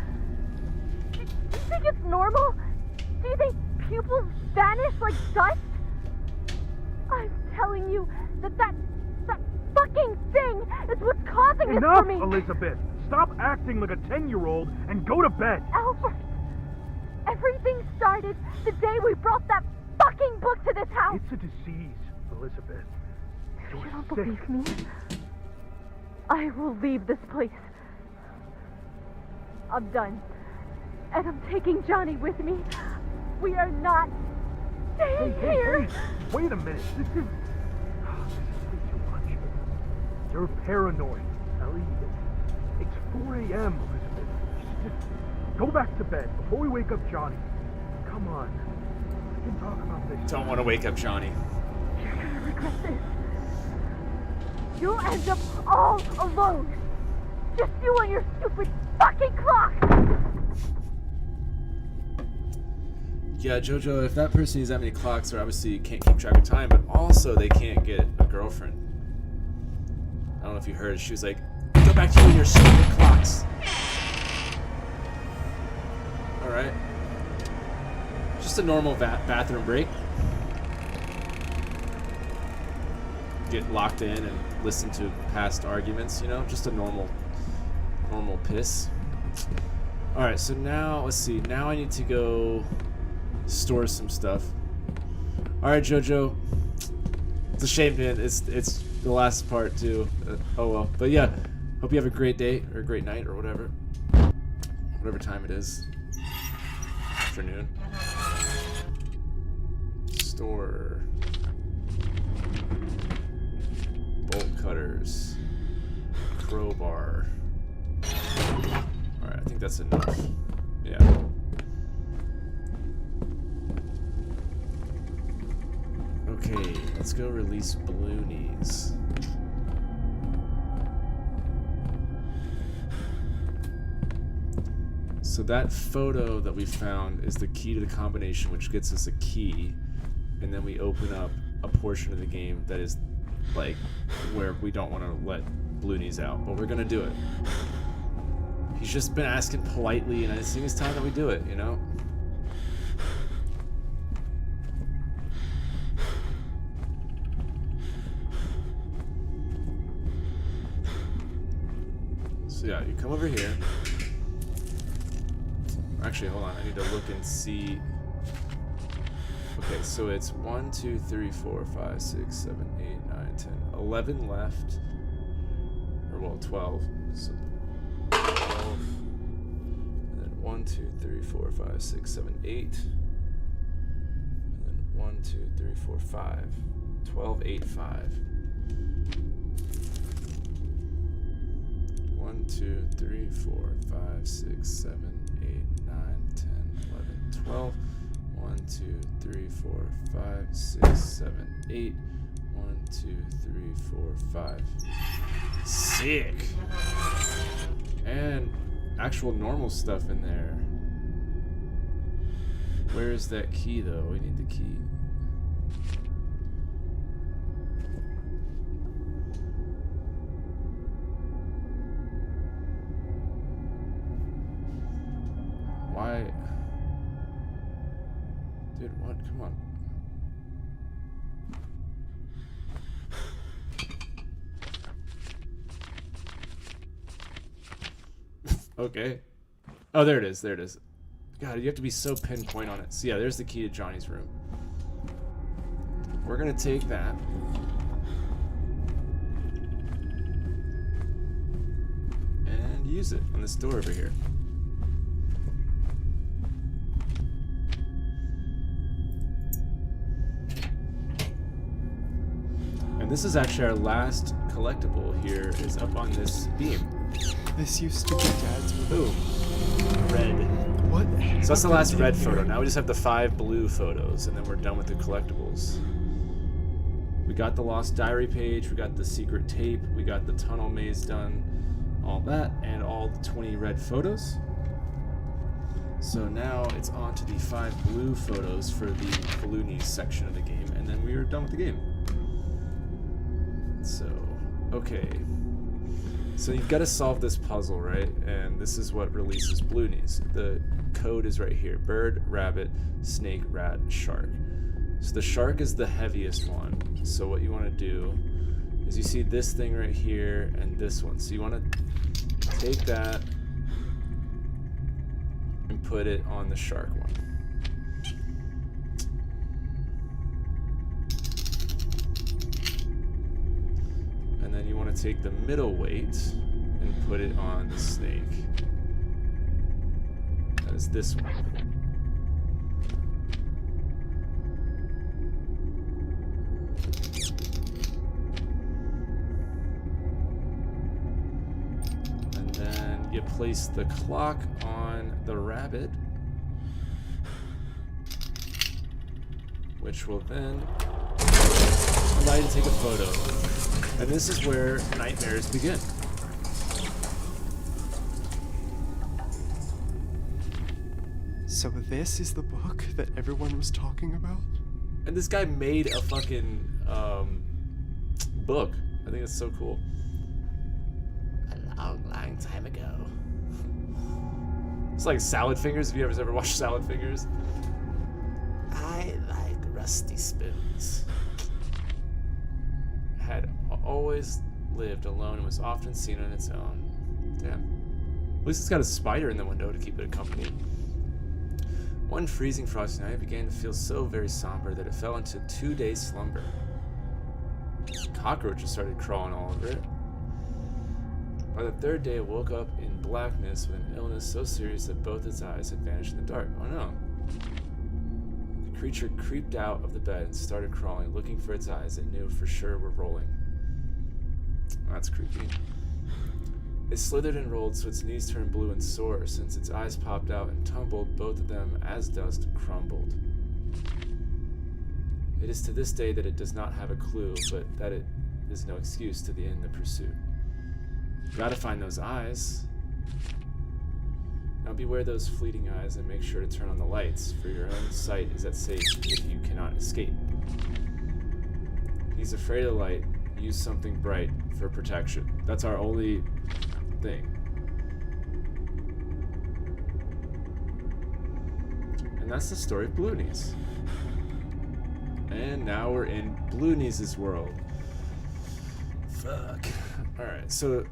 S7: Do you think it's normal? Do you think pupils vanish like dust? I'm telling you that fucking thing is what's causing this
S2: Enough,
S7: for me.
S2: Elizabeth! Stop acting like a 10-year-old and go to bed.
S7: Albert, everything started the day we brought that fucking book to this house.
S2: It's a disease, Elizabeth.
S7: You
S2: You're
S7: don't
S2: sick.
S7: believe me? I will leave this place. I'm done. And I'm taking Johnny with me. We are not staying here.
S2: Hey, wait a minute. This is way too much. You're paranoid, Ellie. It's 4 a.m., Elizabeth. Just go back to bed before we wake up Johnny. Come on. We can talk about this.
S1: Don't want to wake up Johnny.
S7: You're gonna regret this. You'll end up all alone. Just you and your stupid fucking clock.
S1: Yeah, Jojo, if that person needs that many clocks, or obviously you can't keep track of time, but also they can't get a girlfriend. I don't know if you heard, she was like, go back to you and your stupid clocks. Alright. Just a normal bathroom break. Get locked in and listen to past arguments, you know? Just a normal piss. Alright, so now, let's see. Now I need to go store some stuff. Alright, Jojo. It's a shame, man. It's the last part, too. Oh, well. But yeah, hope you have a great day, or a great night, or whatever. Whatever time it is. Afternoon. Store. Bolt cutters. Crowbar. Alright, I think that's enough. Yeah. Okay, let's go release Bloonies. So that photo that we found is the key to the combination, which gets us a key, and then we open up a portion of the game that is like where we don't want to let Bloonies out, but we're gonna do it. He's just been asking politely, and I think it's time that we do it, you know? So yeah, you come over here. Actually, hold on, I need to look and see. Okay, so it's 1, 2, 3, 4, 5, 6, 7, 8, 9, 10, 11 left. Or well, 12. So 12. And then 1, 2, 3, 4, 5, 6, 7, 8. And then 1, 2, 3, 4, 5. 12, 8, 5. 1, 2, 3, 4, 5, 6, 7, 8, 9, 10, 11, 12. 1, 2, 3, 4, 5, 6, 7, 8. 1, 2, 3, 4, 5. Sick! And actual normal stuff in there. Where is that key though? We need the key. Why? Dude, what? Come on. Okay. Oh, there it is. There it is. God, you have to be so pinpoint on it. So yeah, there's the key to Johnny's room. We're gonna take that. And use it on this door over here. And this is actually our last collectible here, is up on this beam.
S3: This used to be Dad's room.
S1: Ooh. Red.
S3: What?
S1: So that's the last
S3: happened
S1: red
S3: in
S1: photo.
S3: here?
S1: Now we just have the 5 blue photos, and then we're done with the collectibles. We got the lost diary page, we got the secret tape, we got the tunnel maze done, all that, and all the 20 red photos. So now it's on to the 5 blue photos for the Blooney section of the game, and then we are done with the game. So, okay. So you've got to solve this puzzle, right? And this is what releases Bloonies. The code is right here. Bird, rabbit, snake, rat, shark. So the shark is the heaviest one. So what you want to do is you see this thing right here and this one. So you want to take that and put it on the shark one. And then you want to take the middle weight and put it on the snake. That is this one. And then you place the clock on the rabbit, which will then allow you to take a photo. And this is where nightmares begin.
S3: So this is the book that everyone was talking about?
S1: And this guy made a fucking book. I think it's so cool. A long, long time ago. It's like Salad Fingers. Have you ever watched Salad Fingers? I like rusty spoons. Had always lived alone and was often seen on its own. Damn. At least it's got a spider in the window to keep it company. One freezing frosty night, I began to feel so very somber that it fell into 2-day slumber. Cockroaches started crawling all over it. By the 3rd day, it woke up in blackness with an illness so serious that both its eyes had vanished in the dark. Oh no. The creature creeped out of the bed and started crawling, looking for its eyes it knew for sure were rolling. That's creepy. It slithered and rolled so its knees turned blue and sore. Since its eyes popped out and tumbled, both of them as dust crumbled. It is to this day that it does not have a clue, but that it is no excuse to the end of pursuit. You gotta find those eyes. Now beware those fleeting eyes and make sure to turn on the lights, for your own sight is at stake if you cannot escape. He's afraid of the light. Use something bright for protection. That's our only thing. And that's the story of Bloonies. And now we're in Bloonies' world. Fuck. Alright, so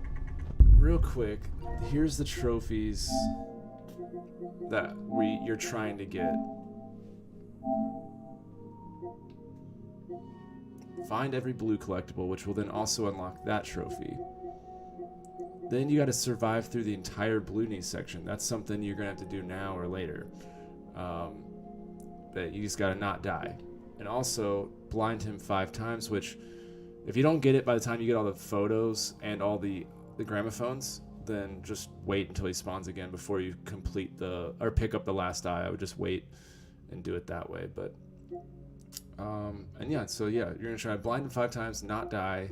S1: real quick, here's the trophies that you're trying to get. Find every blue collectible, which will then also unlock that trophy. Then you got to survive through the entire Blooney section. That's something you're gonna have to do now or later. But you just gotta not die. And also blind him 5 times, which if you don't get it by the time you get all the photos and all the gramophones, then just wait until he spawns again before you complete or pick up the last eye. I would just wait and do it that way. But and yeah, so yeah, you're gonna try blind him 5 times, not die,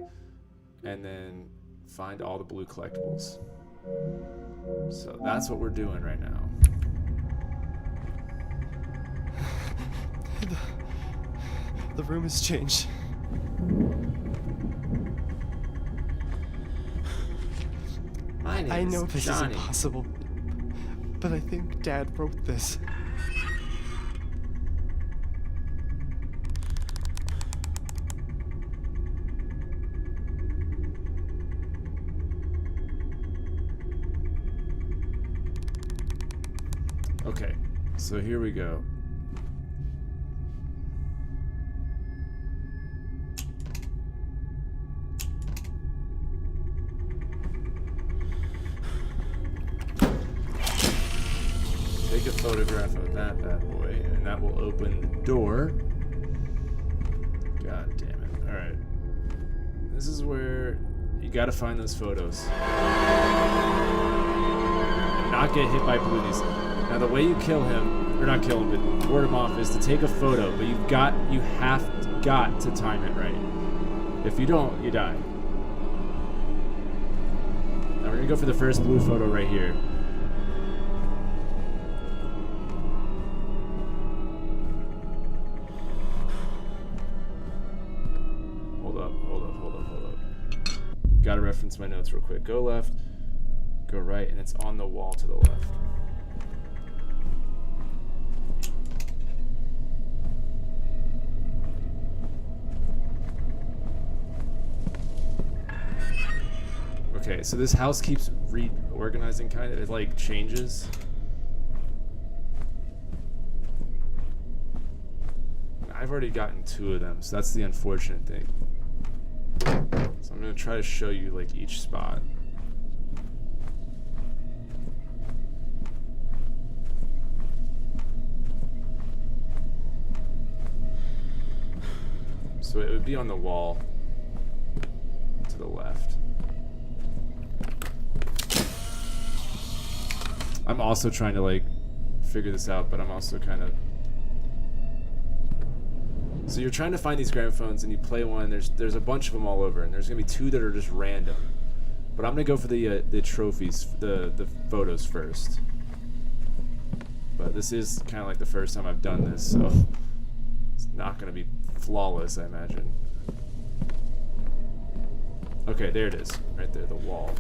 S1: and then find all the blue collectibles. So that's what we're doing right now.
S3: The room has changed.
S1: My name
S3: I know
S1: is
S3: this
S1: Johnny.
S3: is impossible, but I think Dad wrote this.
S1: Okay, so here we go. photograph of that bad boy, and that will open the door. God damn it. Alright. This is where you gotta find those photos. And not get hit by Bloonies. Now the way you kill him, or not kill him, but ward him off, is to take a photo, but you have got to time it right. If you don't, you die. Now we're gonna go for the first blue photo right here. Hold up. Gotta reference my notes real quick. Go left, go right, and it's on the wall to the left. Okay, so this house keeps reorganizing, kind of. It like changes. I've already gotten 2 of them, so that's the unfortunate thing. So I'm gonna try to show you like each spot. So it would be on the wall to the left. I'm also trying to like figure this out, but I'm also kind of... So you're trying to find these gramophones and you play one, there's a bunch of them all over, and there's gonna be 2 that are just random. But I'm gonna go for the trophies, the photos first. But this is kind of like the first time I've done this, so it's not gonna be flawless, I imagine. Okay, there it is, right there, the wall.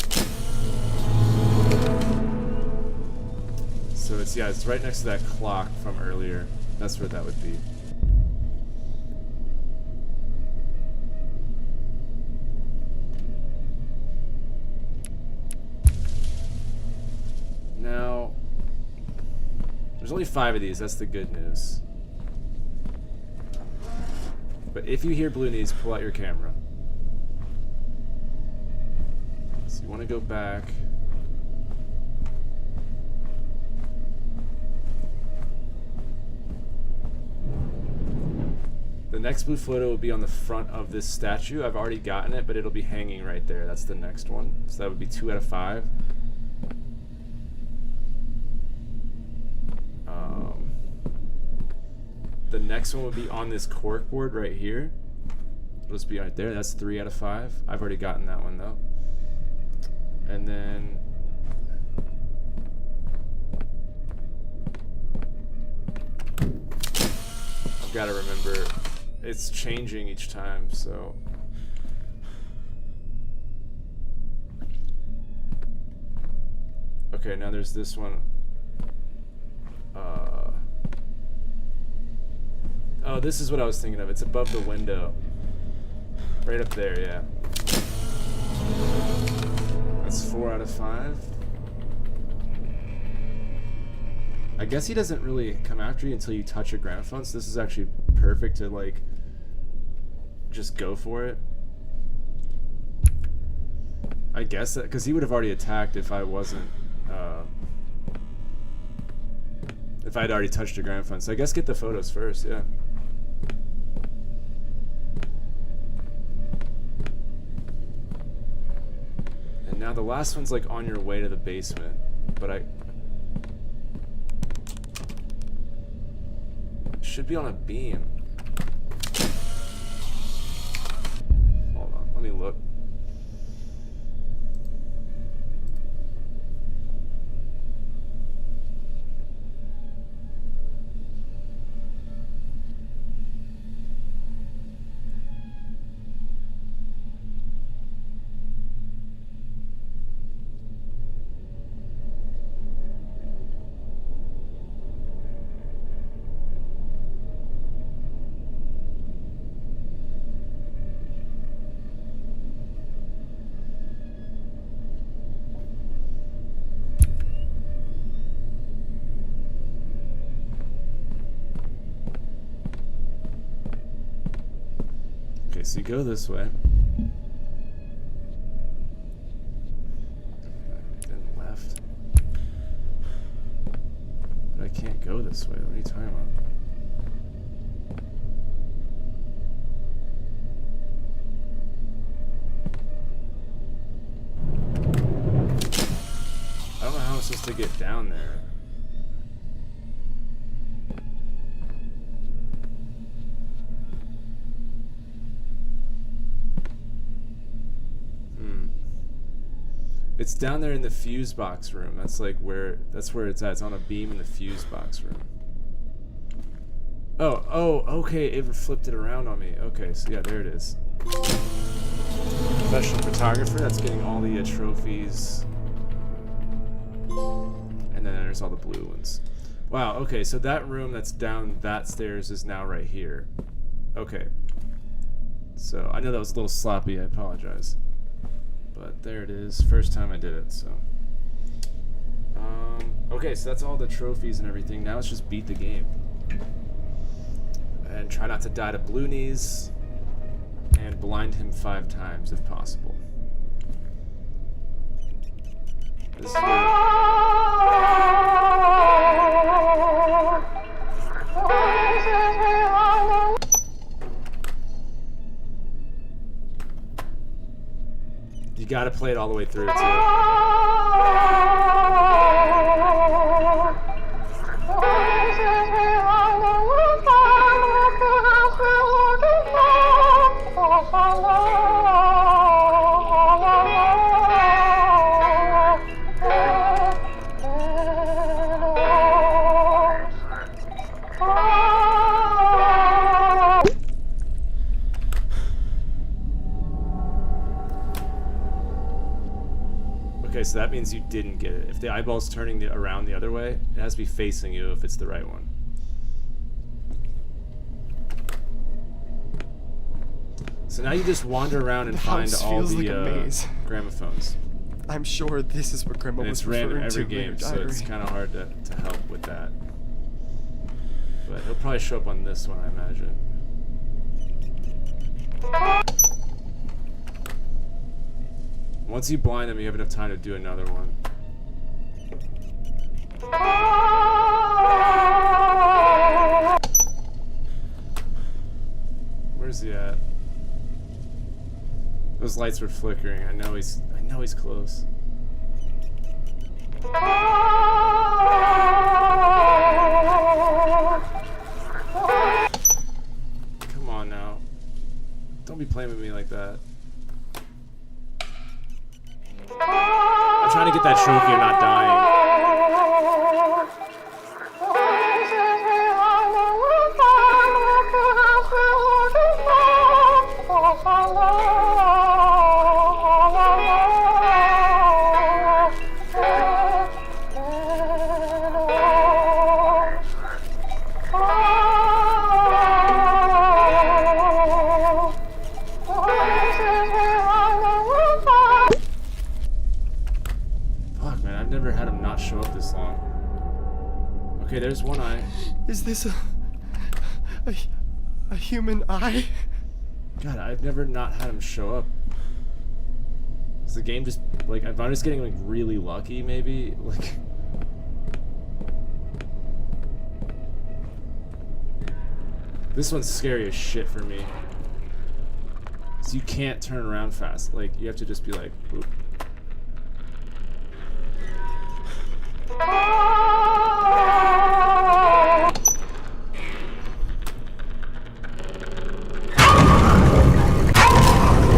S1: So it's right next to that clock from earlier. That's where that would be. Now, there's only 5 of these. That's the good news. But if you hear Bloonies, pull out your camera. So you want to go back. The next blue photo will be on the front of this statue. I've already gotten it, but it'll be hanging right there. That's the next one. So that would be 2 out of 5. The next one would be on this cork board right here. It'll just be right there. That's 3 out of 5. I've already gotten that one though. And then I've got to remember it's changing each time, so okay, now there's this one. Oh, this is what I was thinking of. It's above the window. Right up there, yeah. That's 4 out of 5. I guess he doesn't really come after you until you touch a gramophone, so this is actually perfect to, like, just go for it. I guess that, because he would have already attacked if I wasn't, if I'd already touched a gramophone. So I guess get the photos first, yeah. And now the last one's like on your way to the basement, but it should be on a beam. Hold on, let me look. So you go this way. Then left. But I can't go this way. What are you talking about? I don't know how I'm supposed to get down there. It's down there in the fuse box room. That's like where it's at. It's on a beam in the fuse box room. Oh, okay. It flipped it around on me. Okay, so yeah, there it is. Professional photographer. That's getting all the trophies. And then there's all the blue ones. Wow, okay, so that room that's down that stairs is now right here. Okay. So, I know that was a little sloppy. I apologize. But there it is. First time I did it, so. Okay, so that's all the trophies and everything. Now let's just beat the game. And try not to die to Bloonies. And blind him 5 times if possible. This is you gotta play it all the way through, too. Okay, so that means you didn't get it. If the eyeball's turning around the other way, it has to be facing you if it's the right one. So now you just wander around and find all the gramophones.
S3: I'm sure this is what Grandma was referring to.
S1: It's random every game, so it's kind of hard to help with that. But he'll probably show up on this one, I imagine. Once you blind him, you have enough time to do another one. Where's he at? Those lights were flickering. I know he's close. Come on now. Don't be playing with me like that. I'm trying to get that trophy of not dying. Okay, there's one eye.
S3: Is this a human eye?
S1: God, I've never not had him show up. Is the game just like I'm just getting like really lucky, maybe? Like this one's scary as shit for me. So you can't turn around fast. Like you have to just be like, whoop.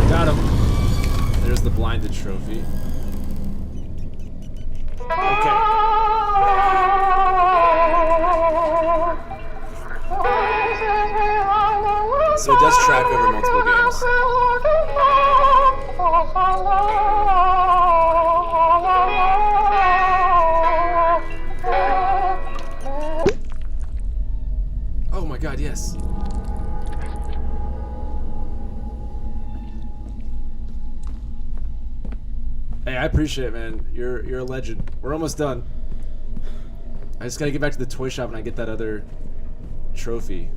S1: Got him. There's the blinded trophy. Okay. So it does track over multiple games. Oh my god, yes. Hey, I appreciate it, man. You're a legend. We're almost done. I just gotta get back to the toy shop and I get that other trophy.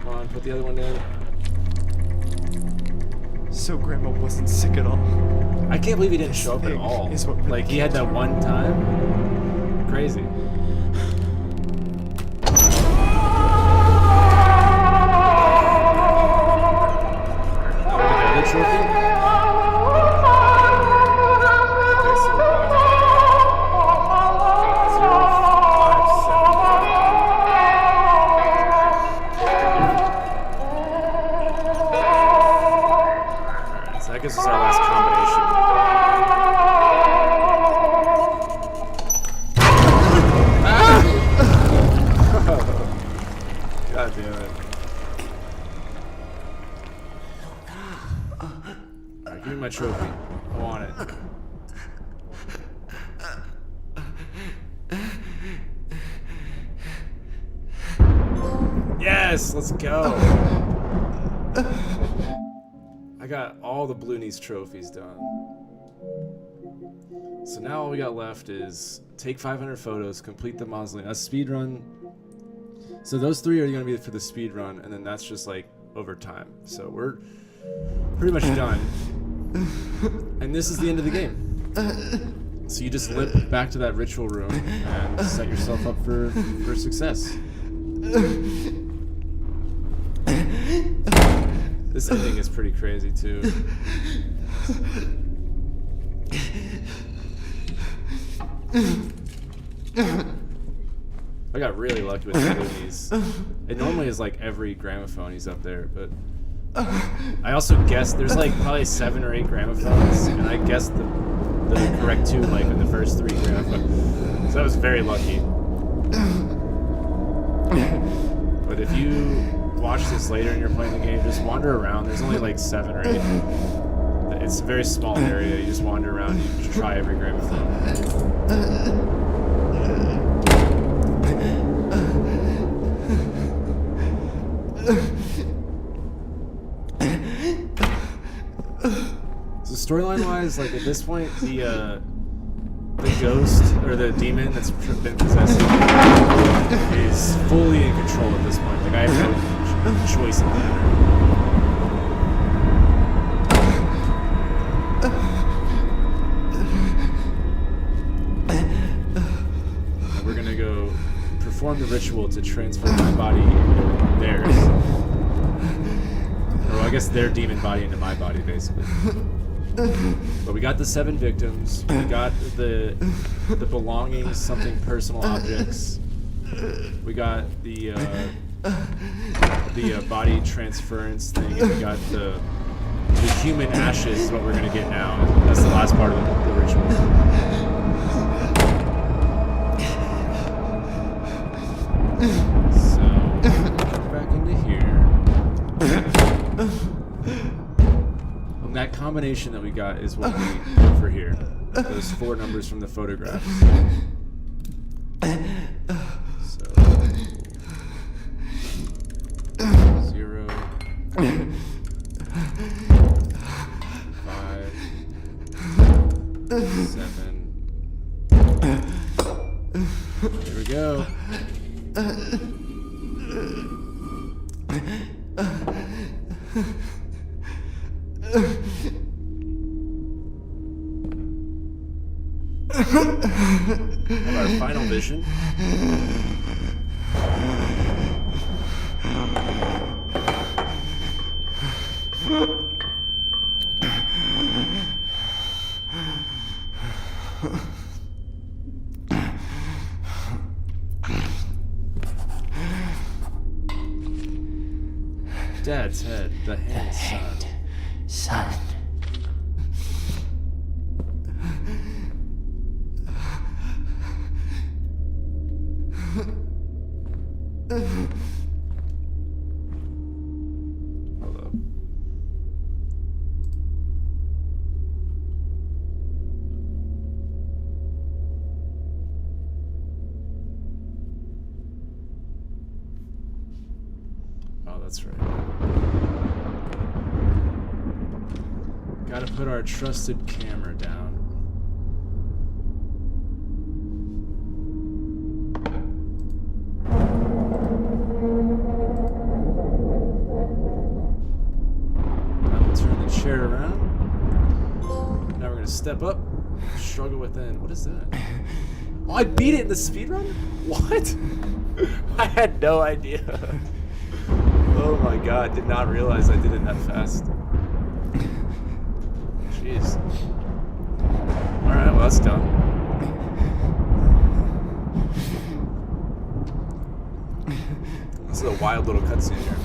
S1: Come on, put the other one in.
S3: So Grandma wasn't sick at all.
S1: I can't believe he didn't show up at
S3: thing
S1: all.
S3: is what really
S1: Like, he had that one time. Crazy. The trophy? Okay, so 057. So I guess it's our last combination. God damn it. Alright, give me my trophy. I want it. Yes, let's go. I got all the Blooney's trophies done. So now all we got left is take 500 photos, complete the mausoleum, a speed run. So those 3 are going to be for the speed run, and then that's just like over time. So we're pretty much done. And this is the end of the game. So you just limp back to that ritual room and set yourself up for success. This ending is pretty crazy too. I got really lucky with the movies. It normally is like every gramophone he's up there, but I also guessed there's like probably 7 or 8 gramophones, and I guessed the correct 2 like in the first 3 gramophones. So I was very lucky. But if you watch this later and you're playing the game, just wander around. There's only like 7 or 8. It's a very small area. You just wander around. You just try every gramophone. So storyline-wise, like at this point, the ghost or the demon that's been possessing is fully in control at this point. Like I have no choice in the matter. And we're gonna go perform the ritual to transfer my body into theirs. Or I guess their demon body into my body, basically. But we got the 7 victims. We got the belongings, something personal objects. We got the body transference thing, and we got the human ashes. Is what we're gonna get now. That's the last part of the ritual. So get back into here. That combination that we got is what we put for here. Those 4 numbers from the photographs. So 0, 5, 7. Here we go. And our final vision. Dad's head, the hanged son. Hello. Oh, that's right. Gotta put our trusted camera down. Turn the chair Now we're gonna step up. Struggle within. What is that? Oh, I beat it in the speedrun? What? I had no idea. Oh my god, did not realize I did it that fast. Jeez. Alright, well that's done. This is a wild little cutscene here.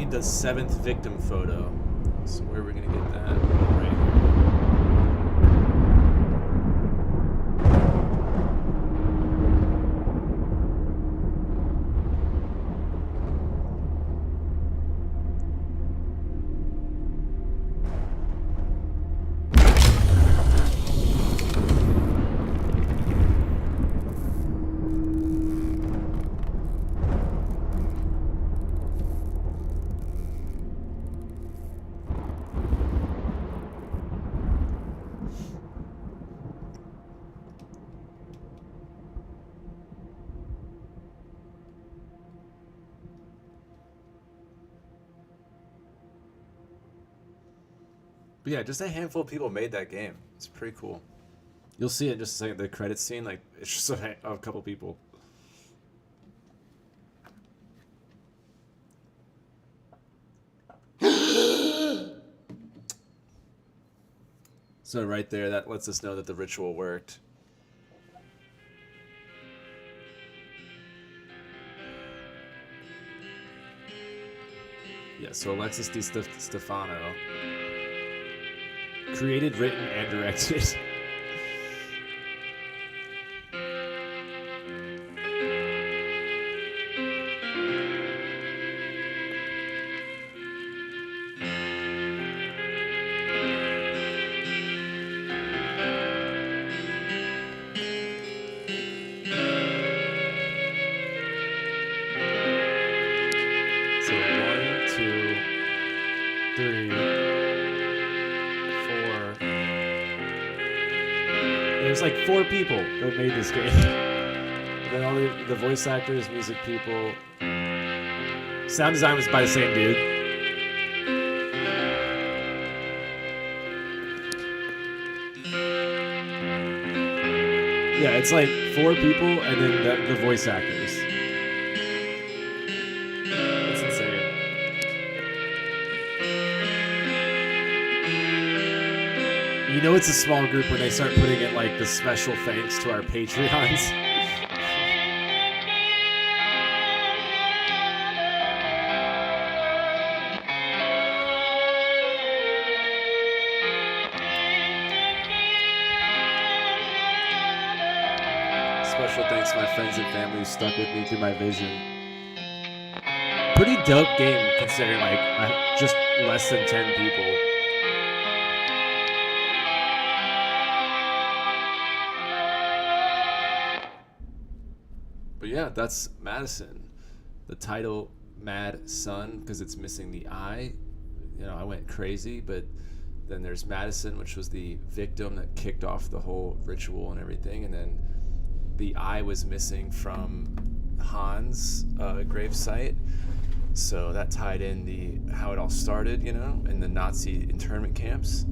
S1: The 7th victim photo. So where are we gonna get that? Right here. But yeah, just a handful of people made that game. It's pretty cool. You'll see it in just a second. The credits scene, like, it's just a couple people. So right there, that lets us know that the ritual worked. Yeah, so Alexis Di Stefano. Created, written, and directed. So 1, 2, 3. There's like 4 people that made this game. And then all the voice actors, music people. Sound design was by the same dude. Yeah, it's like 4 people and then the voice actors. It's insane. You know it's a small group when they start putting in like the special thanks to our Patreons. Special thanks to my friends and family who stuck with me through my vision. Pretty dope game considering like just less than 10 people. But yeah, that's MADiSON. The title MADiSON because it's missing the I. You know, I went crazy, but then there's MADiSON, which was the victim that kicked off the whole ritual and everything, and then the I was missing from Hans' gravesite, so that tied in how it all started, you know, in the Nazi internment camps.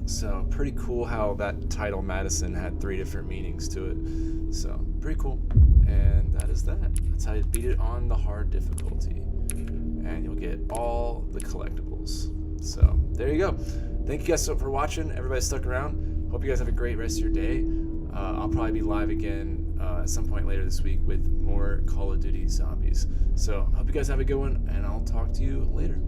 S1: So pretty cool how that title MADiSON had 3 different meanings to it. So pretty cool. And that is that. That's how you beat it on the hard difficulty. And you'll get all the collectibles. So there you go. Thank you guys so for watching. Everybody stuck around. Hope you guys have a great rest of your day. I'll probably be live again at some point later this week with more Call of Duty Zombies. So hope you guys have a good one, and I'll talk to you later.